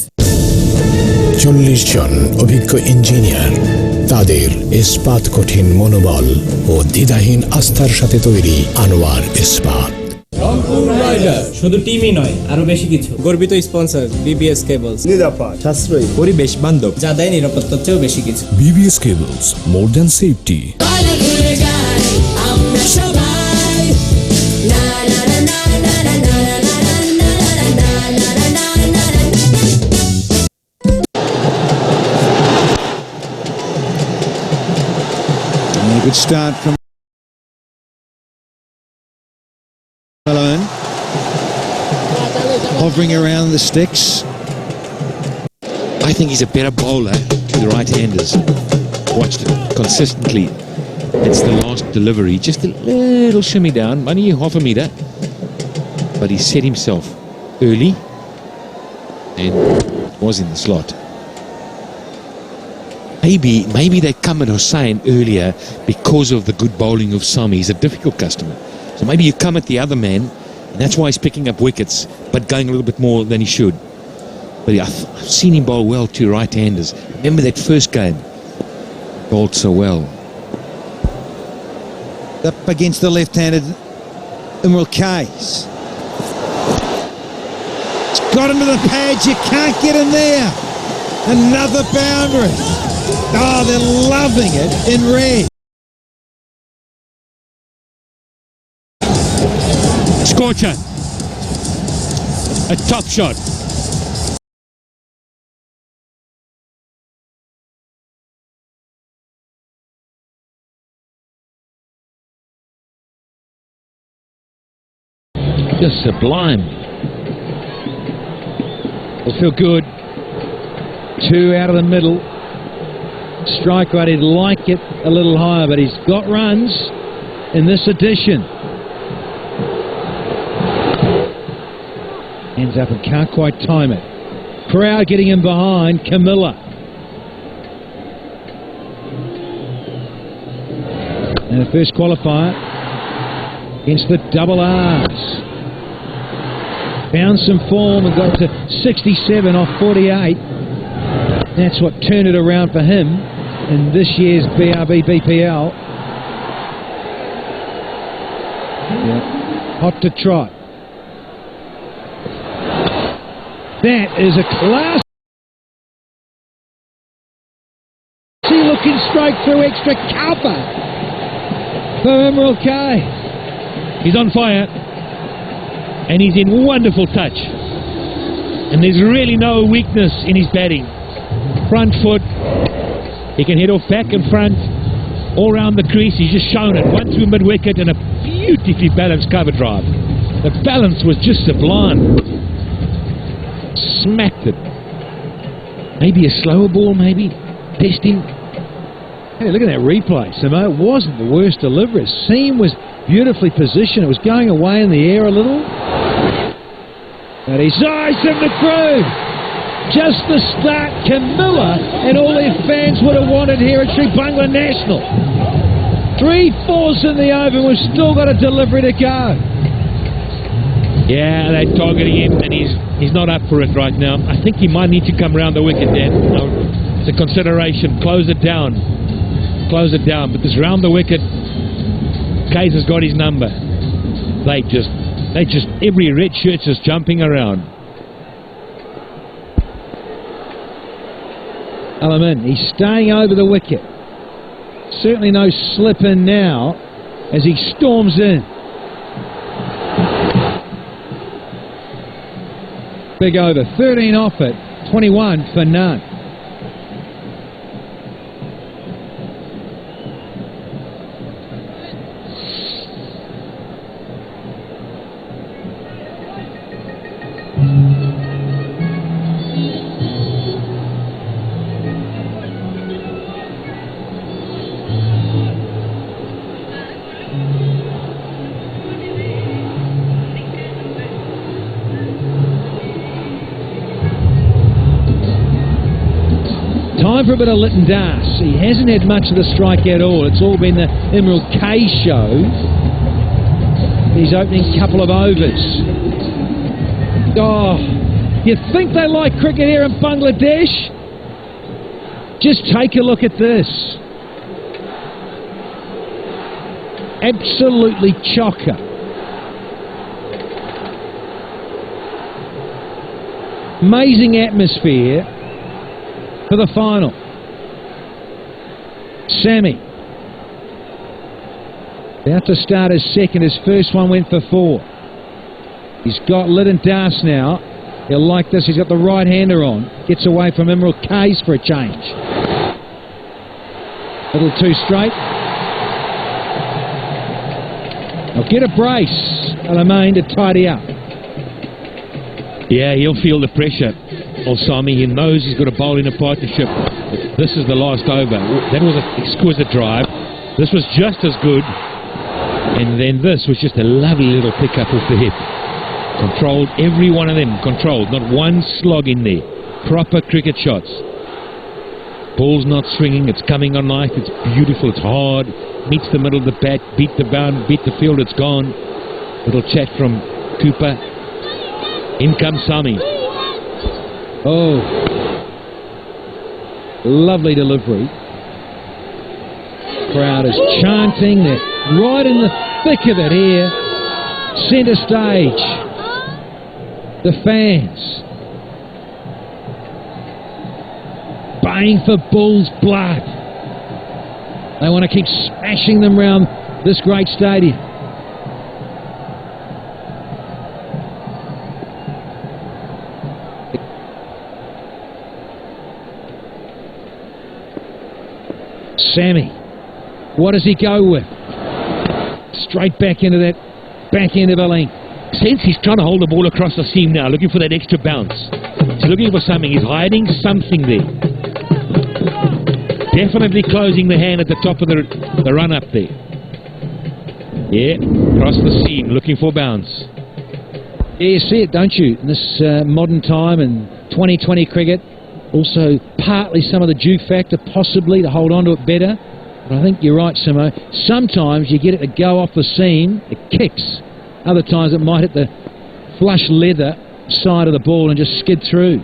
40 জন অভিজ্ঞ ইঞ্জিনিয়ার, তাদের ইস্পাত কঠিন মনোবল ও দ্বিধাহীন আস্থার সাথে তৈরি আনোয়ার ইস্পাত। শুধু টিমই নয়, আরো বেশি কিছু। গর্বিত স্পন্সর বিবিএস কেবলস, নিরাপদ, সাশ্রয়ী, পরিবেশ বান্ধব, যা দেয় নিরাপত্তার চেয়েও বেশি কিছু। BBS cables, more than safety. Good start from Malone, hovering around the sticks. I think he's a better bowler to the right-handers. Watched it consistently. It's the last delivery, just a little shimmy down, only half a metre, but he set himself early and was in the slot. Maybe they come at Hussain earlier because of the good bowling of Sami. He's a difficult customer. So maybe you come at the other man, and that's why he's picking up wickets, but going a little bit more than he should. But I've seen him bowl well to right-handers. Remember that first game? Bowled so well. Up against the left-handed Imral Kays. It's got him to the pads. You can't get in there. Another boundary. Oh, they're loving it in red. Scorcher. A top shot. Just sublime. Will feel good. 2 out of the middle. Strike rate, he'd like it a little higher, but he's got runs in this edition. Ends up and can't quite time it. Crowd getting him behind. Camilla. And the first qualifier against the double R's. Found some form and got to 67 off 48. That's what turned it around for him in this year's BRB BPL. Yeah. Hot to trot. That is a class. Looking straight through extra cover for Imral Kays. He's on fire and he's in wonderful touch. And there's really no weakness in his batting. Front foot, he can hit off back and front, all round the crease. He's just shown it. One through mid-wicket and a beautifully balanced cover drive. The balance was just sublime. Smacked it. Maybe a slower ball, maybe. Testing. Hey, look at that replay, Simo. It wasn't the worst delivery. Seam was beautifully positioned. It was going away in the air a little. But he's eyes in the crew. Just the start, Camilla and all their fans would have wanted here at Sri Bangla National. 3-4s in the over, we've still got a delivery to go. Yeah, they're targeting him and he's not up for it right now. I think he might need to come round the wicket then. It's a consideration. Close it down. Close it down. But this round the wicket, Kays has got his number. They just every red shirt's just jumping around. Alamin, he's staying over the wicket. Certainly no slip in now as he storms in. Big over, 13 off it, 21 for none. time for a bit of Lytton Das. He hasn't had much of the strike at all. It's all been the Emerald K show. His opening couple of overs. Oh, you think they like cricket here in Bangladesh? Just take a look at this. Absolutely chocker. Amazing atmosphere for the final. Sammy about to start his second. His first one went for 4. He's got Lytton Das now. He'll like this. He's got the right-hander on. Gets away from Emerald K's for a change. Little too straight. I'll get a brace, Alamain, to tidy up. Yeah, he'll feel the pressure. Olsami, he knows he's got to bowl in a partnership. This is the last over. That was an exquisite drive. This was just as good. And then this was just a lovely little pickup off the hip. Controlled, every one of them controlled. Not one slog in there. Proper cricket shots. Ball's not swinging. It's coming on knife. It's beautiful. It's hard. Meets the middle of the bat. Beat the bound. Beat the field. It's gone. Little chat from Cooper. In comes Sami. Oh. Lovely delivery. Crowd is chanting. They're right in the thick of it here. Centre stage. The fans. Baying for Bull's blood. They want to keep smashing them round this great stadium. Sammy, what does he go with? Straight back into that back end of a length. Sense he's trying to hold the ball across the seam now, looking for that extra bounce. He's looking for something. He's hiding something there. Definitely closing the hand at the top of the run up there. Yeah, across the seam, looking for bounce. Yeah, you see it, don't you? In this modern time and 2020 cricket. Also, partly some of the due factor, possibly, to hold on to it better. But I think you're right, Simo. Sometimes you get it to go off the seam, it kicks. Other times it might hit the flush leather side of the ball and just skid through.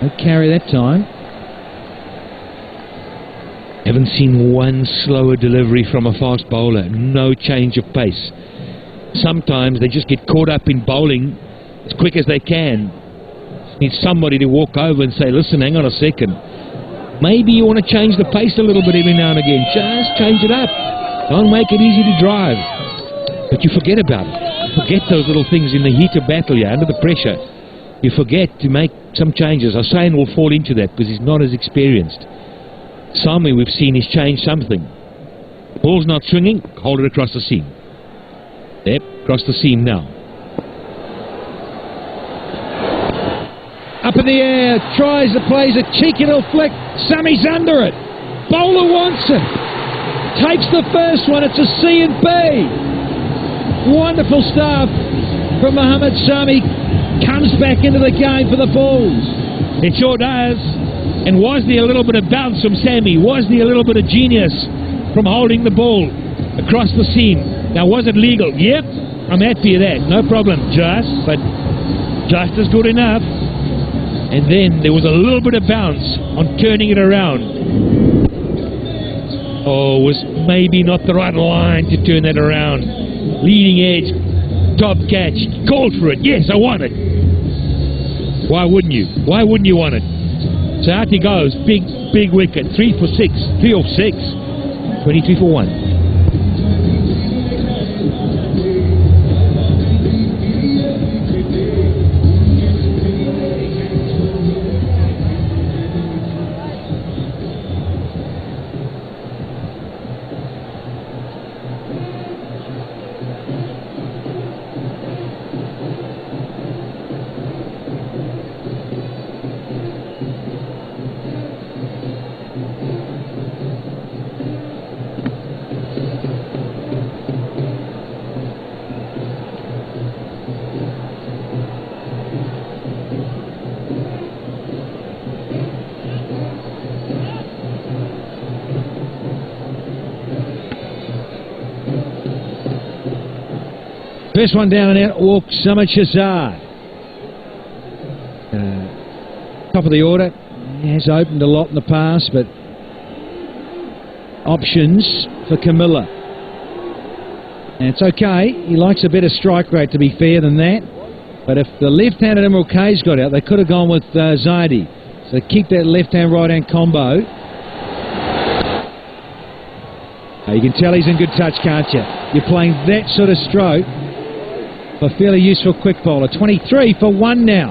Don't carry that time. Haven't seen one slower delivery from a fast bowler. No change of pace. Sometimes they just get caught up in bowling as quick as they can. Need somebody to walk over and say, listen, hang on a second. Maybe you want to change the pace a little bit every now and again. Just change it up. Don't make it easy to drive. But you forget about it. You forget those little things in the heat of battle, yeah, under the pressure. You forget to make some changes. Hussain will fall into that because he's not as experienced. Sami, we've seen, he's changed something. Ball's not swinging, hold it across the seam. Yep, across the seam now. Up in the air, tries to plays a cheeky little flick. Sami's under it. Bowler wants it. Takes the first one. It's a C and B. Wonderful stuff from Mohammad Sami. Comes back into the game for the Bulls. It sure does. And was there a little bit of bounce from Sammy? Was there a little bit of genius from holding the ball across the seam? Now, was it legal? Yep, I'm happy with that. No problem. But just as good enough. And then there was a little bit of bounce on turning it around. Oh, was maybe not the right line to turn that around. Leading edge, top catch, called for it. Yes, I want it. Why wouldn't you? Why wouldn't you want it? So out he goes, big wicket, 3 for 6, 3 off 6, 23 for 1. First one down and out, walks Samad Shahzad. Top of the order. He has opened a lot in the past, but options for Comilla. And it's okay. He likes a better strike rate, to be fair, than that. But if the left-handed Emerald K's got out, they could have gone with Zaidi. So keep that left-hand, right-hand combo. You can tell he's in good touch, can't you? You're playing that sort of stroke for a fairly useful quick bowler. 23 for 1 now.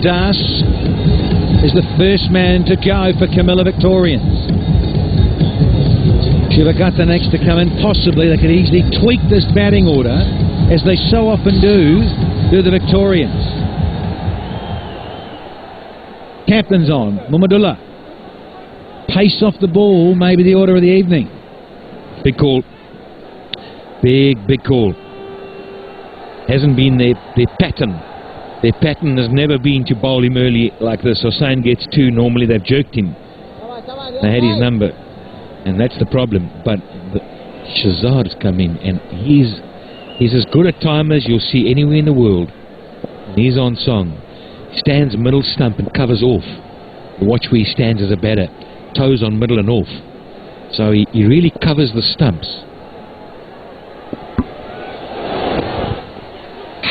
Das is the first man to go for Comilla Victorians. Shivakata next to come in. Possibly they could easily tweak this batting order, as they so often do the Victorians. Captain's on. Muhammadullah. Pace off the ball, maybe the order of the evening. Big call. Big call. Hasn't been their pattern. Their pattern has never been to bowl him early like this. Hossain gets 2, normally they've jerked him. They had his number, and that's the problem. But Shahzad's come in, and he's as good a timer as you'll see anywhere in the world. And he's on song. Stands middle stump and covers off. You watch where he stands as a batter. Toes on middle and off. So he really covers the stumps.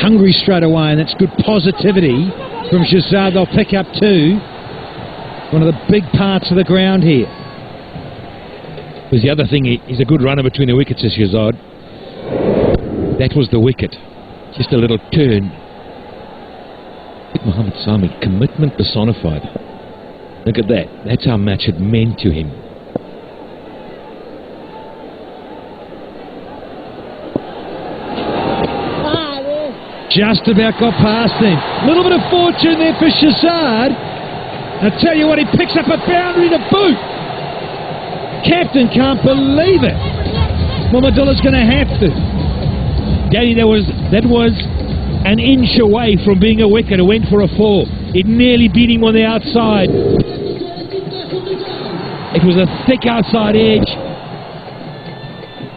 Hungry straight away, and that's good positivity from Shahzad. They'll pick up 2. One of the big parts of the ground here. Because the other thing, he's a good runner between the wickets, is Shahzad. That was the wicket. Just a little turn. Mohammed Sami, commitment personified. Look at that. That's how much it meant to him. Just about got past him. A little bit of fortune there for Shahzad. I tell you what, he picks up a boundary to boot. Captain can't believe it. Muhammadullah's going to have to. Danny, that was an inch away from being a wicket. It went for a 4. It nearly beat him on the outside. It was a thick outside edge.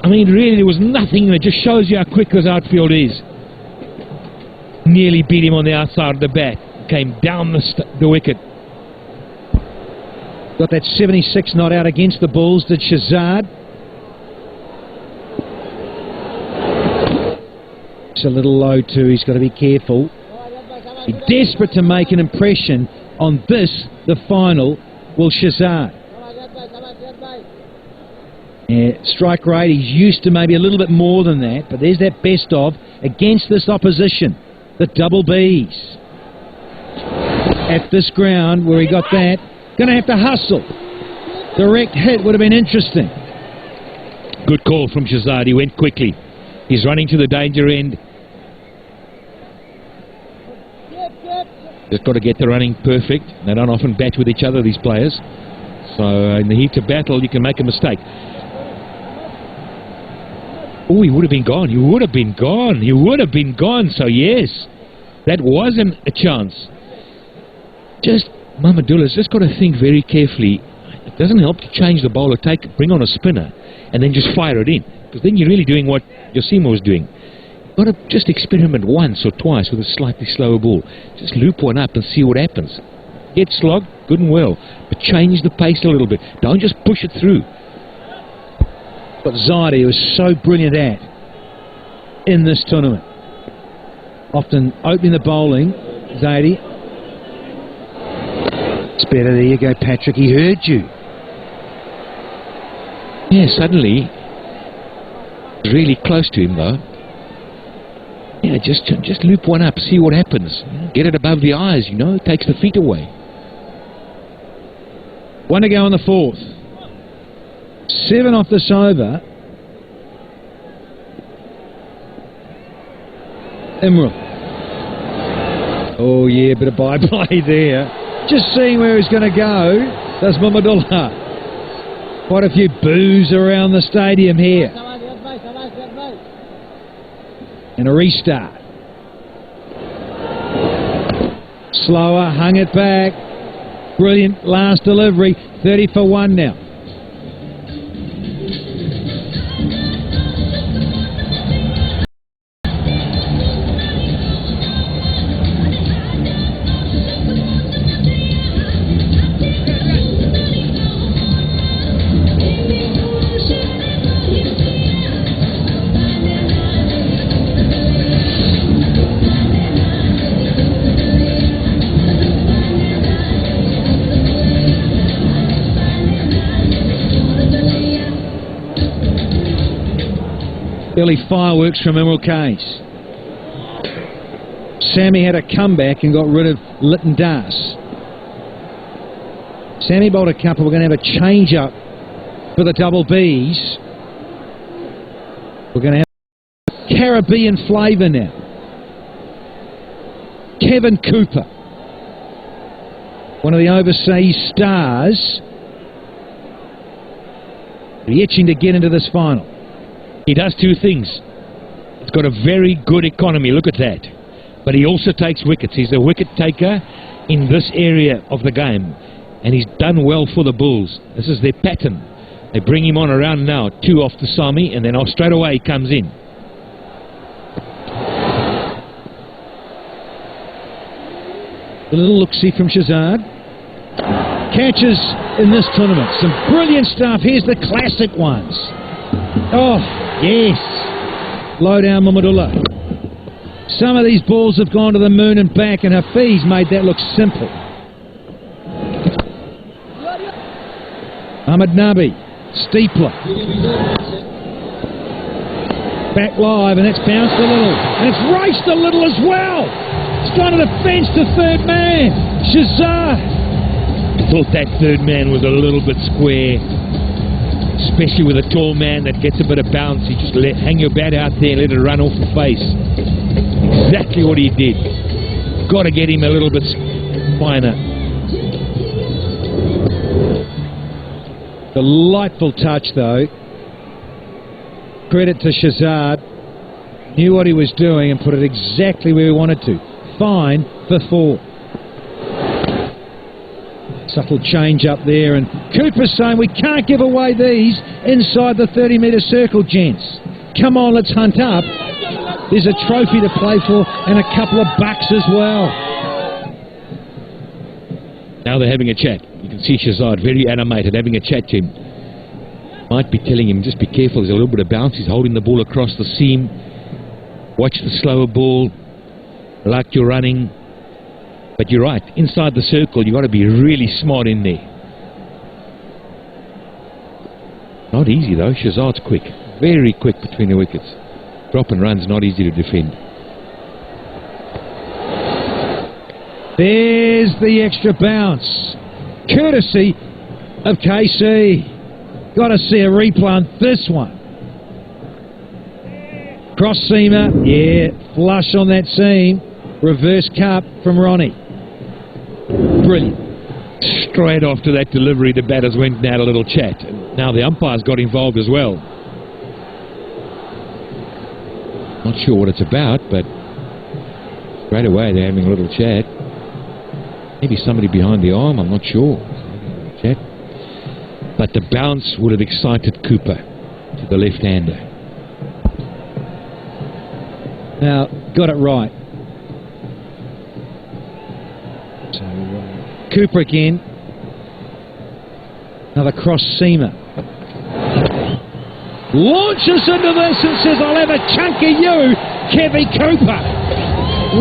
I mean, really, there was nothing. It just shows you how quick this outfield is. Nearly beat him on the outside of the bat. Came down the wicket. Got that 76 not out against the Bulls, did Shahzad. It's a little low too, he's got to be careful. He's desperate to make an impression on this, the final, will Shahzad. Yeah, strike rate, he's used to maybe a little bit more than that, but there's that best of against this opposition. The double Bs. At this ground where he got that, going to have to hustle. Direct hit would have been interesting. Good call from Shahzad. He went quickly. He's running to the danger end. Just got to get the running perfect. They don't often bat with each other, these players. So in the heat of battle, you can make a mistake. Oh, he would have been gone. He would have been gone. He would have been gone. So yes, that wasn't a chance. Just Muhammadullah's just got to think very carefully. It doesn't help to change the bowler, bring on a spinner, and then just fire it in. Because then you're really doing what Yosima was doing. You've got to just experiment once or twice with a slightly slower ball. Just loop one up and see what happens. Get slogged, good and well, but change the pace a little bit. Don't just push it through. But Zaidi was so brilliant at in this tournament. Often opening the bowling, Zaidi. It's better, there you go, Patrick, he heard you. Yeah, suddenly, really close to him though. Yeah, just loop one up, see what happens. Get it above the eyes, takes the feet away. 1 to go on the 4th. 7 off this over. Imral. Oh yeah, bit of by-play there. Just seeing where he's going to go. Does Muhammadullah. Quite a few boos around the stadium here. And a restart. Slower, hung it back. Brilliant last delivery. 30 for 1 now. Early fireworks from Emerald Case. Sammy had a comeback and got rid of Lytton Das. Sammy bowled a couple. We're going to have a change up for the double Bs. We're going to have Caribbean flavour now. Kevin Cooper, one of the overseas stars, itching to get into this final. He does two things. He's got a very good economy, look at that. But he also takes wickets. He's a wicket taker in this area of the game. And he's done well for the Bulls. This is their pattern. They bring him on around now, 2 off the Sami, and then straight away he comes in. A little look-see from Shazad. Catches in this tournament. Some brilliant stuff. Here's the classic ones. Oh, yes. Low down Muhammadullah. Some of these balls have gone to the moon and back, and Hafiz made that look simple. Ahmed Nabi, steepler. Back live, and it's bounced a little. And it's raced a little as well. It's gone to the fence to third man. Shazad. I thought that third man was a little bit square. Especially with a tall man that gets a bit of bounce. You just hang your bat out there and let it run off the face. Exactly what he did. Got to get him a little bit finer. Delightful touch though. Credit to Shazad. Knew what he was doing and put it exactly where he wanted to. Fine for 4. Subtle change up there, and Cooper's saying we can't give away these inside the 30-metre circle, gents. Come on, let's hunt up. There's a trophy to play for and a couple of bucks as well. Now they're having a chat. You can see Shazad very animated, having a chat to him. Might be telling him, just be careful, there's a little bit of bounce. He's holding the ball across the seam. Watch the slower ball. Like you're running. But you're right, inside the circle, you've got to be really smart in there. Not easy though, Shazad's quick. Very quick between the wickets. Drop and run's not easy to defend. There's the extra bounce. Courtesy of KC. Got to see a replay on this one. Cross seamer, yeah, flush on that seam. Reverse cup from Ronnie. Brilliant. Straight after that delivery, the batters went and had a little chat. And now the umpires got involved as well. Not sure what it's about, but straight away they're having a little chat. Maybe somebody behind the arm, I'm not sure. Chat. But the bounce would have excited Cooper to the left-hander. Now, got it right. So, Cooper again. Another cross seamer. Launches into this and says, I'll have a chunk of you, Kevy Cooper.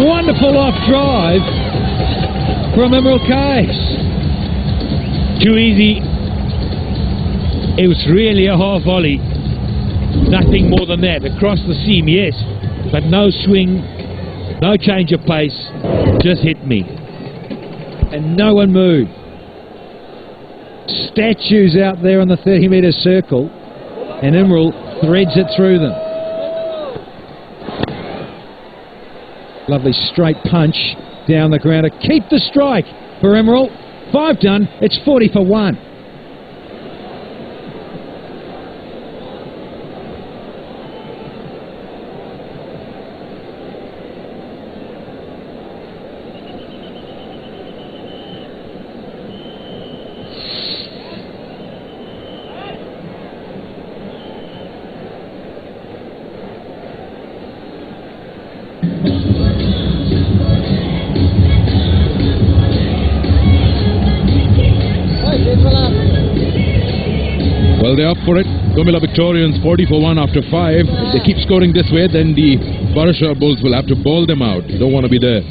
Wonderful off drive from Emerald Case. Too easy. It was really a half volley. Nothing more than that. Across the seam, yes. But no swing, no change of pace. Just hit me. And no one moved. Statues out there on the 30-metre circle. And Emerald threads it through them. Lovely straight punch down the ground to keep the strike for Emerald. 5 done, it's 40 for 1. Well, they're up for it. Comilla Victorians 40 for 1 after 5. If they keep scoring this way, then the Barishal Bulls will have to bowl them out. You don't want to be there.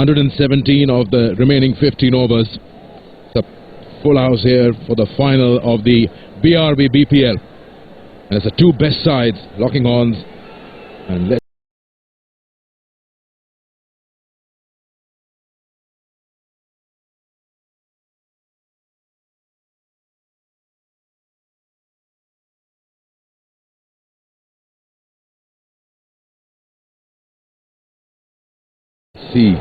117 of the remaining 15 overs. It's a full house here for the final of the BRB BPL. And it's the two best sides locking horns. And let's see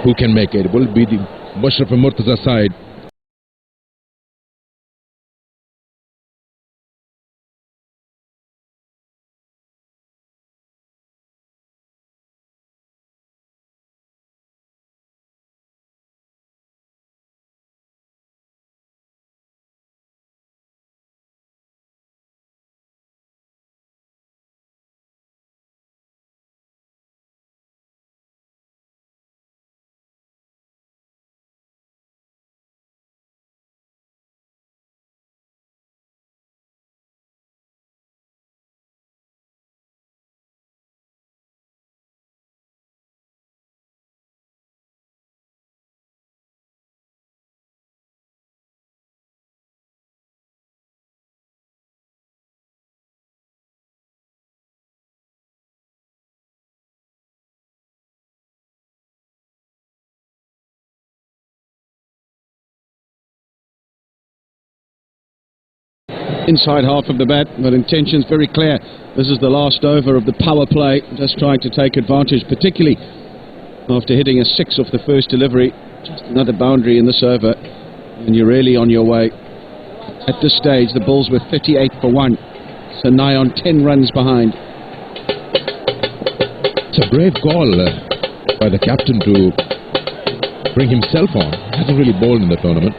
who can make it. It will be the Mushraf and Murtaza side. Inside half of the bat, but intentions very clear. This is the last over of the power play, just trying to take advantage, particularly after hitting a 6 off the first delivery. Just another boundary in this over, and you're really on your way. At this stage, the Bulls were 38 for 1, so nigh on 10 runs behind. It's a brave call by the captain to bring himself on. He hasn't really bowled in the tournament.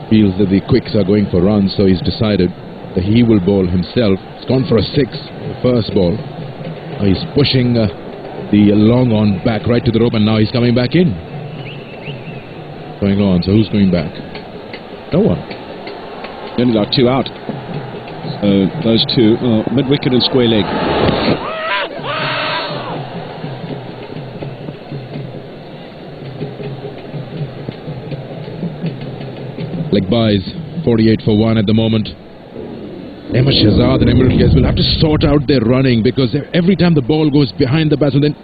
Feels that the quicks are going for runs, so he's decided that he will bowl himself. He's gone for a 6, the first ball. Now he's pushing the long on back right to the rope, and now he's coming back in. Going on, so who's going back? No one. Only got 2 out. So those two are mid-wicket and square leg. Leg buys 48 for 1 at the moment. Ahmed Shahzad and Emerald Kais will have to sort out their running, because every time the ball goes behind the batsman, then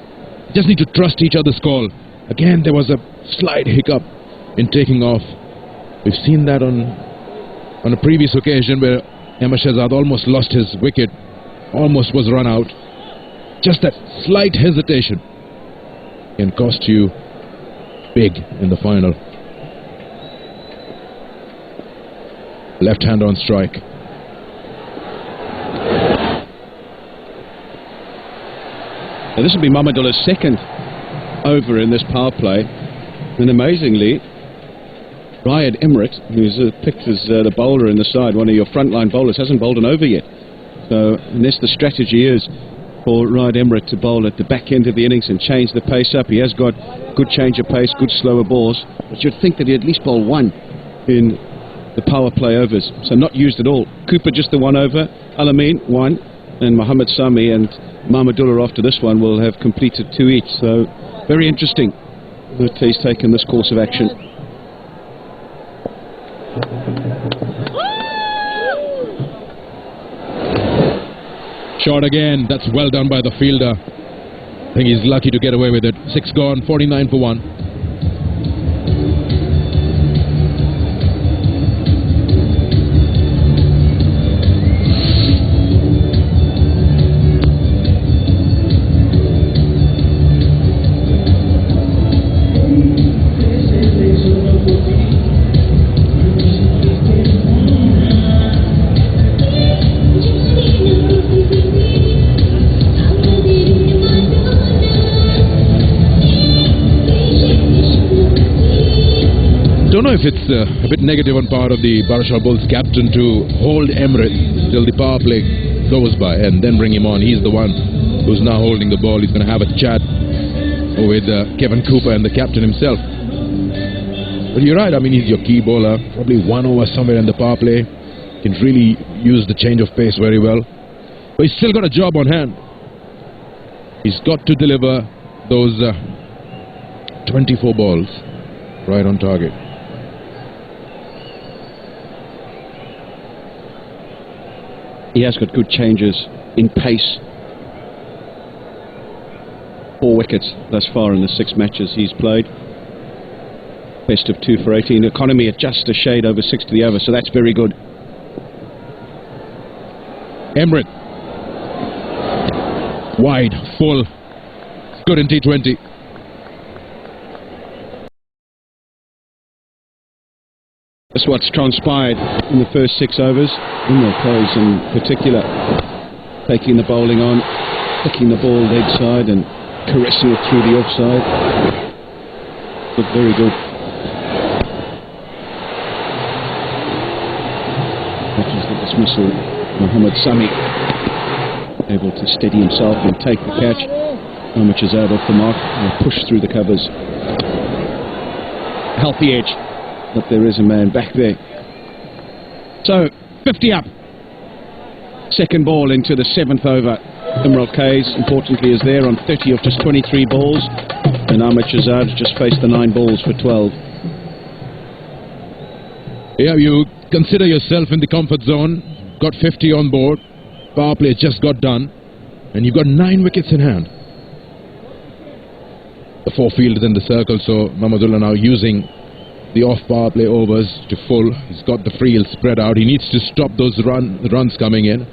just need to trust each other's call. Again, there was a slight hiccup in taking off. We've seen that on a previous occasion where Ahmed Shahzad almost lost his wicket, almost was run out. Just that slight hesitation can cost you big in the final. Left hand on strike. Now this will be Mahmudullah's second over in this power play, and amazingly, Riyad Emirates, who's picked as the bowler in the side, one of your frontline bowlers, hasn't bowled an over yet. So unless the strategy is for Riyad Emirates to bowl at the back end of the innings and change the pace up, he has got good change of pace, good slower balls, but you'd think that he'd at least bowl 1 in the power play overs, so not used at all. Cooper just the 1 over, Al-Amin 1, and Mohammad Sami and Mahmudullah after this one will have completed 2 each. So very interesting that he's taken this course of action. Shot again, that's well done by the fielder. I think he's lucky to get away with it. 6 gone, 49 for 1. Don't know if it's a bit negative on part of the Barisal Bulls captain to hold Emirates till the power play goes by and then bring him on. He's the one who's now holding the ball. He's going to have a chat with Kevin Cooper and the captain himself. But you're right, I mean, he's your key bowler, probably 1 over somewhere in the power play. Can really use the change of pace very well. But he's still got a job on hand. He's got to deliver those 24 balls right on target. He has got good changes in pace. 4 wickets thus far in the 6 matches he's played. Best of 2 for 18. Economy at just a shade over 6 to the over, so that's very good. Emirates. Wide, full. Good in T20. That's what's transpired in the first 6 overs. Imran Kais in particular taking the bowling on, picking the ball leg side and caressing it through the offside. But very good. That was the dismissal. Mohammad Sami able to steady himself and take the catch. Mohammad Shahzad off the mark and push through the covers. Healthy edge, but there is a man back there. So 50 up. Second ball into the 7th over. Imran Kais, importantly, is there on 30 of just 23 balls, and Ahmed Shahzad just faced the 9 balls for 12. Yeah, you consider yourself in the comfort zone. Got 50 on board. Power play just got done, and you've got 9 wickets in hand. The 4 fielders in the circle, so Mahmudullah now using the off power play overs to full. He's got the field spread out. He needs to stop those runs coming in.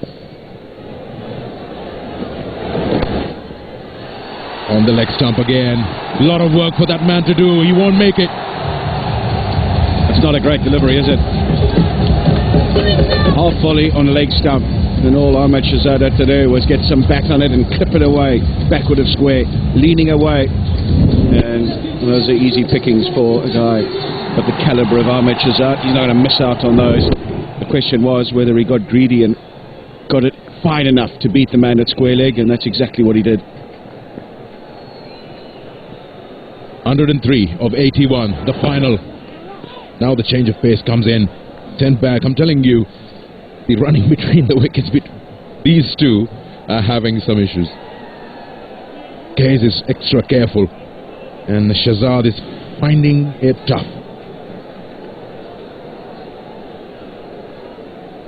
On the leg stump again. A lot of work for that man to do. He won't make it. That's not a great delivery, is it? Half volley on a leg stump. And all Ahmed Shahzad had to do was get some back on it and clip it away. Backward of square. Leaning away. And those are easy pickings for a guy of the calibre of Ahmed Shahzad. He's not going to miss out on those. The question was whether he got greedy and got it fine enough to beat the man at square leg, and that's exactly what he did. 103 of 81, the final. Now the change of pace comes in. Sent back. I'm telling you, the running between the wickets, these two are having some issues. Kais is extra careful, and Shahzad is finding it tough.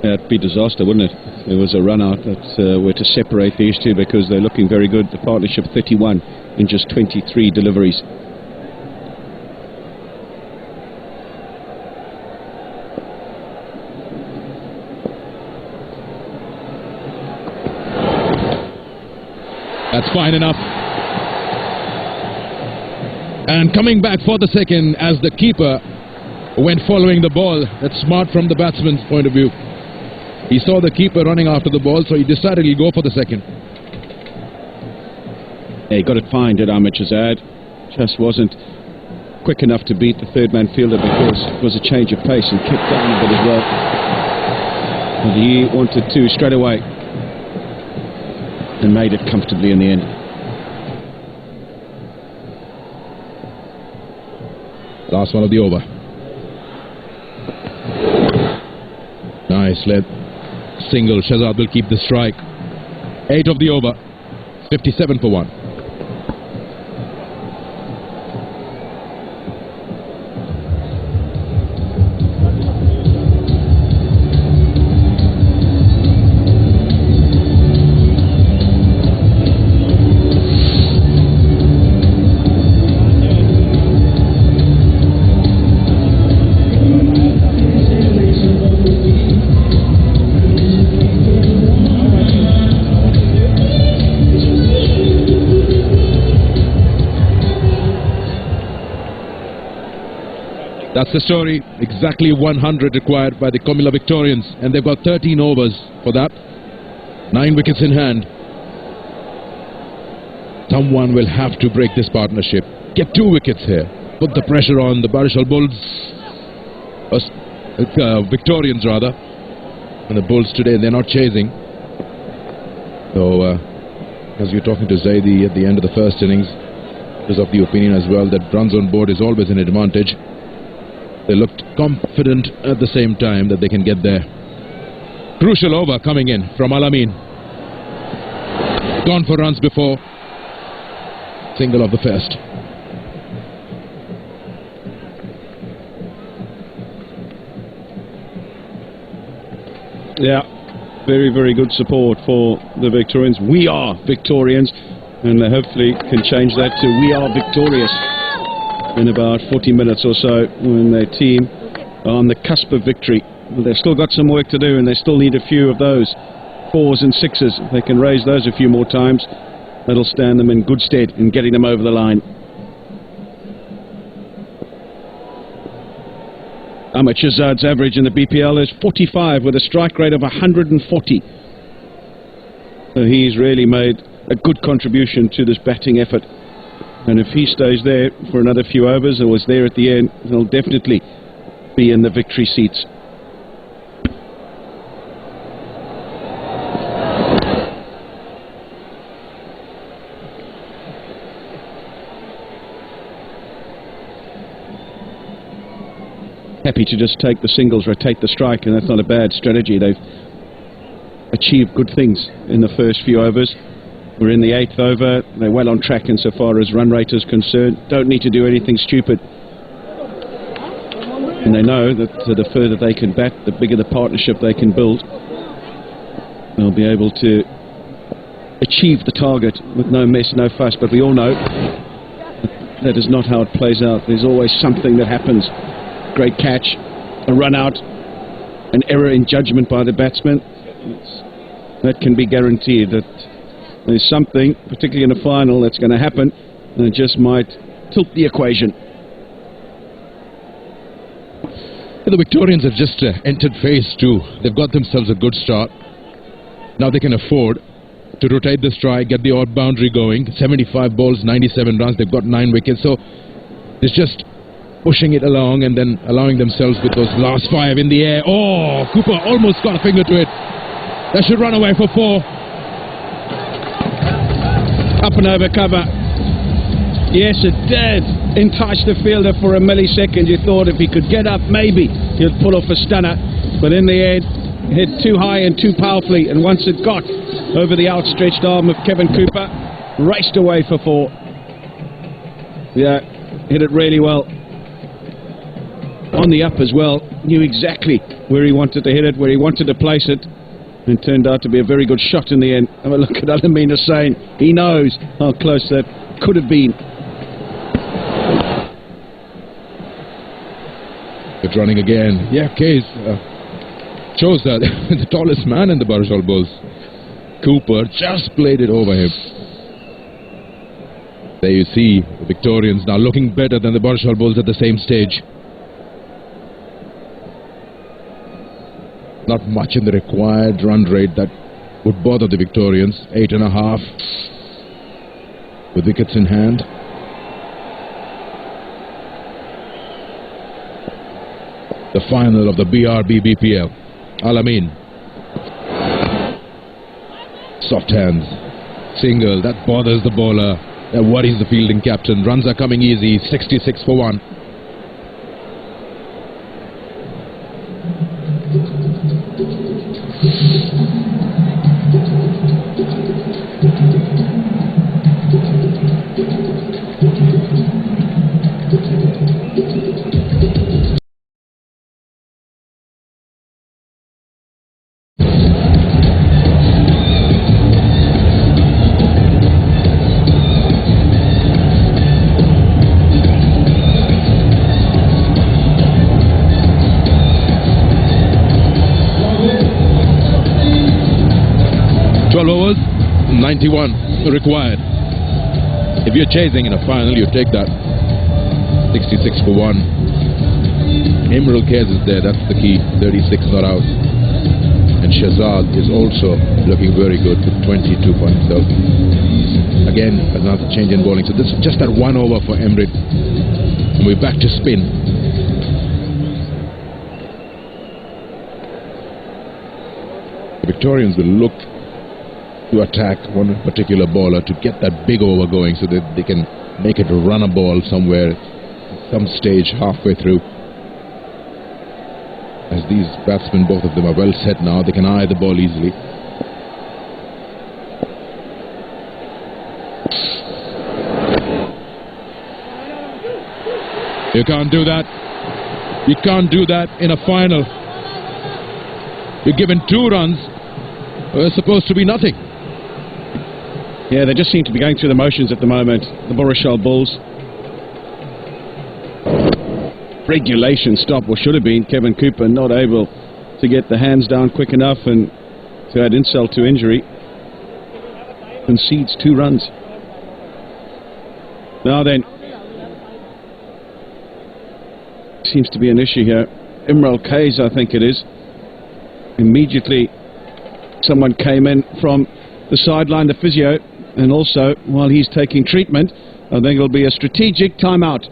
That'd be disaster, wouldn't it? There was a run out that were to separate these two, because they're looking very good. The partnership 31 in just 23 deliveries. That's fine enough. And coming back for the second as the keeper went following the ball. That's smart from the batsman's point of view. He saw the keeper running after the ball, so he decided he'll go for the second. Yeah, he got it fine, did Ahmed Shahzad. Just wasn't quick enough to beat the third man fielder, because it was a change of pace and kept down a bit as well. And he wanted to straight away, and made it comfortably in the end. Last one of the over. Nice lead. Single. Shahzad will keep the strike. 8 of the over. 57 for 1. That's the story. Exactly 100 required by the COMILLA Victorians, and they've got 13 overs for that. 9 wickets in hand. Someone will have to break this partnership. Get 2 wickets here. Put the pressure on the Barisal Bulls. Victorians rather. And the Bulls today, they're not chasing. So, as you're talking to Zaidi at the end of the first innings, is of the opinion as well that runs on board is always an advantage. They looked confident at the same time that they can get there. Crucial over coming in from Al-Amin. Gone for runs before. Single of the first. Yeah, very, very good support for the Victorians. We are Victorians, and they hopefully can change that to we are victorious in about 40 minutes or so when their team are on the cusp of victory. But they've still got some work to do, and they still need a few of those 4s and 6s. If they can raise those a few more times, that'll stand them in good stead in getting them over the line. Ahmed Shahzad's average in the BPL is 45 with a strike rate of 140. So he's really made a good contribution to this batting effort. And if he stays there for another few overs or was there at the end, he'll definitely be in the victory seats. Happy to just take the singles, rotate the strike, and that's not a bad strategy. They've achieved good things in the first few overs. We're in the 8th over. They're well on track insofar as run rate is concerned. Don't need to do anything stupid. And they know that the further they can bat, the bigger the partnership they can build. They'll be able to achieve the target with no mess, no fuss. But we all know that is not how it plays out. There's always something that happens. Great catch, a run out, an error in judgment by the batsman. That can be guaranteed that there's something, particularly in a final, that's going to happen, and it just might tilt the equation. The Victorians have just entered phase 2. They've got themselves a good start. Now they can afford to rotate the strike, get the odd boundary going. 75 balls, 97 runs. They've got 9 wickets. So it's just pushing it along and then allowing themselves with those last 5 in the air. Oh, Cooper almost got a finger to it. That should run away for 4. Up and over cover. Yes, it did entice the fielder for a millisecond. You thought if he could get up, maybe he'd pull off a stunner. But in the end, hit too high and too powerfully. And once it got over the outstretched arm of Kevin Cooper, raced away for 4. Yeah, hit it really well. On the up as well, knew exactly where he wanted to hit it, where he wanted to place it, and turned out to be a very good shot in the end. Have a look at Al-Amin Hussain. He knows how close that could have been. Good running again. Yeah, Case shows that the tallest man in the Barisal Bulls. Cooper just played it over him. There you see the Victorians now looking better than the Barisal Bulls at the same stage. Not much in the required run rate that would bother the Victorians. 8.5 with wickets in hand. The final of the BRB BPL. Al-Amin. Soft hands. Single. That bothers the bowler. That worries the fielding captain. Runs are coming easy. 66 for 1. Overs, 91 required. If you're chasing in a final, you take that. 66 for 1. Imral Kez is there, that's the key. 36 not out. And Shahzad is also looking very good with 22 for himself. Again, another change in bowling. So this is just that 1 over for Emrit. And we're back to spin. The Victorians will look to attack one particular bowler to get that big over going so that they can make it run a ball somewhere, some stage halfway through. As these batsmen, both of them are well set now, they can eye the ball easily. You can't do that. You can't do that in a final. You're given 2 runs. It's supposed to be nothing. Yeah, they just seem to be going through the motions at the moment, the BARISAL Bulls. Regulation stop, or should have been. Kevin Cooper not able to get the hands down quick enough, and to add insult to injury, concedes 2 runs. Now then, seems to be an issue here. Imral Kays, I think it is. Immediately someone came in from the sideline, the physio, and also while he's taking treatment, I think it'll be a strategic timeout.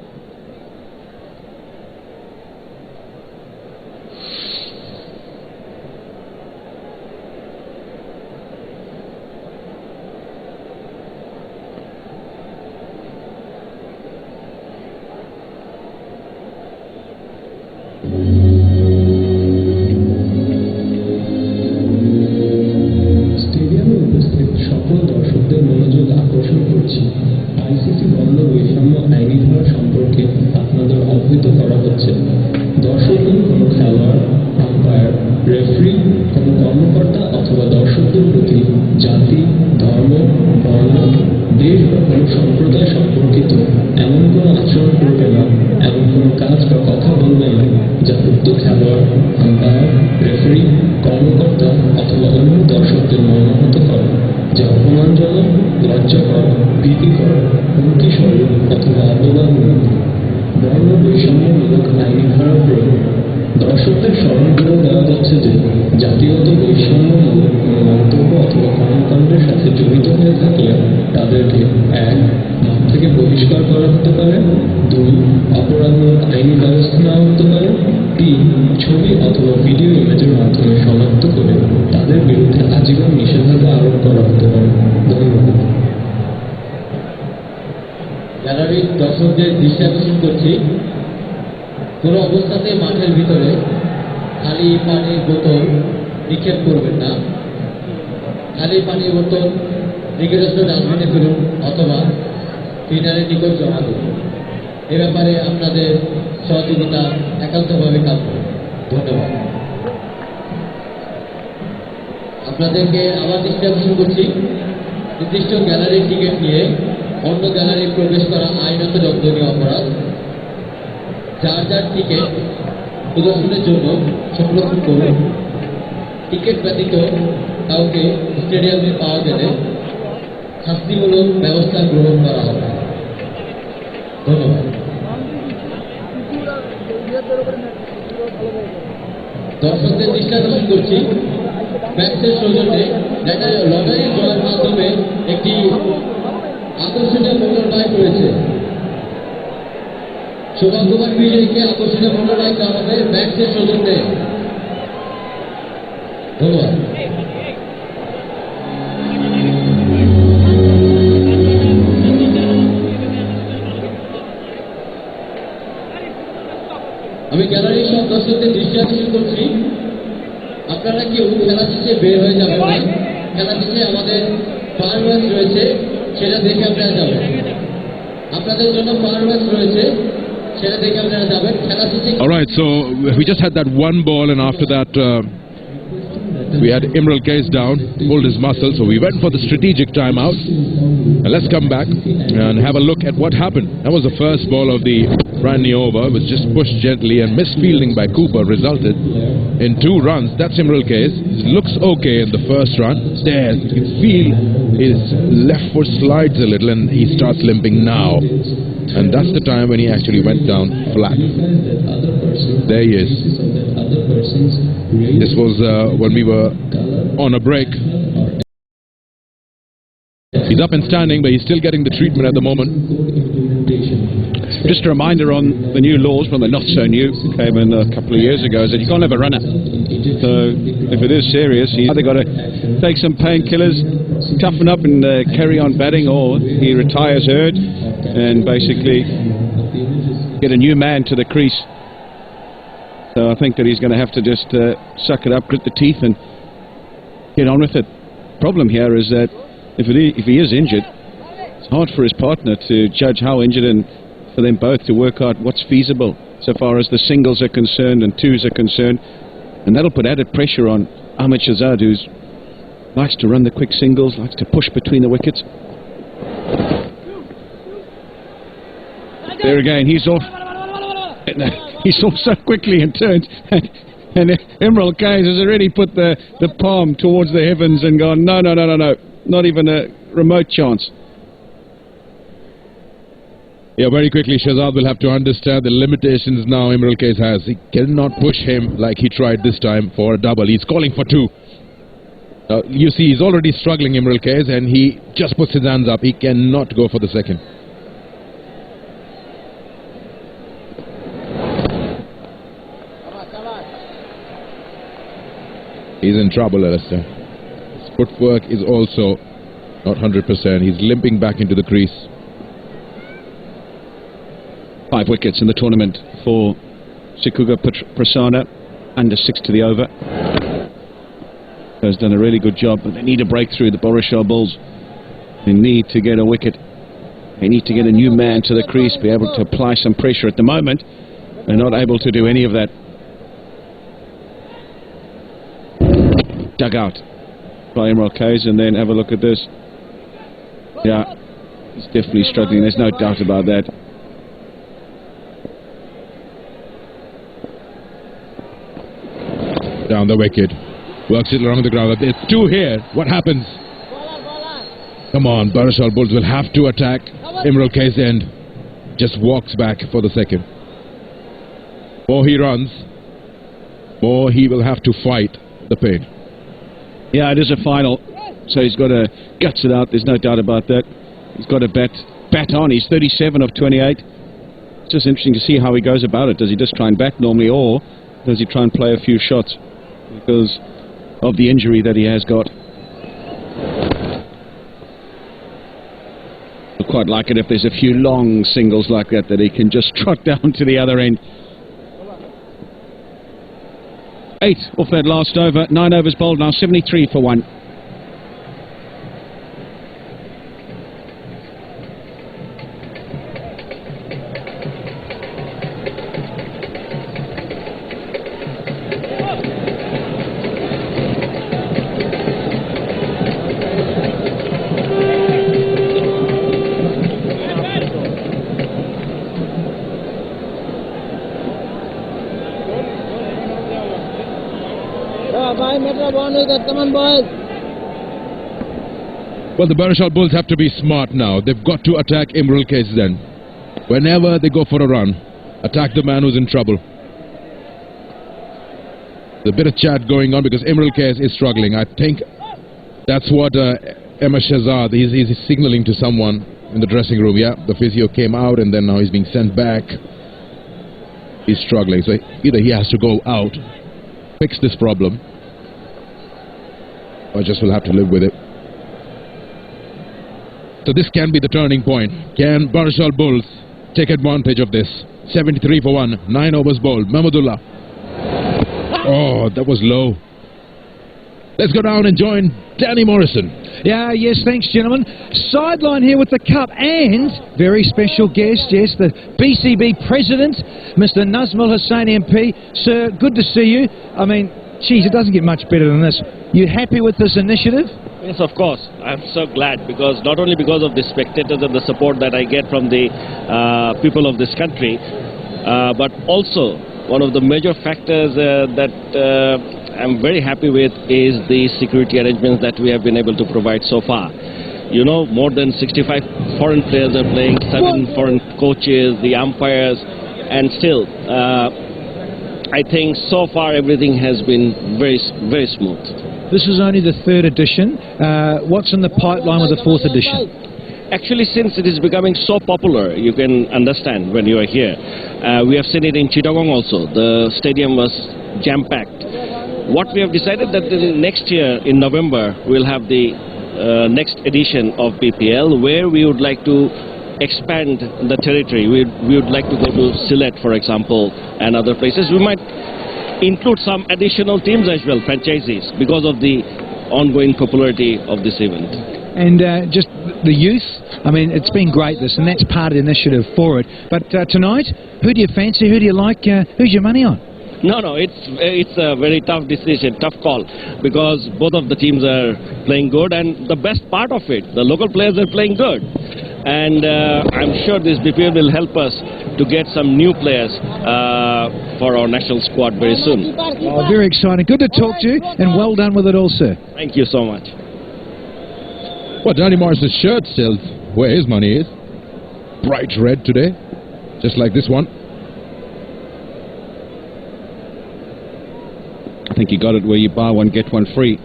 আপনাদেরকে আবার দৃষ্টি আকর্ষণ করছি, নির্দিষ্ট গ্যালারির ticket নিয়ে অন্য gallery প্রবেশ করা আইনত দণ্ডনীয় অপরাধ। যার যার টিকিট প্রদর্শনের জন্য সংরক্ষণ করুন। টিকিট ব্যতীত কাউকে স্টেডিয়ামে পাওয়া গেলে শাস্তিমূলক ব্যবস্থা গ্রহণ করা হবে। ধন্যবাদ। দর্শকদের দৃষ্টি আকর্ষণ করছি, ব্যাটসের সৌজন্যে লটারি ড্রয়ের মাধ্যমে একটি আকর্ষণীয় মোটর বাইক রয়েছে। সৌভাগ্যবান বিজয়ীকে আকর্ষণীয় মোটর বাইক দেওয়া হবে ব্যাটসের সৌজন্যে। ধন্যবাদ। আমি গ্যালারির সব দর্শকদের দৃষ্টি আকর্ষণ করছি, আপনারা কেউ খেলা শেষে বের হয়ে যাবেন না। খেলা শেষে আমাদের ফায়ারওয়ার্কস রয়েছে, সেটা দেখে আপনারা যাবেন। আপনাদের জন্য ফায়ারওয়ার্কস রয়েছে, সেটা দেখে আপনারা যাবেন। খেলা শেষে Alright, so we just had that one ball, and after that we had Imral Kays down, pulled his muscle, so we went for the strategic timeout. And let's come back and have a look at what happened. That was the first ball of the brand new over. It was just pushed gently, and misfielding by Cooper resulted in 2 runs. That's Imral Kays. Looks okay in the first run. There, you can feel his left foot slides a little and he starts limping now. And that's the time when he actually went down flat. There he is. This was when we were on a break. He's up and standing, but he's still getting the treatment at the moment. Just a reminder on the new laws, well, they're not so new, came in a couple of years ago, is that you can't have a runner. So if it is serious, he's either got to take some painkillers, toughen up and carry on batting, or he retires hurt and basically get a new man to the crease. So I think that he's going to have to just suck it up, grit the teeth and get on with it. Problem here is that if he is injured, it's hard for his partner to judge how injured and for them both to work out what's feasible so far as the singles are concerned and twos are concerned. And that'll put added pressure on Ahmed Shahzad, who likes to run the quick singles, likes to push between the wickets. There again, he's off. He's off so quickly and turns. And Imral Kais has already put the palm towards the heavens and gone, no, not even a remote chance. Yeah, very quickly, Shahzad will have to understand the limitations now Imral Kais has. He cannot push him like he tried this time for a double. He's calling for two. You see, he's already struggling, Imral Kais, and he just puts his hands up. He cannot go for the second. He's in trouble, Alistair. His footwork is also not 100%. He's limping back into the crease. 5 wickets in the tournament for Sikuga Prasanna, under 6 to the over. Has done a really good job, but they need a breakthrough, the Barishal Bulls. They need to get a wicket. They need to get a new man to the crease, be able to apply some pressure. At the moment, they're not able to do any of that. Dug out by Imral Kais, and then have a look at this. Yeah, he's definitely struggling, there's no doubt about that. Down the wicket, works it along the ground. There's 2 here. What happens? Come on, Barishal Bulls will have to attack Imral Kais and just walks back for the second. More he runs, more he will have to fight the pain. Yeah, it is a final, so he's got to guts it out, there's no doubt about that. He's got to bat on. He's 37 of 28. It's just interesting to see how he goes about it. Does he just try and bat normally, or does he try and play a few shots because of the injury that he has got? I'd quite like it if there's a few long singles like that he can just trot down to the other end. 8 off that last over, 9 overs bowled now, 73 for 1. Come on, boys. Well, the Barishal Bulls have to be smart now. They've got to attack Imral Kais then. Whenever they go for a run, attack the man who's in trouble. There's a bit of chat going on because Imral Kais is struggling. I think that's what Ahmed Shahzad, he's signaling to someone in the dressing room. Yeah, the physio came out and then now he's being sent back. He's struggling. So either he has to go out, fix this problem, or just will have to live with it. So this can be the turning point. Can Barishal Bulls take advantage of this? 73 for 1, 9 overs bowled. Mahmudullah. Oh, that was low. Let's go down and join Danny Morrison. Yeah, yes, thanks, gentlemen. Sideline here with the cup and very special guest, yes, the BCB president, Mr. Nazmul Hussain MP. Sir, good to see you. I mean, geez, it doesn't get much better than this. You happy with this initiative? Yes, of course. I'm so glad because not only because of the spectators and the support that I get from the people of this country, but also one of the major factors that I'm very happy with is the security arrangements that we have been able to provide so far. You know, more than 65 foreign players are playing, 7 foreign coaches, the umpires, and still, I think so far everything has been very, very smooth. This is only the 3rd edition. What's in the pipeline with the 4th edition? actually, since it is becoming so popular, you can understand when you are here. We have seen it in Chittagong also. The stadium was jam-packed. What we have decided that the next year in November we'll have the next edition of BPL, where we would like to expand the territory. We would like to go to Sylhet, for example, and other places. We might include some additional teams as well, franchisees, because of the ongoing popularity of this event. And just the youth, I mean, it's been great, this, and that's part of the initiative for it. But tonight, who do you fancy, who do you like, who's your money on? No, it's a very tough decision, tough call, because both of the teams are playing good, and the best part of it, the local players are playing good. And I'm sure this BPL will help us to get some new players for our national squad very soon. Oh, very exciting. Good to talk to you, and well done with it all, sir. Thank you so much. Well, Danny Morris's shirt tells where his money is. Bright red today, just like this one. I think you got it where you buy one, get one free.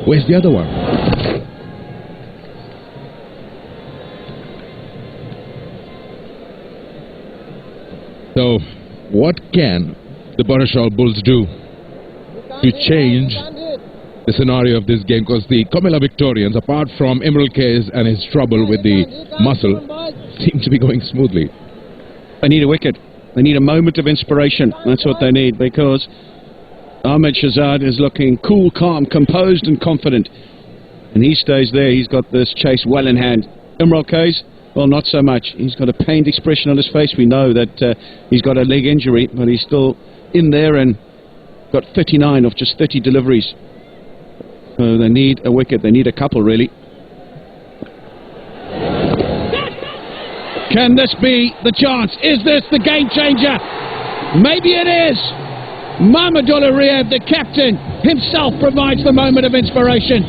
Where's the other one? So, what can the Barishal Bulls do to change the scenario of this game? Because the Comilla Victorians, apart from Emerald Case and his trouble with the muscle, seem to be going smoothly. They need a wicket. They need a moment of inspiration. That's what they need, because Ahmed Shahzad is looking cool, calm, composed and confident. And he stays there. He's got this chase well in hand. Emerald Case, well, not so much. He's got a pained expression on his face. We know that he's got a leg injury, but he's still in there and got 39 of just 30 deliveries. So they need a wicket. They need a couple, really. Can this be the chance? Is this the game changer? Maybe it is. Mahmudullah Riyad, the captain, himself provides the moment of inspiration.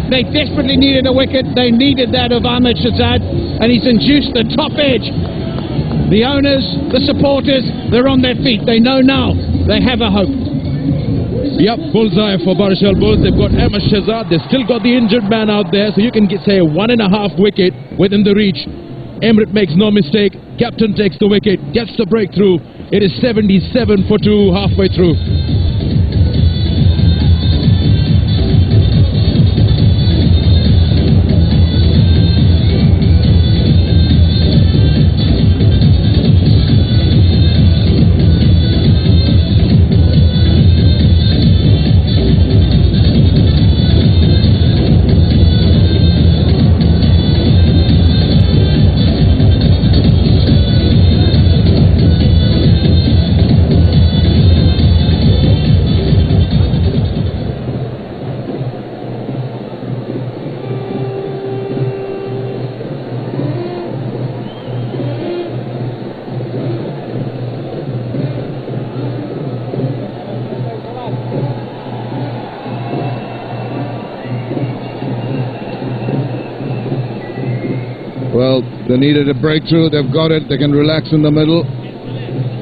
They desperately needed a wicket. They needed that of Ahmed Shahzad, and he's induced the top edge. The owners, the supporters, they're on their feet. They know now they have a hope. Yep, bullseye for Barishal Bulls. They've got Ahmed Shahzad. They've still got the injured man out there, so you can say 1.5 wicket within the reach. Emirates makes no mistake. Captain takes the wicket, gets the breakthrough. It is 77 for 2 halfway through. Well, they needed a breakthrough. They've got it. They can relax in the middle.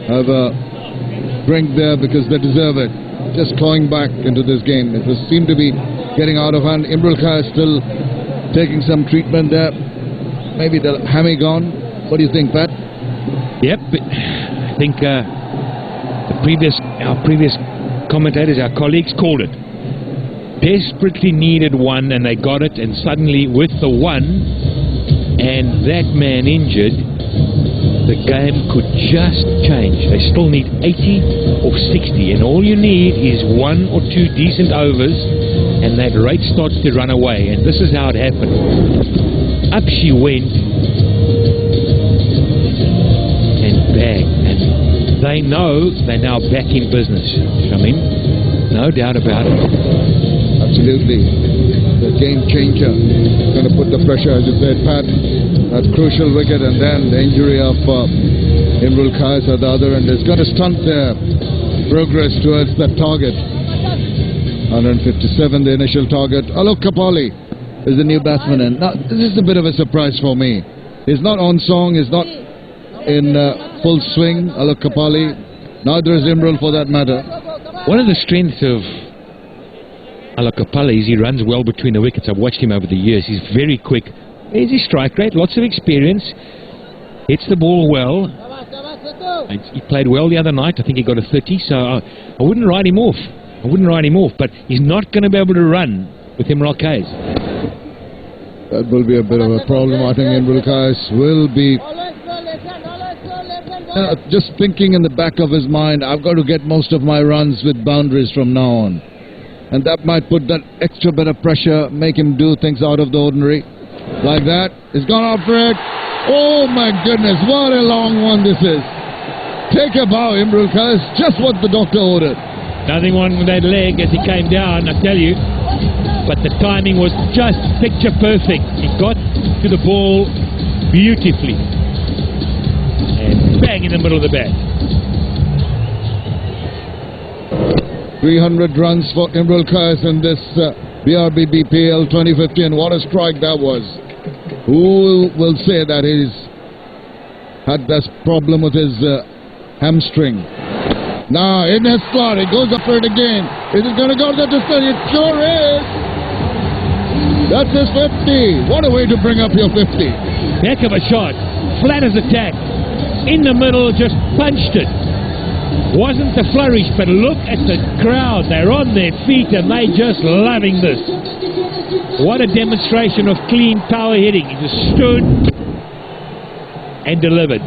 Have a drink there because they deserve it. Just clawing back into this game. It seemed to be getting out of hand. Imrul Khan is still taking some treatment there. Maybe the hammy gone. What do you think, Pat? Yep, but I think our previous commentators, our colleagues, called it. Desperately needed one, and they got it. And suddenly, with the one and that man injured, the game could just change. They still need 80 or 60, and all you need is 1 or 2 decent overs, and that rate starts to run away. And this is how it happened. Up she went, and bang. And they know they're now back in business. I mean, no doubt about it. Absolutely. The game changer. Going to put the pressure, as you said, Pat. That crucial wicket, and then the injury of Imrul Kais at the other end is going to stunt their progress towards that target. 157, the initial target. Alok Kapali is the new batsman, and now this is a bit of a surprise for me. He's not on song, he's not in full swing, Alok Kapali. Neither is Imrul, for that matter. One of the strengths of Alakapallis, he runs well between the wickets. I've watched him over the years. He's very quick. There's his strike rate, lots of experience. Hits the ball well. He played well the other night. I think he got a 30, so I wouldn't write him off. But he's not going to be able to run with Imran Kais. That will be a bit of a problem. I think Imran Kais will be just thinking in the back of his mind, I've got to get most of my runs with boundaries from now on. And that might put that extra bit of pressure, make him do things out of the ordinary. Like that. He's gone out for it. Oh my goodness, what a long one this is. Take a bow, Imran Kais. Just what the doctor ordered. Nothing wrong with that leg as he came down, I tell you. But the timing was just picture perfect. He got to the ball beautifully. And bang in the middle of the bat. 300 runs for Imran Kais in this BRB BPL 2015. What a strike that was. Who will say that he's had this problem with his hamstring? Now, in his slot, he goes up for it again. Is it going to go to the distance? It sure is. That's his 50. What a way to bring up your 50. Heck of a shot. Flat as a tack. In the middle, just punched it. Wasn't a flourish, but look at the crowd. They're on their feet and they just loving this. What a demonstration of clean power hitting. He just stood and delivered.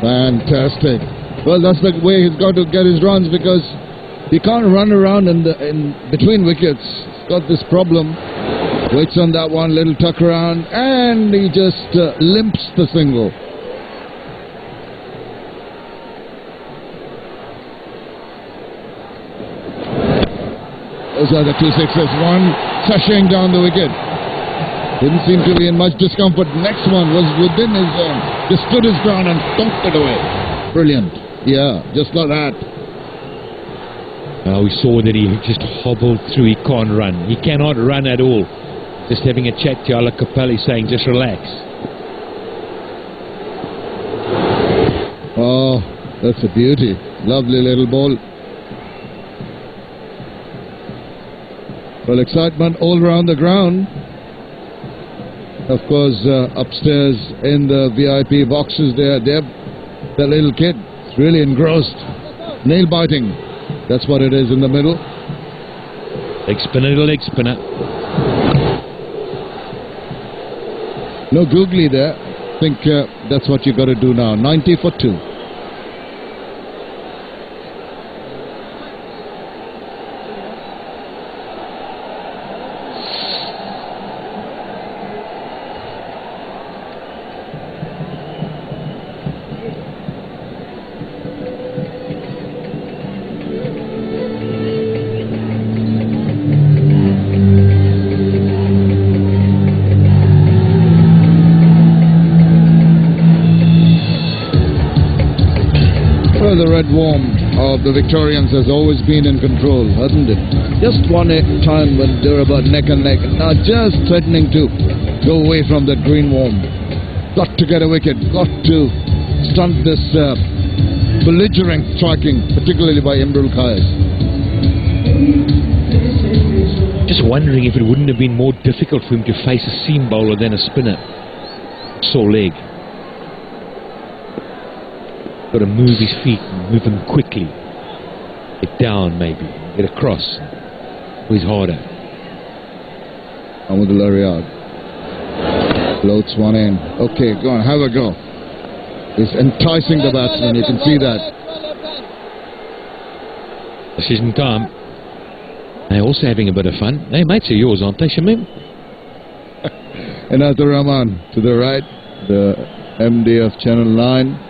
Fantastic. Well, that's the way he's got to get his runs, because he can't run around in between wickets. He's got this problem. Waits on that one, little tuck around, and he just limps the single. Those are the 2 sixes. One sashaying down the wicket. Didn't seem to be in much discomfort. Next one was within his zone. Just stood his ground and stomped it away. Brilliant. Yeah, just like that. We saw that he just hobbled through. He can't run. He cannot run at all. Just having a chat to Alakapalli saying, just relax. Oh, that's a beauty. Lovely little ball. Well, excitement all around the ground. Of course, upstairs in the VIP boxes there, the little kid is really engrossed. Nail biting. That's what it is in the middle. Leg spinner to leg spinner. No googly there. I think that's what you got to do now. 90 for 2. The red worm of the Victorians has always been in control, hasn't it? Just one time when they were about neck and neck, now just threatening to go away from that green worm. Got to get a wicket, got to stunt this belligerent striking, particularly by Imran Kais. Just wondering if it wouldn't have been more difficult for him to face a seam bowler than a spinner. Sore leg. Got to move his feet and move them quickly. Get down maybe, get across. He's harder. On with the Lariat. Floats one in. Okay, go on, have a go. He's enticing the batsman, you can see that. Decision time. They're also having a bit of fun. Hey, mates are yours, aren't they, Shamim? Another Rahman to the right, the MD of Channel 9.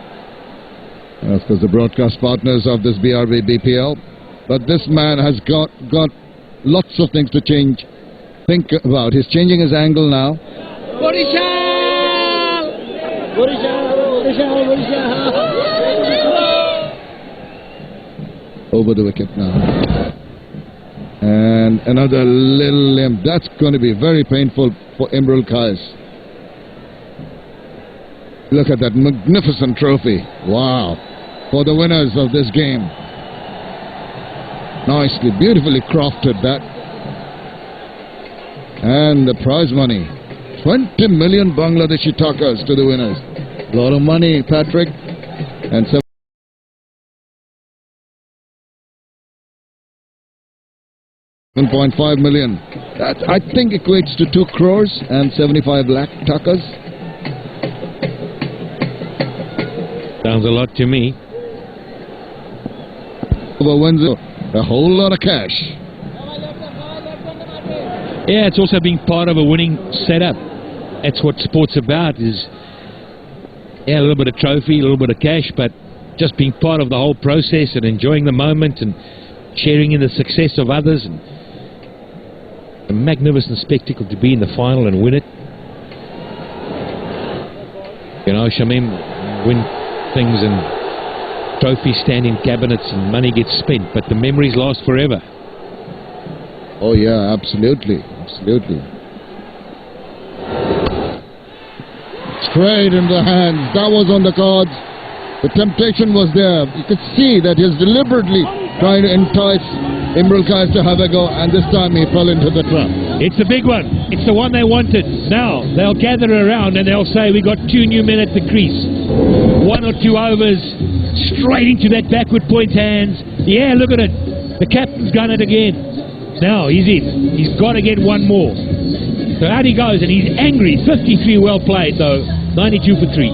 And of course the broadcast partners of this BRB BPL. But this man has got lots of things to think about. He's changing his angle now. Over the wicket now. And another little limp. That's going to be very painful for Imran Kais. Look at that magnificent trophy. Wow. For the winners of this game. Nicely, beautifully crafted that. And the prize money, 20 million Bangladeshi takas to the winners. A lot of money, Patrick. And 7.5 million. That, I think, equates to 2 crores and 75 lakh takas. Sounds a lot to me. Over Windsor, a whole lot of cash. Yeah, it's also being part of a winning setup. That's what sport's about, is a little bit of trophy, a little bit of cash, but just being part of the whole process and enjoying the moment and sharing in the success of others. And a magnificent spectacle to be in the final and win it. You know, Shamim, win things and trophies stand in cabinets and money gets spent, but the memories last forever. Oh yeah, absolutely, absolutely. Straight in the hands, that was on the cards. The temptation was there. You could see that he's deliberately trying to entice Imrul Kais to have a go, and this time he fell into the trap. It's the big one. It's the one they wanted. Now they'll gather around and they'll say, we got 2 new men at the crease. 1 or 2 overs, straight into that backward point hands. Yeah, look at it. The captain's done it again. Now he's in. He's got to get 1 more. So out he goes, and he's angry. 53 well played though. 92 for 3.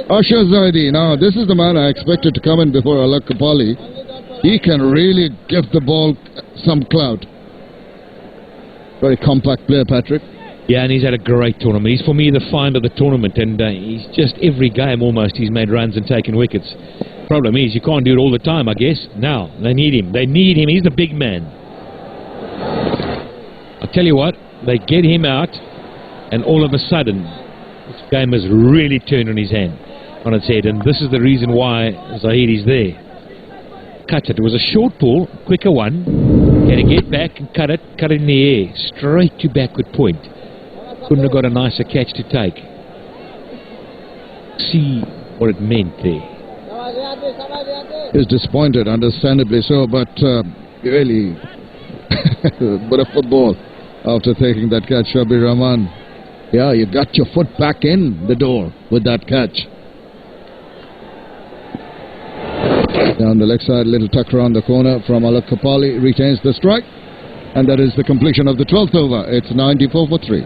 Asher Zaidi, now this is the man I expected to come in before Alak Kapali. He can really give the ball some clout. Very compact player, Patrick. Yeah, and he's had a great tournament. He's, for me, the find of the tournament, and he's just every game almost he's made runs and taken wickets. Problem is, you can't do it all the time, I guess. Now, they need him. They need him. He's the big man. I'll tell you what, they get him out, and all of a sudden, this game has really turned on his hand, on its head, and this is the reason why Zahidi's there. Cut it. It was a short ball, quicker one. Had to get back and cut it in the air, straight to backward point. Couldn't have got a nicer catch to take. See what it meant there. He's disappointed, understandably so, but really, but a football after taking that catch, Shabir Rahman. Yeah, you got your foot back in the door with that catch. Down the leg side, little tuck around the corner from Alak Kapali, retains the strike, and that is the completion of the 12th over. It's 94 for 3.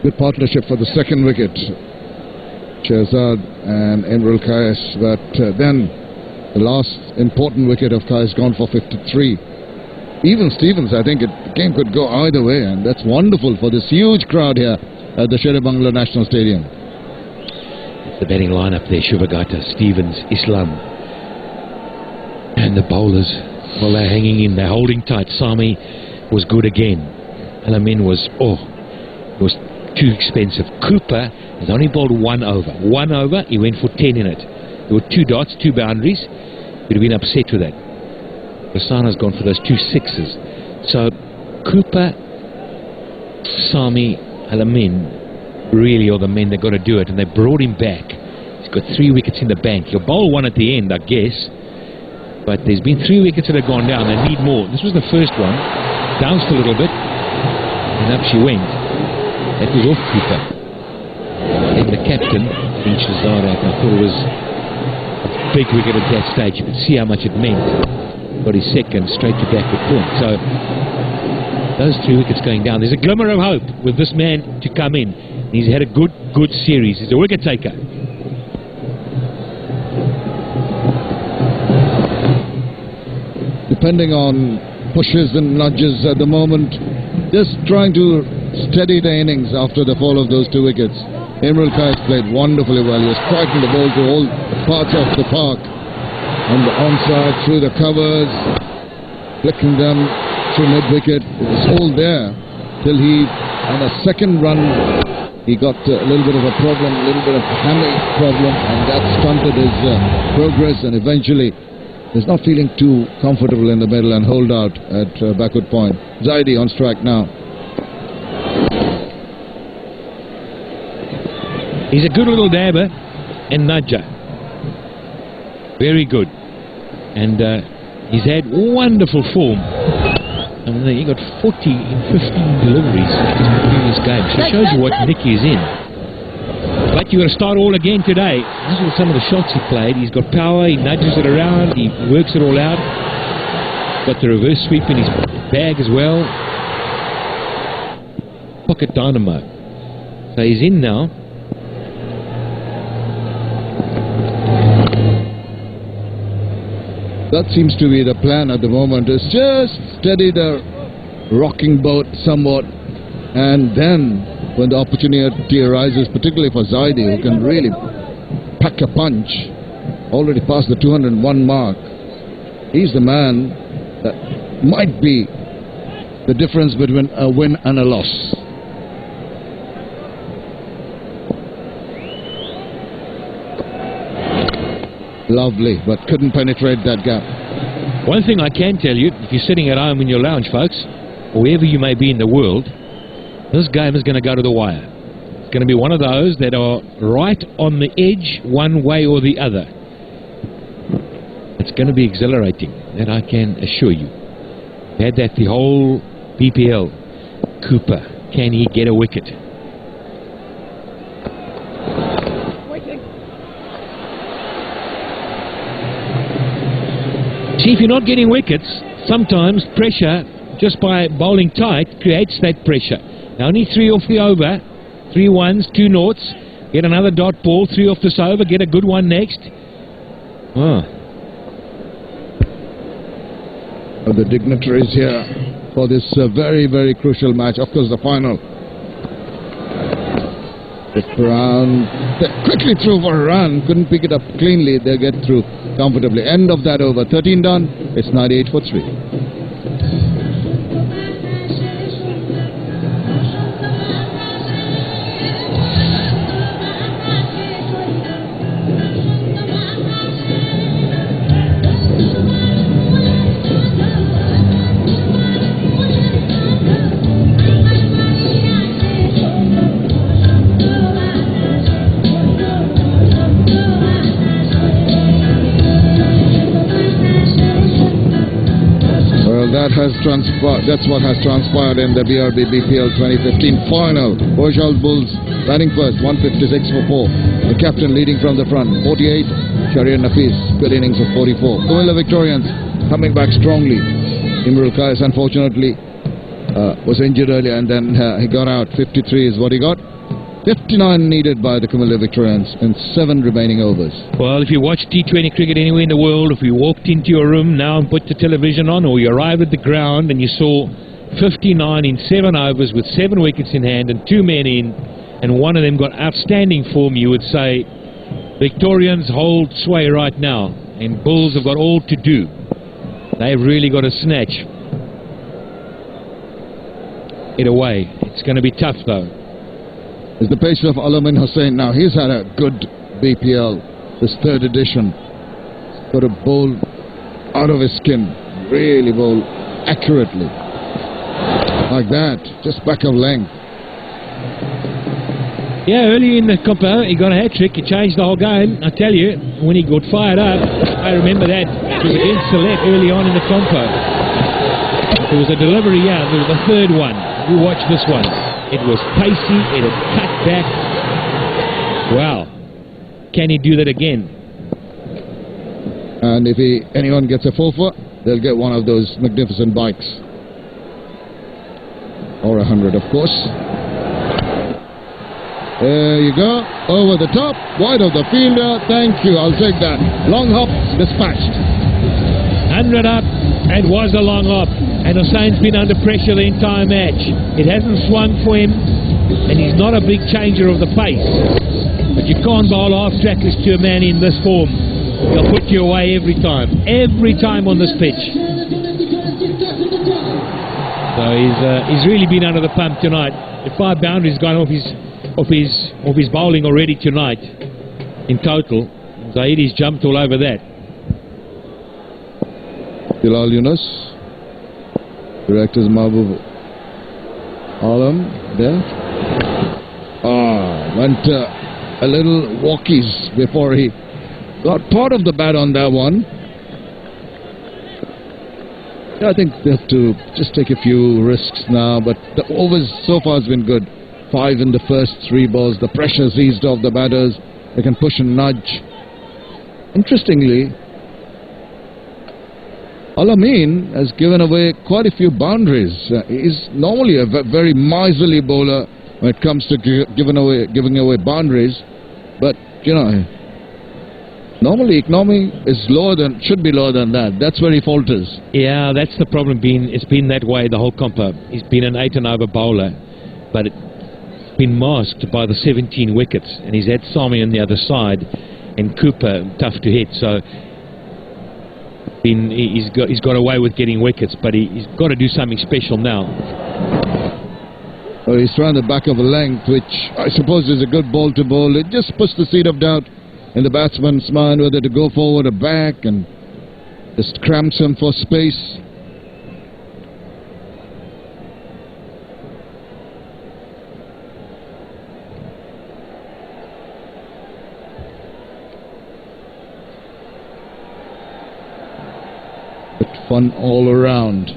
Good partnership for the second wicket, Shehzad and Imrul Kais, but then the last important wicket of Kais gone for 53. Even Stevens, I think the game could go either way, and that's wonderful for this huge crowd here at the Sher-e-Bangla National Stadium. The batting lineup there, Shubhagata, Stevens, Islam, and the bowlers, well, they're hanging in, they're holding tight. Sami was good again. Alamin was, it was too expensive. Cooper has only bowled 1 over. 1 over, he went for 10 in it. There were 2 dots, 2 boundaries. He'd have been upset with that. Rasana's gone for those 2 sixes. So Cooper, Sami, Alamin really are the men that got to do it, and they brought him back. He's got 3 wickets in the bank. He'll bowl 1 at the end, I guess. But there's been 3 wickets that have gone down. They need more. This was the first one. Bounced a little bit. And up she went. That was off Cooper. Then the captain, Lynch Lazardak, I thought it was a big wicket at that stage. You could see how much it meant. Got his second straight to backward point. So those 3 wickets going down. There's a glimmer of hope with this man to come in. He's had a good series. He's a wicket taker. Depending on pushes and nudges at the moment, just trying to steady the innings after the fall of those 2 wickets. Imran Kais played wonderfully well. He was striking the ball to all parts of the park. On the onside, through the covers, flicking them through mid-wicket. It was all there till he, on a second run, he got a little bit of a problem, a little bit of hammy problem, and that stunted his progress, and eventually he's not feeling too comfortable in the middle and hold out at backward point. Zaidi on strike now. He's a good little dabber and nudger. Very good. And he's had wonderful form. I mean, he got 40 in 15 deliveries in the previous game. So it shows you what Nick is in. But you've got to start all again today. These are some of the shots he played. He's got power, he nudges it around, he works it all out. Got the reverse sweep in his bag as well. Pocket dynamo. So he's in now. That seems to be the plan at the moment, is just steady the rocking boat somewhat, and then when the opportunity arises, particularly for Zaidi, who can really pack a punch, already past the 201 mark, he's the man that might be the difference between a win and a loss. Lovely, but couldn't penetrate that gap. One thing I can tell you, if you're sitting at home in your lounge, folks, or wherever you may be in the world, this game is going to go to the wire. It's going to be one of those that are right on the edge one way or the other. It's going to be exhilarating, that I can assure you. We had that the whole BPL. Cooper, can he get a wicket? See, if you're not getting wickets, sometimes pressure, just by bowling tight, creates that pressure. Now only 3 off the over, 3 ones, 2 noughts, get another dot ball, 3 off this over, get a good one next. The dignitaries here for this very, very crucial match. Of course, the final. Brown quickly through for a run, couldn't pick it up cleanly. They get through comfortably. End of that over, 13 done. It's 98 for 3. That's what has transpired in the BRB BPL 2015 final. Boishal Bulls batting first, 156 for 4. The captain leading from the front, 48. Shahriar Nafis, good innings of 44. COMILLA Victorians coming back strongly. Imran Kais, unfortunately, was injured earlier, and then he got out. 53 is what he got. 59 needed by the COMILLA Victorians in 7 remaining overs. Well, if you watch T20 cricket anywhere in the world, if you walked into your room now and put the television on, or you arrived at the ground and you saw 59 in 7 overs with 7 wickets in hand and 2 men in, and one of them got outstanding form, you would say Victorians hold sway right now, and Bulls have got all to do. They've really got to snatch it away. It's going to be tough though. Is the pace of Alamin Hussain now. He's had a good BPL, this 3rd edition. Got a bowl out of his skin, really bowl accurately. Like that, just back of length. Yeah, early in the compo, he got a hat-trick. He changed the whole game. I tell you, when he got fired up, I remember that. It was against Select early on in the compo. There was a delivery, yeah, there was the third one. You watch this one. It was pacey, it had cut back. Wow. Can he do that again? And if anyone gets a 4-4, they'll get one of those magnificent bikes. Or 100, of course. There you go. Over the top. Wide of the fielder. Thank you. I'll take that. Long hop. Dispatched. 100 up. It was a long hop. And Hussein's been under pressure the entire match. It hasn't swung for him. And he's not a big changer of the pace. But you can't bowl half trackless to a man in this form. He'll put you away every time. Every time on this pitch. So he's really been under the pump tonight. The 5 boundaries gone off his bowling already tonight in total. Zahidi's jumped all over that. Bilal Yunus, directors Mahbub Alam there. Went a little walkies before he got part of the bat on that one. Yeah, I think they have to just take a few risks now, but the overs so far has been good. 5 in the first 3 balls. The pressure's eased off the batters. They can push and nudge. Interestingly, Al-Amin has given away quite a few boundaries. He's normally a very miserly bowler when it comes to giving away boundaries, but you know, normally economy is should be lower than that. That's where he falters. Yeah, that's the problem. It's been that way the whole compo. He's been an 8 and over bowler, but it's been masked by the 17 wickets, and he's had Sami on the other side and Cooper tough to hit. So he's got away with getting wickets, but he's got to do something special now. Well, he's trying the back of a length, which I suppose is a good ball to bowl. It just puts the seed of doubt in the batsman's mind whether to go forward or back, and just cramps him for space. But fun all around.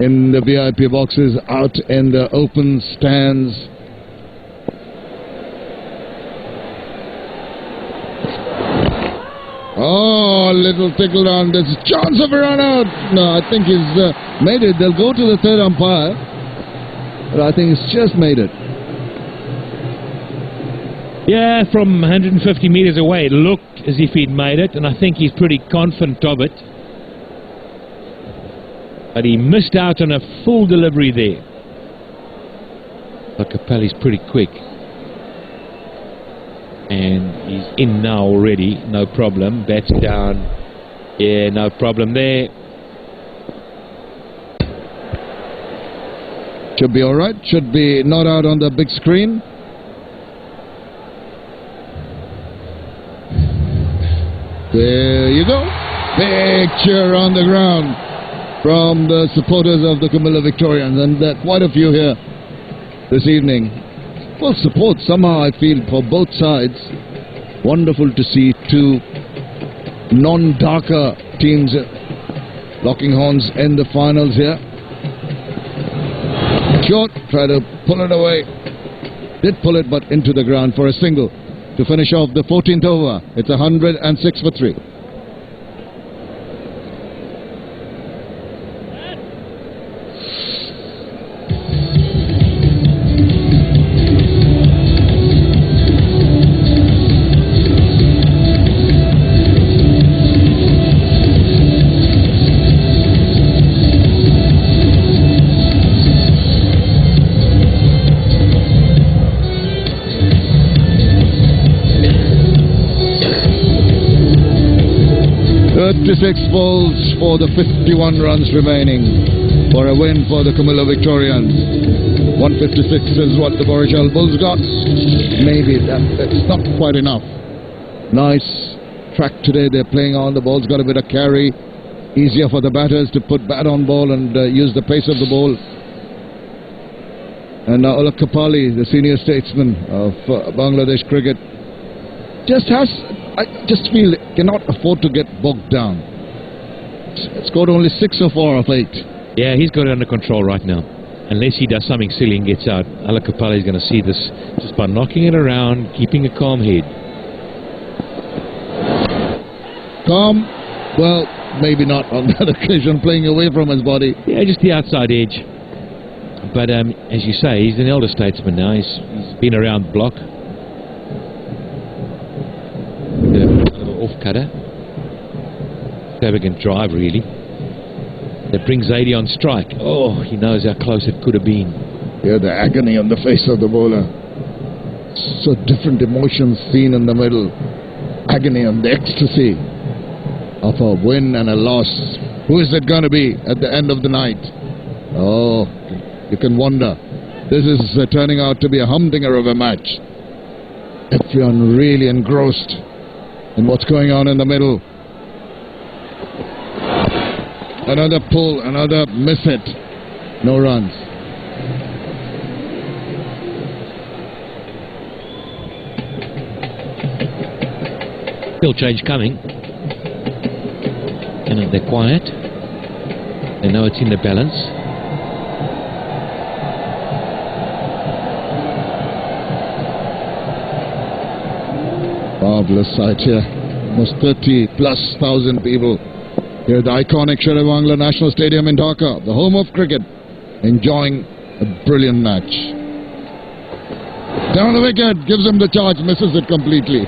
In the VIP boxes, out in the open stands. Oh, a little tickle on. There's a chance of a run out. No, I think he's made it. They'll go to the third umpire. But I think he's just made it. Yeah, from 150 metres away, it looked as if he'd made it, and I think he's pretty confident of it. But he missed out on a full delivery there. But Capelli's pretty quick. And he's in now already, no problem. Bats down. Yeah, no problem there. Should be alright. Should be not out on the big screen. There you go. Picture on the ground from the supporters of the Comilla Victorians, and quite a few here this evening. Full support somehow, I feel, for both sides. Wonderful to see 2 non-darker teams locking horns in the finals here. Short, try to pull it away. Did pull it, but into the ground for a single to finish off the 14th over. It's 106 for 3. Six balls for the 51 runs remaining for a win for the Comilla Victorians. 156 is what the BARISAL Bulls got. Maybe that's not quite enough. Nice track today. They're playing on. The ball's got a bit of carry. Easier for the batters to put bat on ball and use the pace of the ball. And Ullah Kapali, the senior statesman of Bangladesh cricket, I just feel it cannot afford to get bogged down. It's scored only 6 so far of 8. Yeah, he's got it under control right now. Unless he does something silly and gets out, Ullah Kapali is going to see this just by knocking it around, keeping a calm head. Calm? Well, maybe not on that occasion, playing away from his body. Yeah, just the outside edge. But as you say, he's an elder statesman now. He's been around the block. A little off-cutter. Extravagant drive, really. That brings 80 on strike. Oh, he knows how close it could have been. Yeah, the agony on the face of the bowler. So different emotions seen in the middle. Agony and the ecstasy of a win and a loss. Who is it going to be at the end of the night? Oh, you can wonder. This is turning out to be a humdinger of a match. Everyone really engrossed in what's going on in the middle. Another pull, another miss it. No runs. Still change coming. And they're quiet. They know it's in the balance. Marvelous sight here. Almost 30,000+ people here at the iconic Sher-e-Bangla National Stadium in Dhaka, the home of cricket, enjoying a brilliant match. Down the wicket, gives him the charge, misses it completely.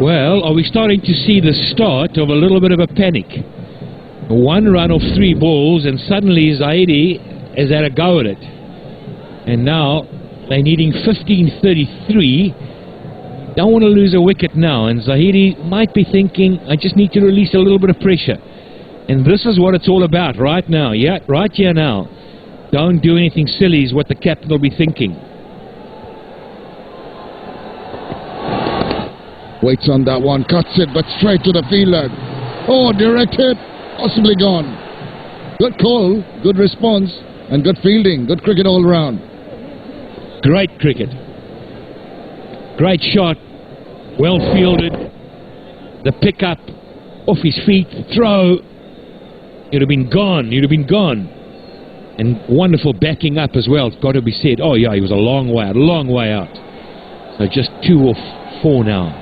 Well, are we starting to see the start of a little bit of a panic? 1 run off 3 balls, and suddenly Zahidi has had a go at it. And now they're needing 15-33. Don't want to lose a wicket now, and Zahidi might be thinking, I just need to release a little bit of pressure. And this is what it's all about right now. Yeah, right here now. Don't do anything silly is what the captain will be thinking. Waits on that one, cuts it, but straight to the fielder. Oh, direct hit, possibly gone. Good call, good response, and good fielding. Good cricket all round. Great cricket. Great shot. Well fielded. The pickup off his feet, throw. You'd have been gone. You'd have been gone. And wonderful backing up as well. It's got to be said. Oh yeah, he was a long way out. So just 2 off 4 now.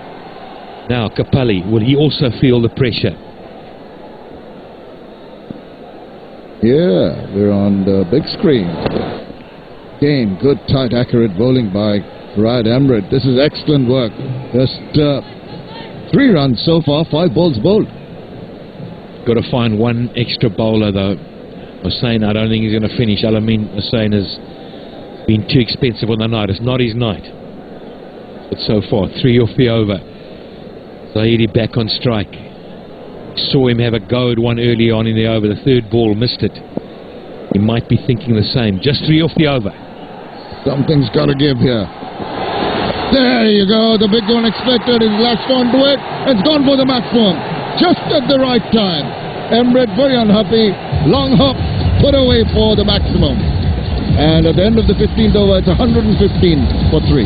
Now Kapali, will he also feel the pressure? Yeah, we're on the big screen. Again, good, tight, accurate bowling by Rad Emrit. This is excellent work. Just 3 runs so far, 5 balls bowled. Got to find 1 extra bowler though. Hussain, I don't think he's going to finish. Alamin Hussain has been too expensive on the night. It's not his night. But so far, 3 off the over. Zahidi back on strike. Saw him have a go at one early on in the over. The 3rd ball, missed it. He might be thinking the same. Just 3 off the over. Something's got to give here. There you go. The big one expected. He's latched onto it. It's gone for the maximum. Just at the right time. Emrit very unhappy. Long hop. Put away for the maximum. And at the end of the 15th over, it's 115 for 3.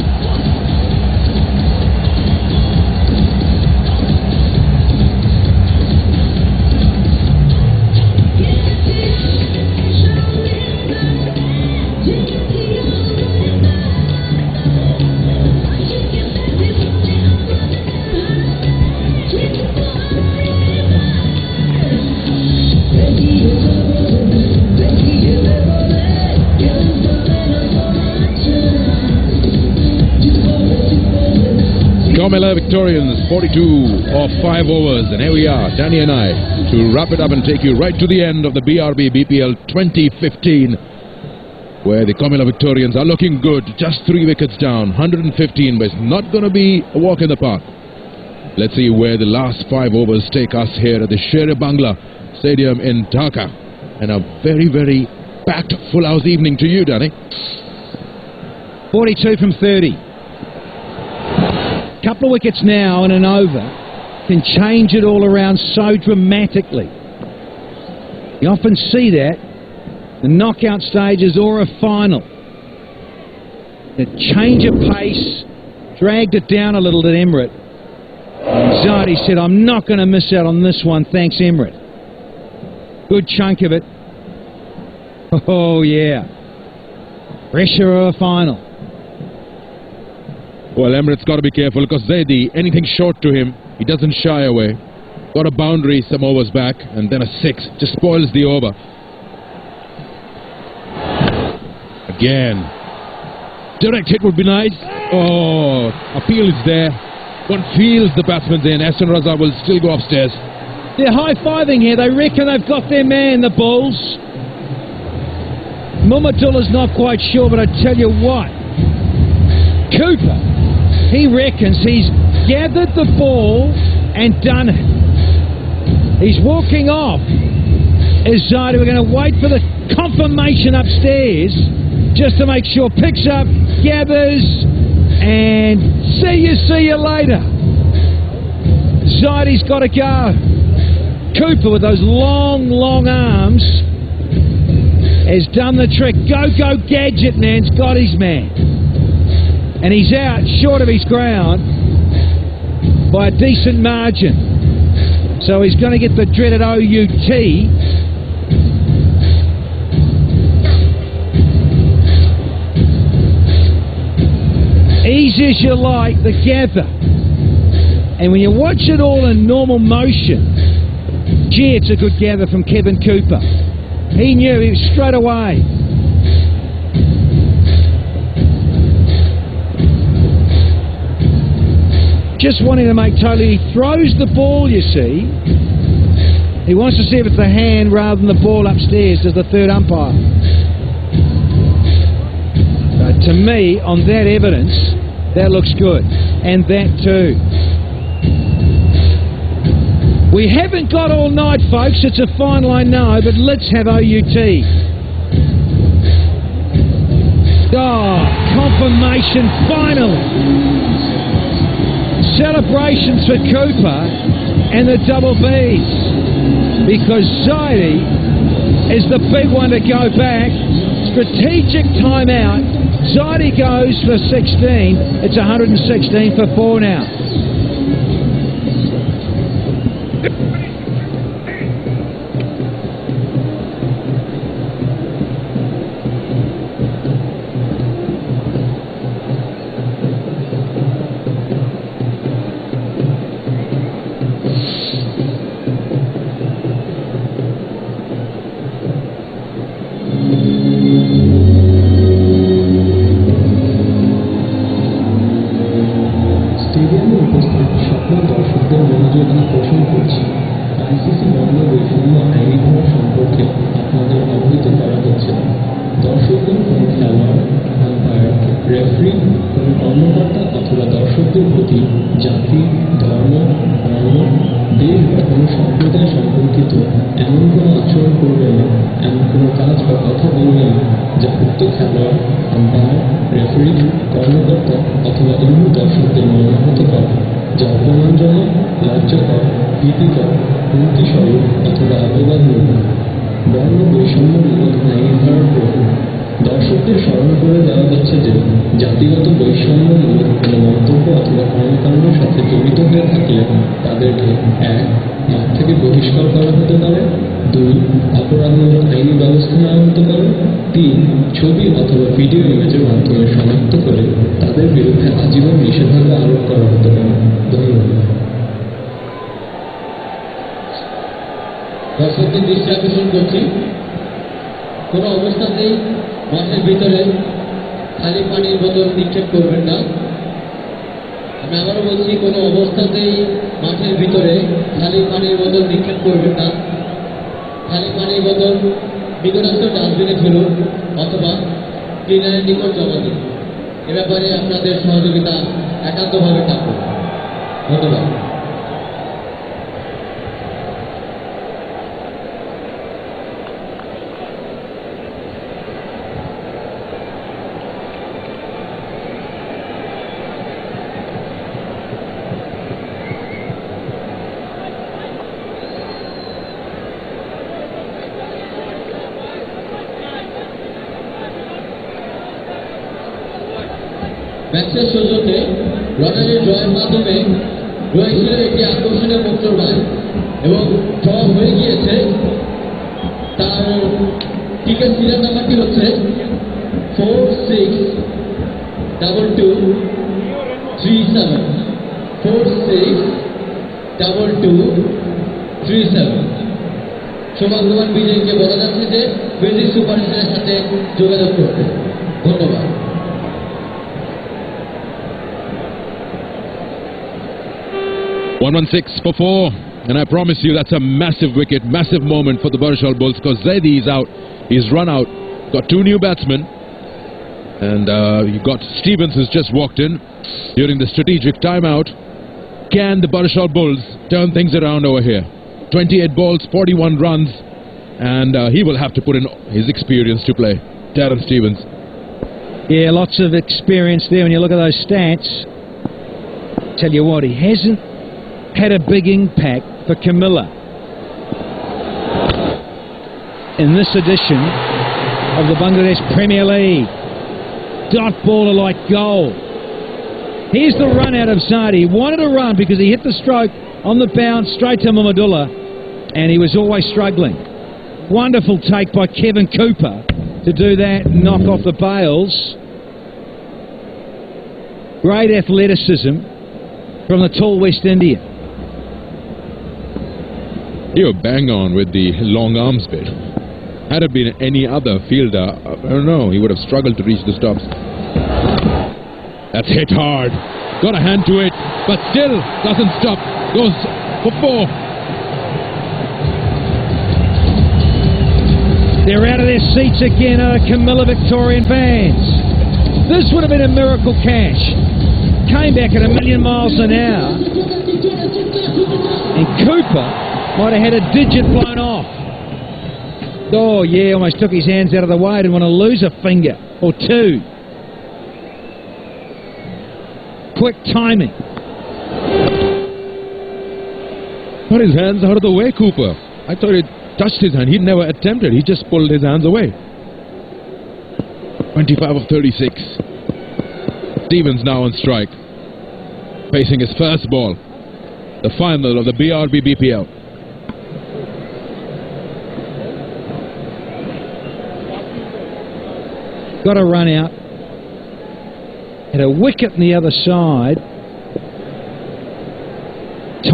COMILLA Victorians, 42 off 5 overs, and here we are, Danny and I, to wrap it up and take you right to the end of the BRB BPL 2015, where the COMILLA Victorians are looking good, just 3 wickets down, 115, but it's not going to be a walk in the park. Let's see where the last 5 overs take us here at the Sher-e-Bangla Stadium in Dhaka, and a very, very packed full house evening to you, Danny. 42 from 30. Couple of wickets now and an over can change it all around so dramatically. You often see that the knockout stages or a final. The change of pace dragged it down a little at Emirates. Zadi said, I'm not going to miss out on this one, thanks Emirates. Good chunk of it. Oh yeah. Pressure of a final. Well, Emirates got to be careful because Zaidi, anything short to him, he doesn't shy away. Got a boundary some overs back, and then a 6. Just spoils the over. Again. Direct hit would be nice. Oh, appeal is there. One feels the batsman's in. Aston Raza will still go upstairs. They're high-fiving here. They reckon they've got their man, the Bulls. Mumatulla's not quite sure, but I tell you what. Cooper, he reckons he's gathered the ball and done it. He's walking off. Azadi, we're going to wait for the confirmation upstairs just to make sure. Picks up, gathers, and see you later. Zaidi's got to go. Cooper with those long arms has done the trick. Go Gadget, man's got his man. And he's out short of his ground by a decent margin. So he's going to get the dreaded OUT. Easy as you like, the gather. And when you watch it all in normal motion, gee, it's a good gather from Kevin Cooper. He knew, he was straight away. Just wanting to make totally, he throws the ball, you see. He wants to see if it's the hand rather than the ball upstairs as the third umpire. To me, on that evidence, that looks good. And that too. We haven't got all night, folks. It's a final, I know, but let's have OUT. Confirmation finally. Celebrations for Cooper and the double Bs. Because Zaidi is the big one to go back. Strategic timeout. Zaidi goes for 16. It's 116 for 4 now. দর্শকদের স্মরণ করে দেওয়া হচ্ছে যে জাতিগত বৈষম্যমূলক কোনো মন্তব্য অথবা কর্মকাণ্ডের সাথে জড়িত হয়ে থাকলে তাদেরকে 1. মাঠ থেকে বহিষ্কার করা হতে পারে, 2. অপরাধমূলক আইনি ব্যবস্থা নেওয়া হতে পারে, 3. ছবি অথবা ভিডিও ইমেজের মাধ্যমে শনাক্ত করে তাদের বিরুদ্ধে আজীবন নিষেধাজ্ঞা আরোপ করা হতে পারে। ধন্যবাদ। দর্শকদের দৃষ্টি আকর্ষণ করছি, কোনো অবস্থাতেই মাঠের ভিতরে খালি পানির বোতল নিক্ষেপ করবেন না। আমি আবারও বলছি, কোনো অবস্থাতেই মাঠের ভিতরে খালি পানির বোতল নিক্ষেপ করবেন না। খালি পানির বোতল নিকটস্থ ডাস্টবিনে ফেলুন অথবা ক্লিনারের নিকট জমা দিন। এ ব্যাপারে আপনাদের সহযোগিতা একান্তভাবে থাকুন। ধন্যবাদ। বাক্সের সৌজন্যে লটারি ড্রয়ের মাধ্যমে রয়েছিল একটি আকর্ষণীয় মোটরবাইক এবং ড্র হয়ে গিয়েছে। তার টিকেট সিরিয়াল নাম্বারটি হচ্ছে 462237 462237। সৌভাগ্যবান বিজয়ীকে বলা যাচ্ছে যে ম্যাজিক সুপারস্টারের সাথে যোগাযোগ করতে। ধন্যবাদ। .116 for 4, and I promise you that's a massive wicket, massive moment for the Barishal Bulls, because Zaidi is out, he's run out, got two new batsmen, and you got Stevens who's just walked in during the strategic timeout. Can the Barishal Bulls turn things around over here? 28 balls, 41 runs, and he will have to put in his experience to play. Darren Stevens. Yeah, lots of experience there when you look at those stats. Tell you what, he hasn't had a big impact for Comilla in this edition of the Bangladesh Premier League. Dot baller like goal. Here's the run out of Zadi. He wanted to run because he hit the stroke on the bounce straight to Mamadullah, and he was always struggling. Wonderful take by Kevin Cooper to do that, knock off the bails. Great athleticism from the tall West Indian. You were bang on with the long arms bit. Had it been any other fielder, I don't know, he would have struggled to reach the stops. That's hit hard. Got a hand to it, but still doesn't stop. Goes for 4. They're out of their seats again, Comilla Victorian fans. This would have been a miracle catch. Came back at 1,000,000 miles an hour, and Cooper might have had a digit blown off. Oh yeah, almost took his hands out of the way. Didn't want to lose a finger or two. Quick timing. Put his hands out of the way, Cooper. I thought it touched his hand. He never attempted. He just pulled his hands away. 25 of 36. Stevens now on strike, facing his first ball. The final of the BRB BPL. Got a run out. Had a wicket on the other side.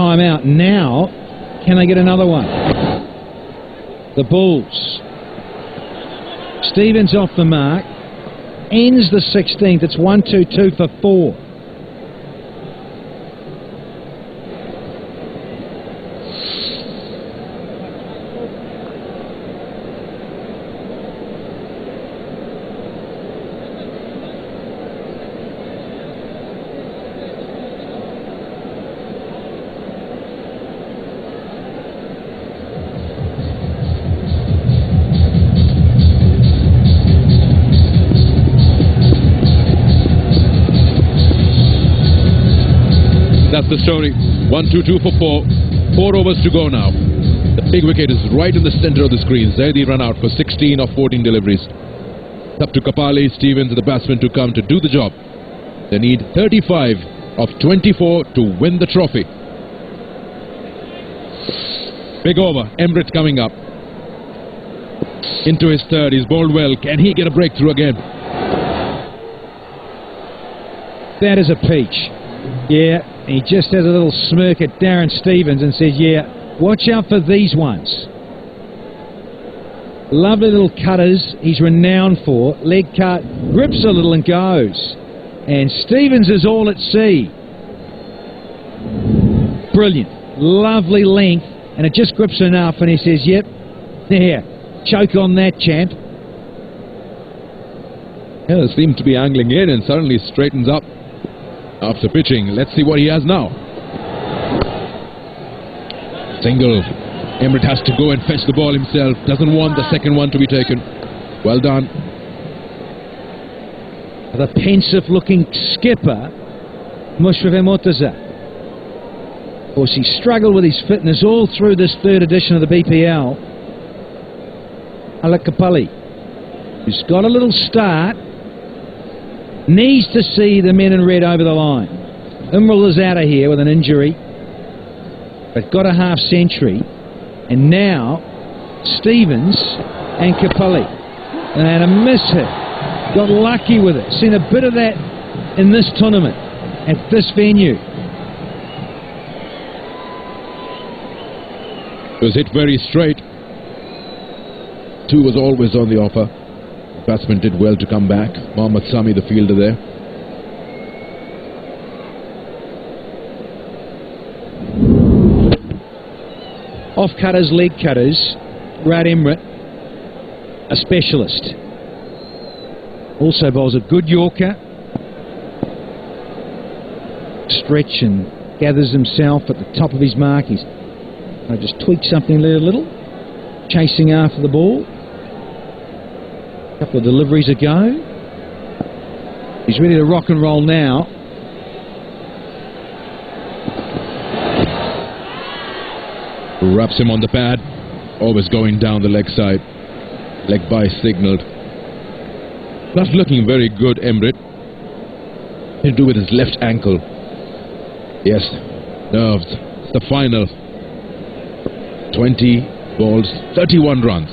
Time out now. Can they get another one? The Bulls. Stevens off the mark. Ends the 16th. It's 1-2-2 for 4. That's the story. 1-2-2 for 4. 4 overs to go now. The big wicket is right in the center of the screen. Zaidi run out for 16 of 14 deliveries. It's up to Kapali, Stevens, the batsmen to come to do the job. They need 35 of 24 to win the trophy. Big over. Emirates coming up. Into his third. He's bowled well. Can he get a breakthrough again? That is a peach. Yeah, he just has a little smirk at Darren Stevens and says, yeah, watch out for these ones. Lovely little cutters he's renowned for. Leg cut, grips a little and goes. And Stevens is all at sea. Brilliant. Lovely length, and it just grips enough, and he says, yep, there, choke on that, champ. Yeah, they seem to be angling in and suddenly straightens up after pitching. Let's see what he has now. Single. Emrit has to go and fetch the ball himself. Doesn't want the second one to be taken. Well done. The pensive-looking skipper, Mushraf Murtaza. Of course, he struggled with his fitness all through this third edition of the BPL. Alak Kapali, who's got a little start. needs to see the men in red over the line. Imral is out of here with an injury, but got a half century, and now Stevens and Capelli, and a miss hit. Got lucky with it. Seen a bit of that in this tournament at this venue. It was hit very straight. 2 was always on the offer. Batsman did well to come back. Mohammad Sami, the fielder there. Off cutters, leg cutters. Rad Emrit, a specialist. Also bowls a good Yorker. Stretch and gathers himself at the top of his mark. He's just tweak something a little. Chasing after the ball. A couple of deliveries ago. He's ready to rock and roll now. Wraps him on the pad. Always going down the leg side. Leg by signalled. Not looking very good, Emrit. To do with his left ankle. Yes, nerves. It's the final. 20 balls, 31 runs.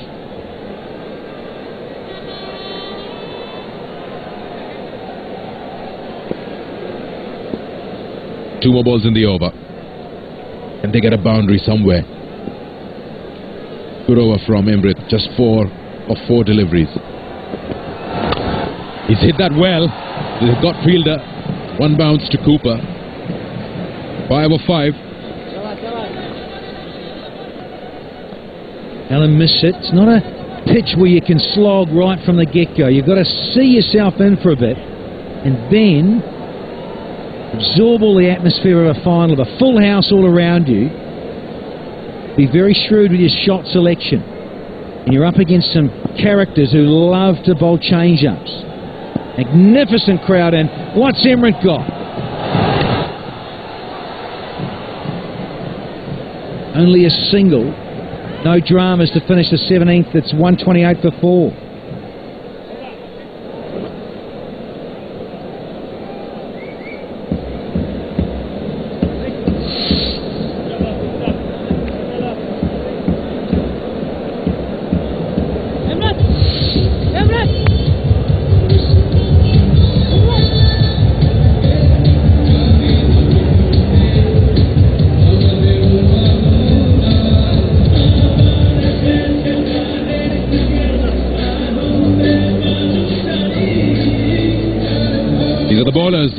Two more balls in the over. And they get a boundary somewhere. Good over from Emrit. Just 4 of 4 deliveries. He's hit that well. They've got fielder. 1 bounce to Cooper. 5 of 5. Alan missed it. It's not a pitch where you can slog right from the get-go. You've got to see yourself in for a bit and then absorb all the atmosphere of a final, of a full house all around you. Be very shrewd with your shot selection. And you're up against some characters who love to bowl change-ups. Magnificent crowd, and what's Emrit got? Only a single. No dramas to finish the 17th. It's 128 for 4.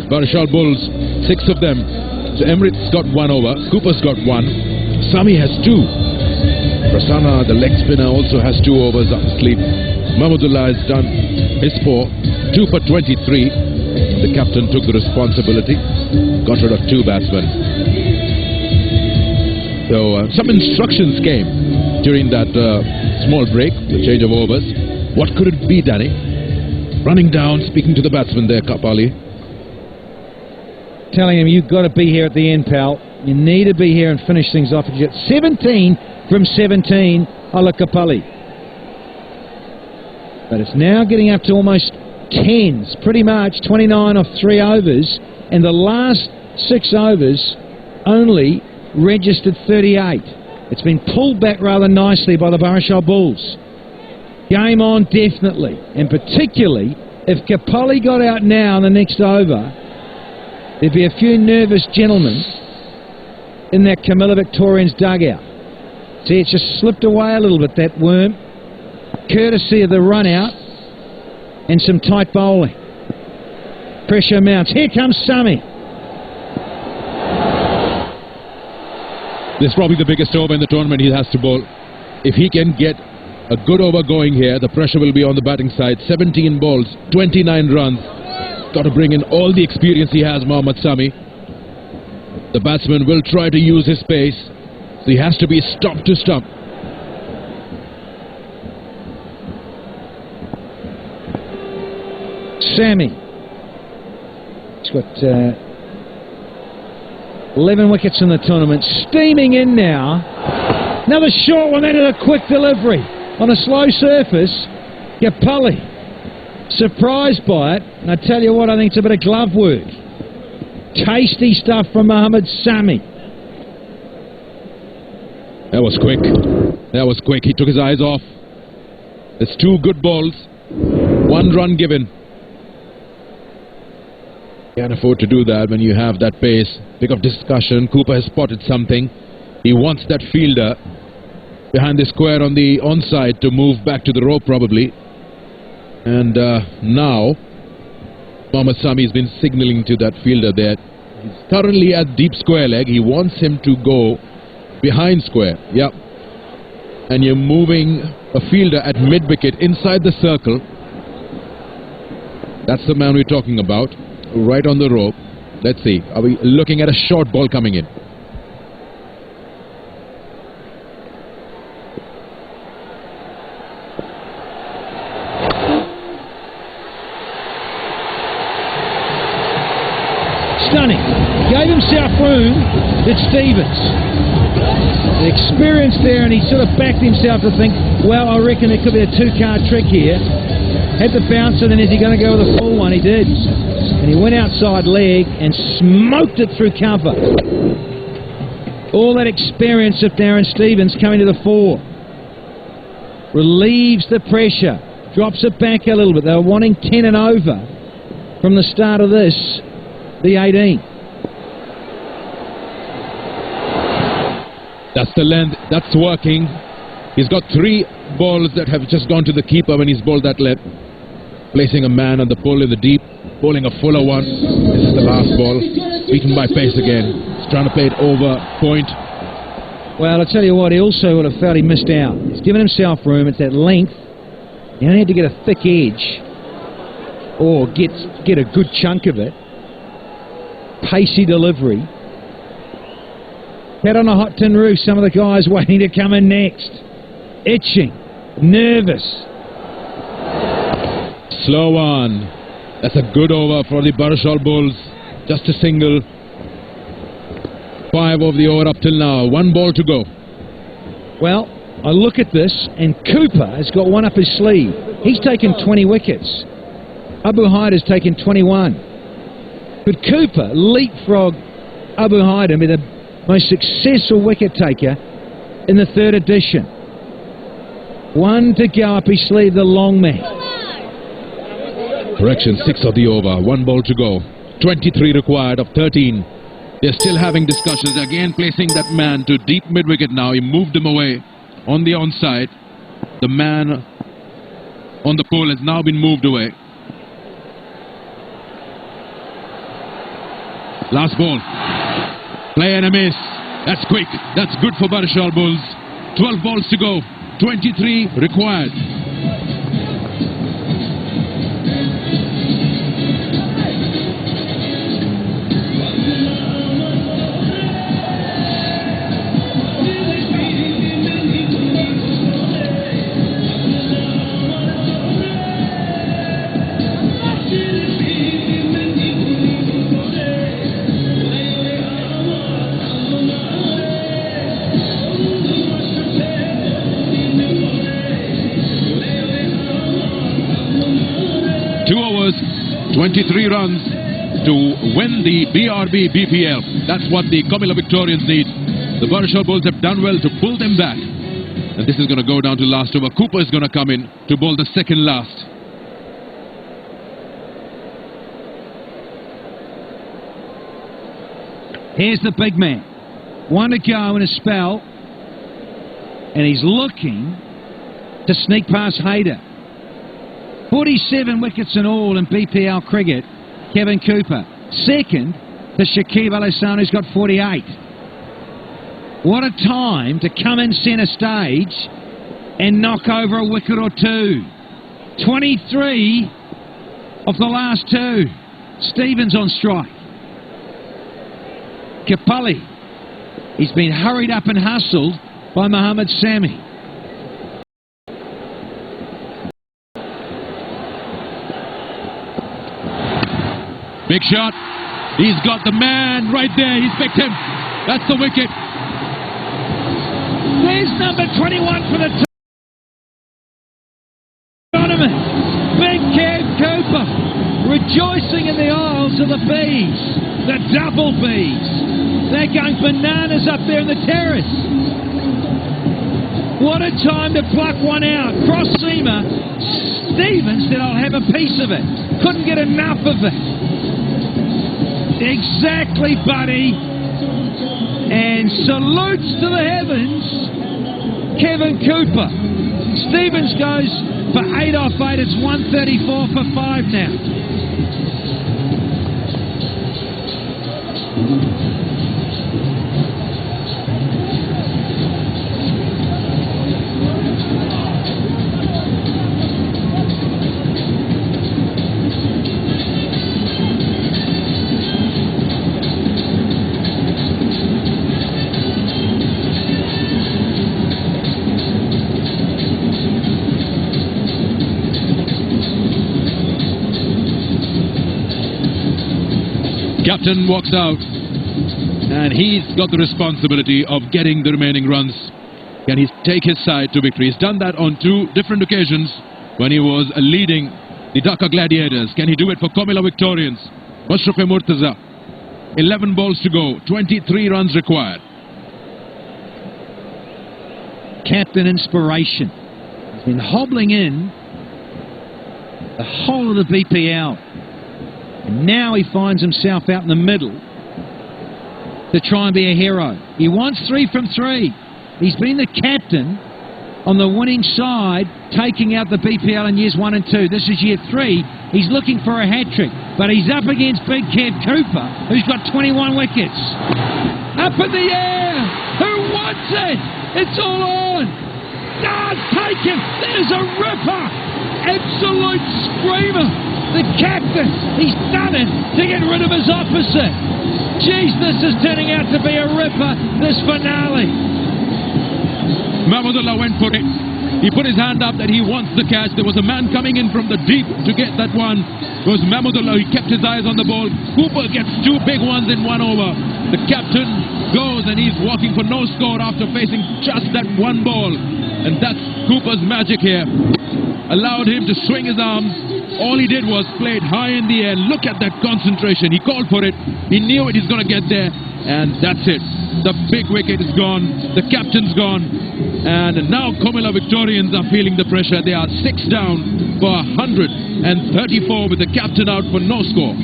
Barisal Bulls, 6 of them. So Emrit's got 1 over. Cooper's got 1. Sami has 2. Prasanna, the leg spinner, also has 2 overs up his sleeve. Mahmudullah has done his 4. 2 for 23. The captain took the responsibility. Got rid of 2 batsmen. So some instructions came during that small break, the change of overs. What could it be, Danny? Running down, speaking to the batsman there, Kapali. Telling him, you've got to be here at the end, pal. You need to be here and finish things off. You get 17 from 17, Ala Kapali. But it's now getting up to almost 10s, pretty much 29 off 3 overs, and the last 6 overs only registered 38. It's been pulled back rather nicely by the Barisal Bulls. Game on, definitely, and particularly if Kapali got out now in the next over, there'd be a few nervous gentlemen in that Comilla Victorians dugout. See, it's just slipped away a little bit, that worm, courtesy of the run out and some tight bowling. Pressure mounts. Here comes Sami. This is probably the biggest over in the tournament he has to bowl. If he can get a good over going here, the pressure will be on the batting side. 17 balls, 29 runs. Got to bring in all the experience he has, Mohammad Sami. The batsman will try to use his pace, so he has to be stump to stump. Sami. He's got 11 wickets in the tournament. Steaming in now. Another short one, then a quick delivery on a slow surface. Kapali surprised by it. And I tell you what, I think it's a bit of glove work. Tasty stuff from Mohammad Sami. That was quick. That was quick. He took his eyes off. It's 2 good balls. 1 run given. Can't afford to do that when you have that pace. Big of discussion. Cooper has spotted something. He wants that fielder behind the square on the onside to move back to the rope probably. And now Mohammad Sami has been signalling to that fielder there. He's currently at deep square leg. He wants him to go behind square. Yep. And you're moving a fielder at mid-wicket inside the circle. That's the man we're talking about. Right on the rope. Let's see. Are we looking at a short ball coming in? Stunning. Gave himself room, did Stevens. The experience there, and he sort of backed himself to think, well, I reckon it could be a 2-card trick here. Had the bouncer, then is he going to go with a full one? He did. And he went outside leg and smoked it through cover. All that experience of Darren Stevens coming to the fore. Relieves the pressure. Drops it back a little bit. They were wanting 10 and over from the start of this. The 18. That's the length. That's working. He's got 3 balls that have just gone to the keeper when he's bowled that length. Placing a man on the pull in the deep. Bowling a fuller one. This is the last ball. Beaten by pace again. He's trying to play it over point. Well, I'll tell you what, he also would have felt he missed out. He's given himself room. It's that length. He only had to get a thick edge. Or get a good chunk of it. Pacey delivery. Cat on a hot tin roof. Some of the guys waiting to come in next. Itching. Nervous. Slow on. That's a good over for the Barisal Bulls. Just a single. 5 of the over up till now. 1 ball to go. Well, I look at this, and Cooper has got one up his sleeve. He's taken 20 wickets. Abu Haider's taken 21. Could Cooper leapfrog Abu Haider and be the most successful wicket taker in the 3rd edition? 1 to go up his sleeve, the long man. Correction, 6 of the over. 1 ball to go. 23 required of 13. They're still having discussions. Again, placing that man to deep mid-wicket now. He moved him away on the onside. The man on the pole has now been moved away. Last ball. Play and a miss. That's quick. That's good for Barisal Bulls. 12 balls to go. 23 required. Two overs, 23 runs to win the BRB BPL. That's what the COMILLA Victorians need. The Barisal Bulls have done well to pull them back. And this is going to go down to last over. Cooper is going to come in to bowl the second last. Here's the big man. 1 to go in a spell. And he's looking to sneak past Haider. 47 wickets in all in BPL cricket, Kevin Cooper. Second to Shakib Al Hassan, who's got 48. What a time to come in centre stage and knock over a wicket or 2. 23 of the last 2. Stevens on strike. Kapali. He's been hurried up and hustled by Mohammad Sami. Big shot. He's got the man right there. He's picked him. That's the wicket. There's number 21 for the tournament. Big Kev Cooper rejoicing in the Isles of the Bees, the double Bees. They're going bananas up there in the terrace. What a time to pluck one out. Cross-seamer. Stevens said, I'll have a piece of it. Couldn't get enough of it. Exactly, buddy. And salutes to the heavens, Kevin Cooper. Stevens goes for 8 off 8. It's 134 for 5 now. Captain walks out, and he's got the responsibility of getting the remaining runs. Can he take his side to victory? He's done that on 2 different occasions when he was leading the Dhaka Gladiators. Can he do it for Comilla Victorians? Mashraf Murtaza, 11 balls to go, 23 runs required. Captain inspiration. He's been hobbling in the whole of the BPL. And now he finds himself out in the middle to try and be a hero. He wants 3 from 3. He's been the captain on the winning side, taking out the BPL in years 1 and 2. This is year 3. He's looking for a hat-trick, but he's up against Big Kev Cooper, who's got 21 wickets. Up in the air! Who wants it? It's all on! Does take him! There's a ripper! Absolute screamer! The captain, he's done it to get rid of his opposite. Jeez, this is turning out to be a ripper, this finale. Mahmudullah went for it. He put his hand up that he wants the catch. There was a man coming in from the deep to get that one. It was Mahmudullah. He kept his eyes on the ball. Cooper gets 2 big ones in 1 over. The captain goes and he's walking for no score after facing just that 1 ball. And that's Cooper's magic here. Allowed him to swing his arms. All he did was play it high in the air. Look at that concentration. He called for it. He knew it. He's going to get there. And that's it. The big wicket is gone. The captain's gone. And now Comilla Victorians are feeling the pressure. They are 6 down for 134 with the captain out for no score.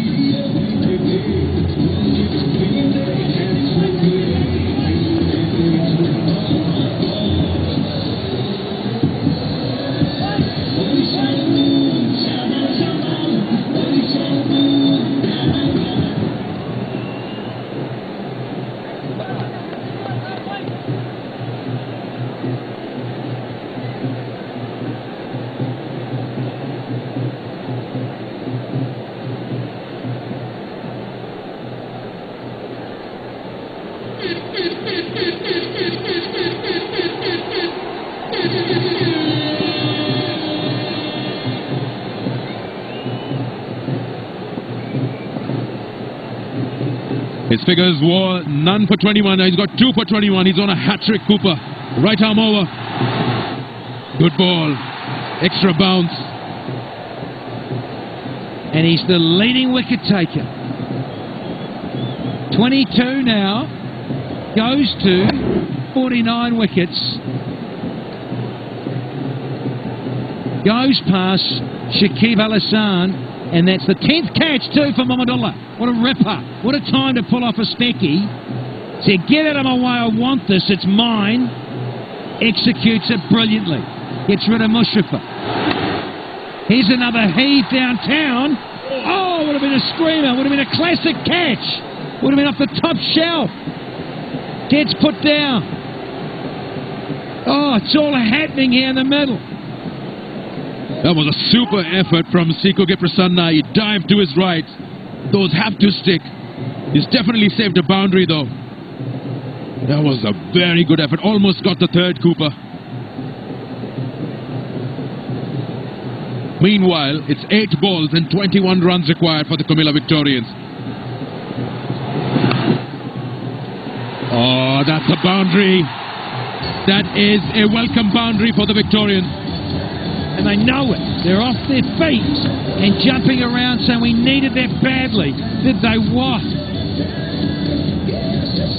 His figures were none for 21. Now he's got 2 for 21. He's on a hat-trick, Cooper. Right arm over. Good ball. Extra bounce. And he's the leading wicket taker. 22 now. Goes to 49 wickets. Goes past Shakib Al Hassan. And that's the 10th catch too for Mahmudullah. What a ripper. What a time to pull off a specky. Said, get out of my way, I want this, it's mine. Executes it brilliantly. Gets rid of Mushrafa. Here's another heave downtown. Oh, would have been a screamer. Would have been a classic catch. Would have been off the top shelf. Gets put down. Oh, it's all happening here in the middle. That was a super effort from Siko Prasanna. He dived to his right. Those have to stick. He's definitely saved a boundary though. That was a very good effort. Almost got the 3rd, Cooper. Meanwhile, it's 8 balls and 21 runs required for the Comilla Victorians. Oh, that's a boundary. That is a welcome boundary for the Victorians. and they know it. They're off their feet and jumping around saying we needed that badly. Did they what?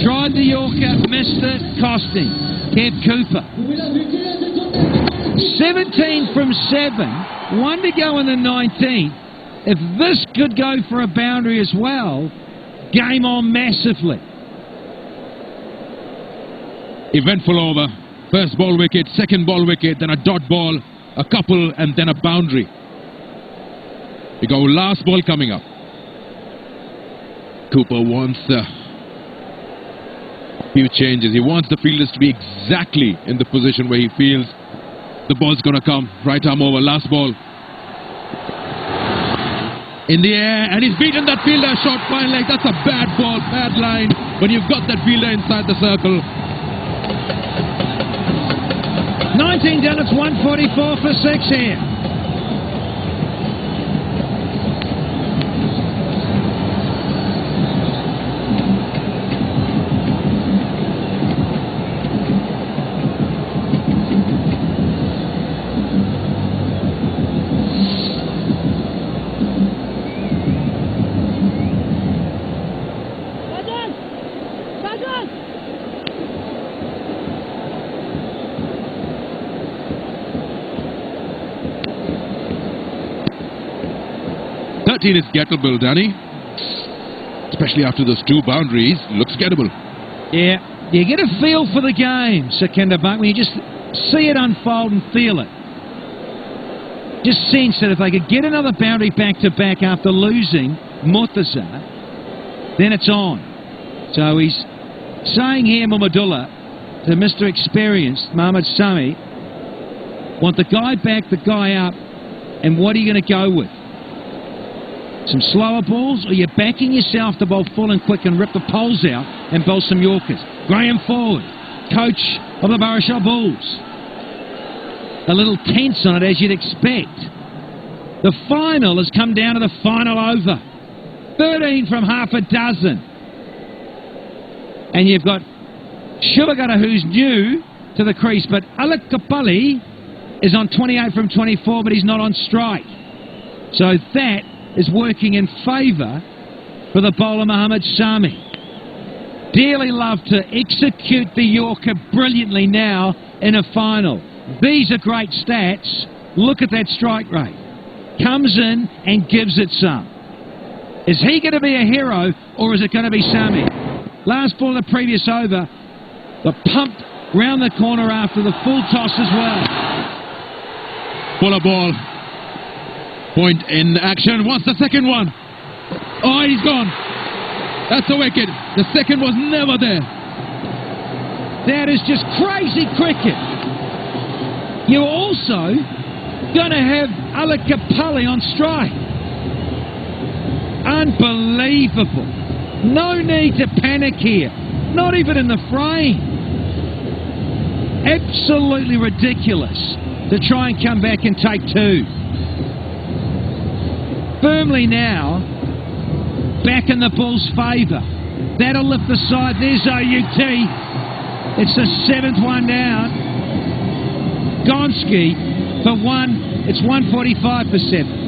Tried the Yorker, missed it, cost him. Kev Cooper. 17 from 7, 1 to go in the 19th. If this could go for a boundary as well, game on massively. Eventful over. First ball wicket, second ball wicket, then a dot ball, a couple, and then a boundary. We go last ball coming up. Cooper wants a few changes. He wants the fielders to be exactly in the position where he feels the ball's going to come. Right arm over, last ball. In the air, and he's beaten that fielder short fine leg. That's a bad ball, bad line when you've got that fielder inside the circle. 19 done, it's 144 for 6 here. Is gettable, Danny. Especially after those 2 boundaries. Looks gettable. Yeah, you get a feel for the game, Sukhinder Buck, when you just see it unfold and feel it. Just sense that if they could get another boundary back-to-back after losing Murtaza, then it's on. So he's saying here, Muhammadullah, to Mr. Experienced, Mohammad Sami, want the guy back, the guy up, and what are you going to go with? Some slower balls, or you're backing yourself to bowl full and quick and rip the poles out and bowl some Yorkers. Graham Ford, coach of the BARISAL Bulls. A little tense on it, as you'd expect. The final has come down to the final over. 13 from half a dozen. And you've got Shubagata, who's new to the crease, but Alec Kapali is on 28 from 24, but he's not on strike. So that is working in favour for the bowler Mohammad Sami. Dearly love to execute the Yorker brilliantly now in a final. These are great stats. Look at that strike rate. Comes in and gives it some. Is he going to be a hero, or is it going to be Sami? Last ball of the previous over, the pump round the corner after the full toss as well. Fuller ball. Point in action. What's the second one? Oh, he's gone. That's a wicket. The second was never there. That is just crazy cricket. You're also going to have Alec Kapali on strike. Unbelievable. No need to panic here. Not even in the frame. Absolutely ridiculous to try and come back and take 2. Firmly now, back in the Bulls' favour. That'll lift the side. There's OUT. It's the 7th one down. Gonski for 1. It's 145 for 7.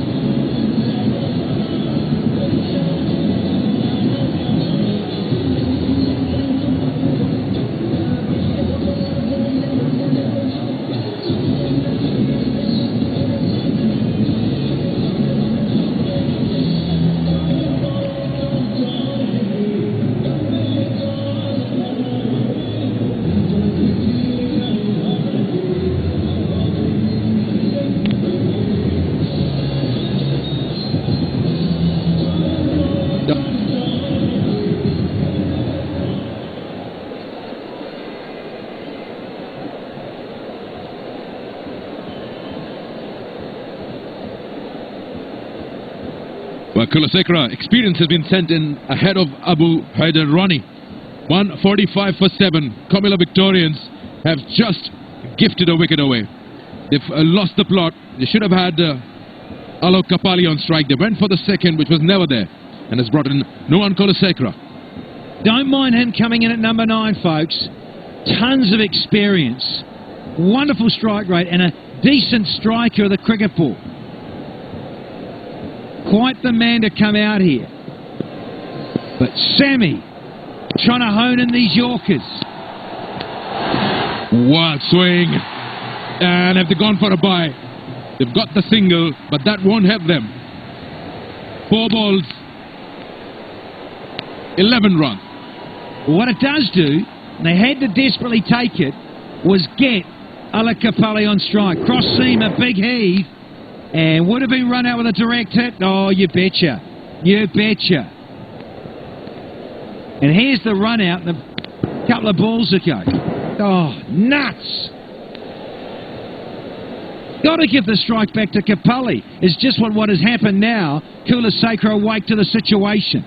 Well, Kulasekara, experience has been sent in ahead of Abu Haider Rani. 145 for 7. COMILLA Victorians have just gifted a wicket away. They've lost the plot. They should have had Alok Kapali on strike. They went for the second, which was never there, and has brought in Nuwan Kulasekara. Don't mind him coming in at number 9, folks. Tons of experience. Wonderful strike rate and a decent striker of the cricket ball. Quite the man to come out here. But Sammy trying to hone in these Yorkers. Wild swing. And have they gone for a bye? They've got the single, but that won't help them. 4 balls, 11 runs. What it does do, and they had to desperately take it, was get Alakapali on strike. Cross seam, a big heave, and would have been run out with a direct hit. Oh, you betcha. You betcha. And here's the run out, and a couple of balls ago. Oh, nuts. Got to give the strike back to Kapali. It's just what has happened now. Kulasekar awake to the situation.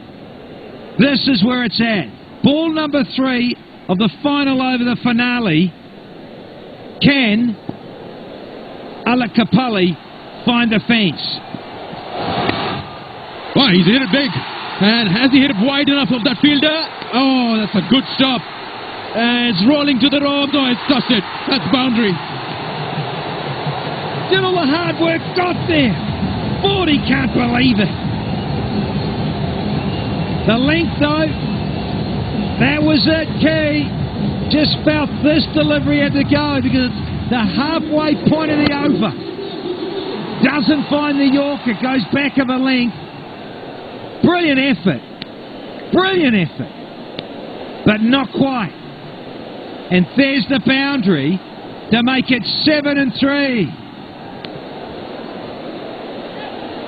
This is where it's at. Ball number 3 of the final over the finale. Can Alakapali find the fence? Well, he's hit it big. And has he hit it wide enough of that fielder? Oh, that's a good stop. And it's rolling to the rope. No, it's touched it. That's boundary. Did all the hard work, got there. 40, can't believe it. The length, though, that was it, Key. Just felt this delivery had to go because it's the halfway point of the over. Doesn't find the Yorker, goes back of a length. Brilliant effort. Brilliant effort. But not quite. And there's the boundary to make it 7-3.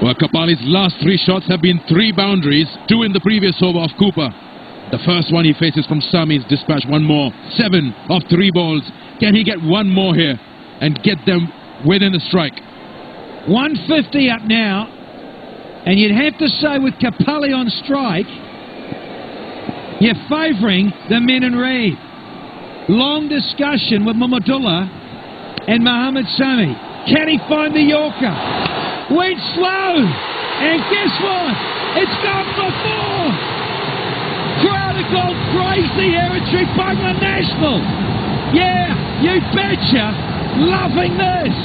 Well, Kapali's last 3 shots have been 3 boundaries, 2 in the previous over of Cooper. The first one he faces from Sami's dispatch, 1 more. 7 of 3 balls. Can he get 1 more here and get them within a strike? 150 up now. And you'd have to say with Kapali on strike, you're favouring the men in red. Long discussion with Mamadullah and Mohammed Sami. Can he find the Yorker? Went slow. And guess what? It's gone for 4. Crowd have gone crazy here at Tribunal National. Yeah, you betcha. Loving this.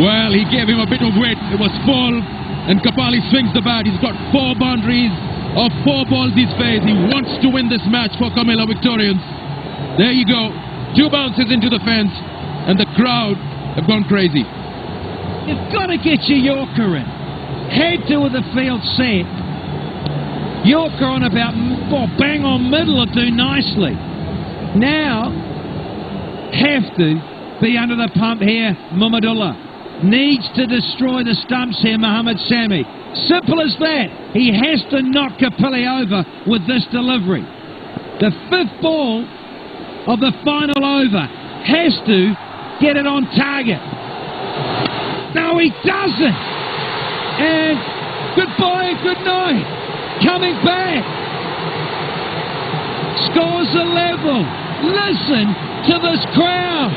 Well, he gave him a bit of weight. It was full. And Kapali swings the bat. He's got 4 boundaries of 4 balls he's faced. He wants to win this match for Comilla Victorians. There you go. 2 bounces into the fence. And the crowd have gone crazy. You've got to get your Yorker in. Had to with the field set. Yorker on about, bang on middle will do nicely. Now, have to be under the pump here, Mamadullah. Needs to destroy the stumps here, Mohammed Sami. Simple as that. He has to knock Kapili over with this delivery. The 5th ball of the final over has to get it on target. No, he doesn't. And goodbye and good night. Coming back. Scores a level. Listen to this crowd.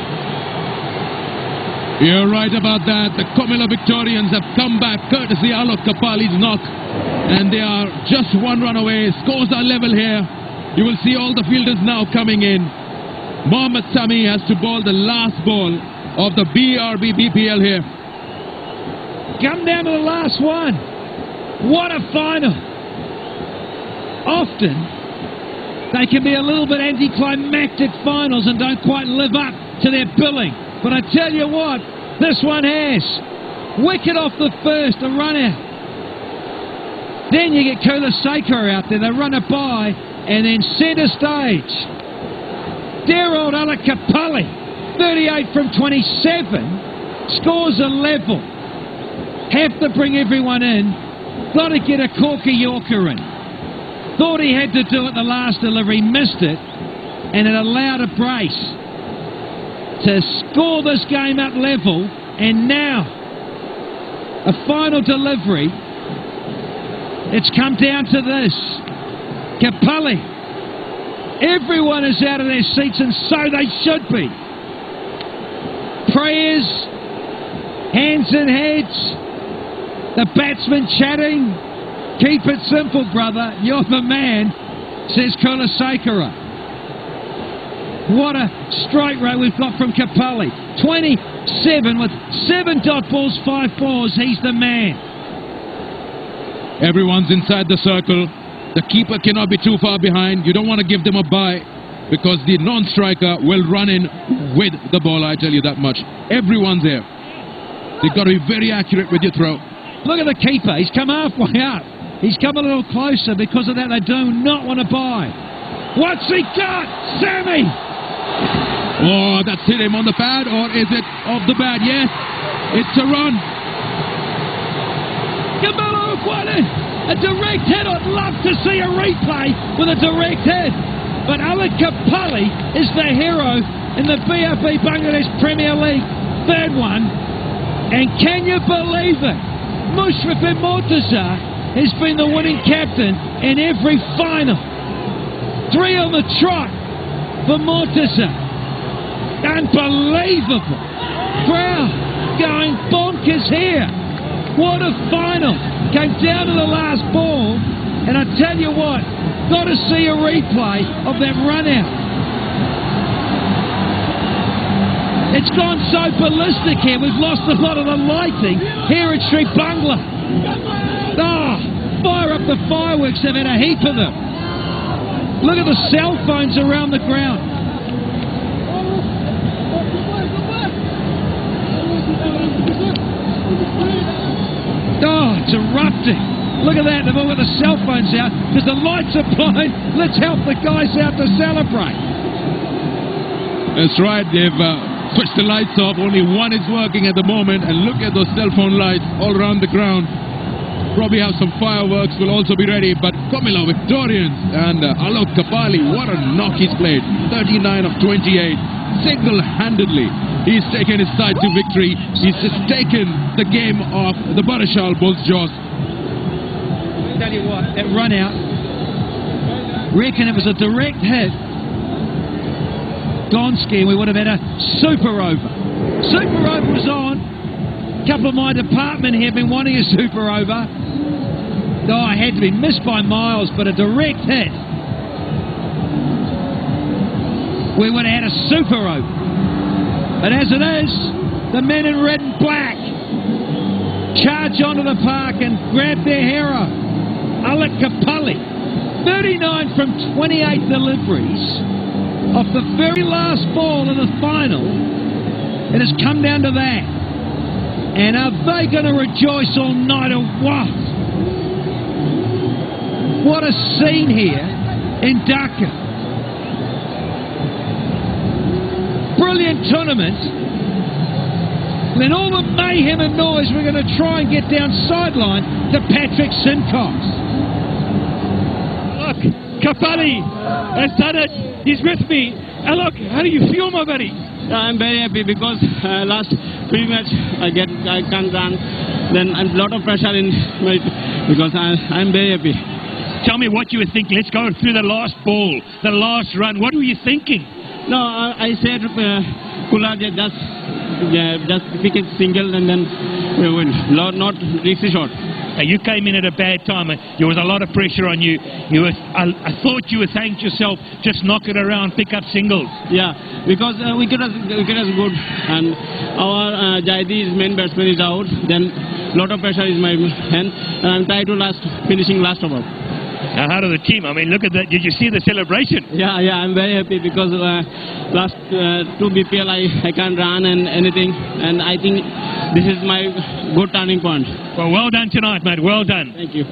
You're right about that. The Comilla Victorians have come back courtesy Alok Kapali's knock. And they are just 1 run away. Scores are level here. You will see all the fielders now coming in. Mohammed Sami has to bowl the last ball of the BPL here. Come down to the last one. What a final. Often, they can be a little bit anticlimactic finals and don't quite live up to their billing. But I tell you what, this one has. Wicket off the first, a run out. Then you get Kulasekar out there, they run it by, and then centre stage. Dear old Alakapali, 38 from 27, scores a level. Have to bring everyone in. Got to get a corker Yorker in. Thought he had to do it the last delivery, missed it, and it allowed a brace to score this game up level. And now a final delivery. It's come down to this. Kapali, everyone is out of their seats, and so they should be. Prayers, hands in heads, the batsman chatting. Keep it simple, brother. You're the man, says Kulasekar. What a strike rate we've got from Kapali. 7 with 7 dot balls, 5 fours. He's the man. Everyone's inside the circle. The keeper cannot be too far behind. You don't want to give them a bye because the non-striker will run in with the ball, I tell you that much. Everyone's there. You've got to be very accurate with your throw. Look at the keeper. He's come halfway up. He's come a little closer. Because of that, they do not want to buy. What's he got? Sammy! Oh, that's hit him on the pad, or is it off the pad? Yes, it's a run. Camillo, what a direct hit. I'd love to see a replay with a direct hit. But Alec Kapali is the hero in the BRP Bangladesh Premier League. Third one. And can you believe it? Mushrifin Mortaza has been the winning captain in every final. 3 on the trot for Mortaza. Unbelievable. Crowd going bonkers here. What a final. Came down to the last ball, and I tell you what, got to see a replay of that run out. It's gone so ballistic here, we've lost a lot of the lighting here at Sri Bangla. Fire up the fireworks, they've had a heap of them. Look at the cell phones around the ground. It's erupting. Look at that, they've all got the cell phones out because the lights are blind. Let's help the guys out to celebrate. That's right, they've switched the lights off. Only one is working at the moment, and look at those cell phone lights all around the ground. Probably have some fireworks, will also be ready, but Comilla Victorians and Alok Kapali, what a knock he's played. 39 of 28, single-handedly. He's taken his side to victory. He's just taken the game off the Barisal Bulls' jaws. Tell you what, that run out, reckon it was a direct hit. Gonski, we would have had a super over. Super over was on. A couple of my department here have been wanting a super over. Oh, it had to be missed by miles, but a direct hit. We would have had a super over. But as it is, the men in red and black charge onto the park and grab their hero, Alec Kapali. 39 from 28 deliveries off the very last ball in the final. It has come down to that. And are they going to rejoice all night or what? What a scene here in Dhaka. Brilliant tournament. Then all the mayhem and noise, we're going to try and get down sideline to Patrick Simcox. Look, Kapali has done it. He's with me. Look, how do you feel, my buddy? I'm very happy because last 3 matches I can't run. Then a lot of pressure in my, because I'm very happy. Tell me what you were thinking. Let's go through the last ball, the last run. What were you thinking? No, I said Kula just wicket single and then we win. Not risky shot. You came in at a bad time. There was a lot of pressure on you. I thought you were saying to yourself, just knock it around, pick up singles. Yeah, because wicket is good, and our Jaidi's main batsman is out. Then lot of pressure is my hand, and I'm trying to finishing last over. Now, how did the team? I mean, look at that. Did you see the celebration? Yeah, I'm very happy because last 2 BPL I can't run and anything, and I think this is my good turning point. Well done tonight, mate. Well done. Thank you.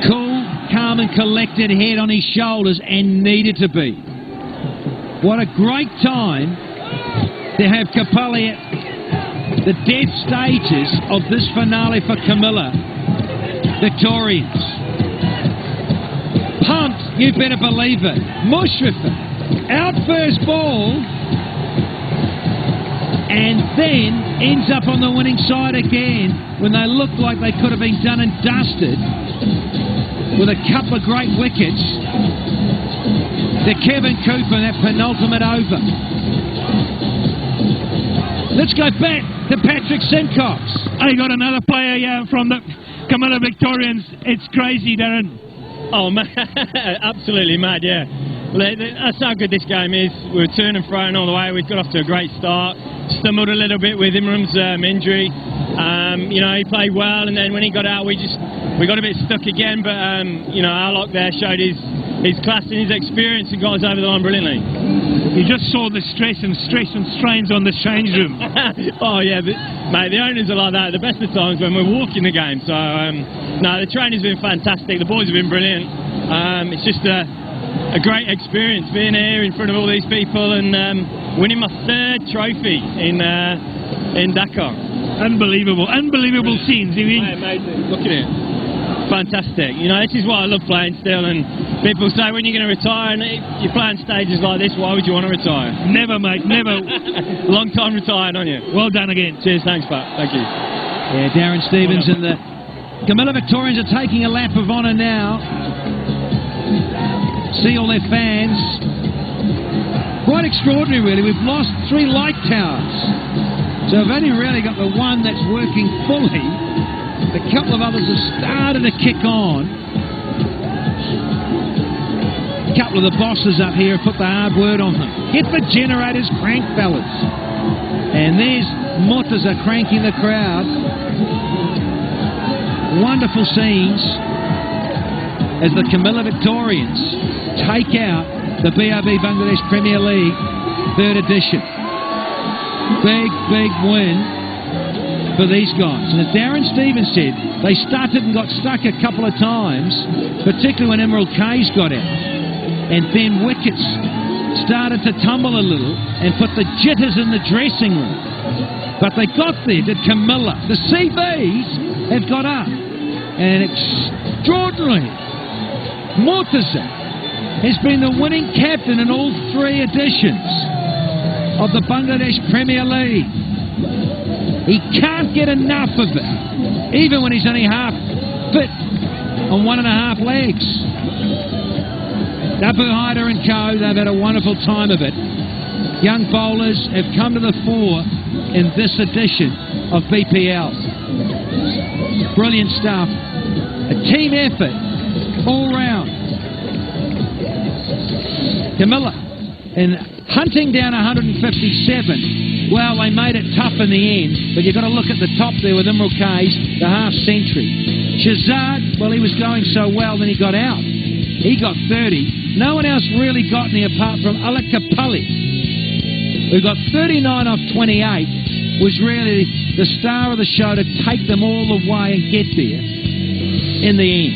Cool, calm and collected, head on his shoulders, and needed to be. What a great time to have Kapali at the death stages of this finale for Comilla Victorians. Pumped, you better believe it. Mushrifin, out first ball, and then ends up on the winning side again when they looked like they could have been done and dusted with a couple of great wickets. To Kevin Cooper, that penultimate over. Let's go back to Patrick Simcox. I got another player from the Comilla Victorians. It's crazy, Darren. Oh, man, absolutely mad, yeah. That's how good this game is. We were turning and throwing all the way. We got off to a great start. stumbled a little bit with Imran's injury. You know, he played well, and then when he got out, we got a bit stuck again. But you know, our lock there showed his class and his experience and got us over the line brilliantly. You just saw the stress and strains on the change room. Oh yeah, mate, the owners are like that. The best of times when we're walking the game. So no, the training's been fantastic. The boys have been brilliant. It's just a great experience being here in front of all these people and winning my 3rd trophy in Dakar. Unbelievable scenes. Amazing. Look at it. Fantastic. You know, this is why I love playing still, and people say, when you're going to retire, and you're playing stages like this, why would you want to retire? Never, mate, never. Long time retired, aren't you? Well done again. Cheers, thanks, Pat. Thank you. Yeah, Darren Stevens and the Comilla Victorians are taking a lap of honour now. See all their fans. Quite extraordinary, really. We've lost 3 light towers. So we've only really got the one that's working fully. A couple of others have started to kick on. A couple of the bosses up here have put the hard word on them. Get the generators cranked, fellas. And there's Murtaza cranking the crowd. Wonderful scenes as the Comilla Victorians take out the BRB Bangladesh Premier League 3rd edition. Big win for these guys. And as Darren Stevens said, they started and got stuck a couple of times, particularly when Emerald K's got out. And then wickets started to tumble a little and put the jitters in the dressing room. But they got there, did Comilla. The CBs have got up. And extraordinarily, Murtaza has been the winning captain in all 3 editions of the Bangladesh Premier League. He can't get enough of it, even when he's only half fit on 1.5 legs. Abu Haider and co, they've had a wonderful time of it. Young bowlers have come to the fore in this edition of BPL. Brilliant stuff. A team effort all round. Comilla, in hunting down 157, well, they made it tough in the end, but you've got to look at the top there with Imral K's, the half-century. Shazad, well, he was going so well, then he got out. He got 30. No one else really got any apart from Alec Kapali, who got 39 off 28, was really the star of the show to take them all the way and get there in the end.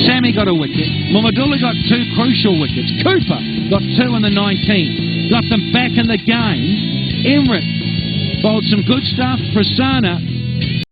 Sammy got a wicket. Mohammadullah got 2 crucial wickets. Cooper got 2 in the 19th. Got them back in the game. Emrit bowled some good stuff. Prasanna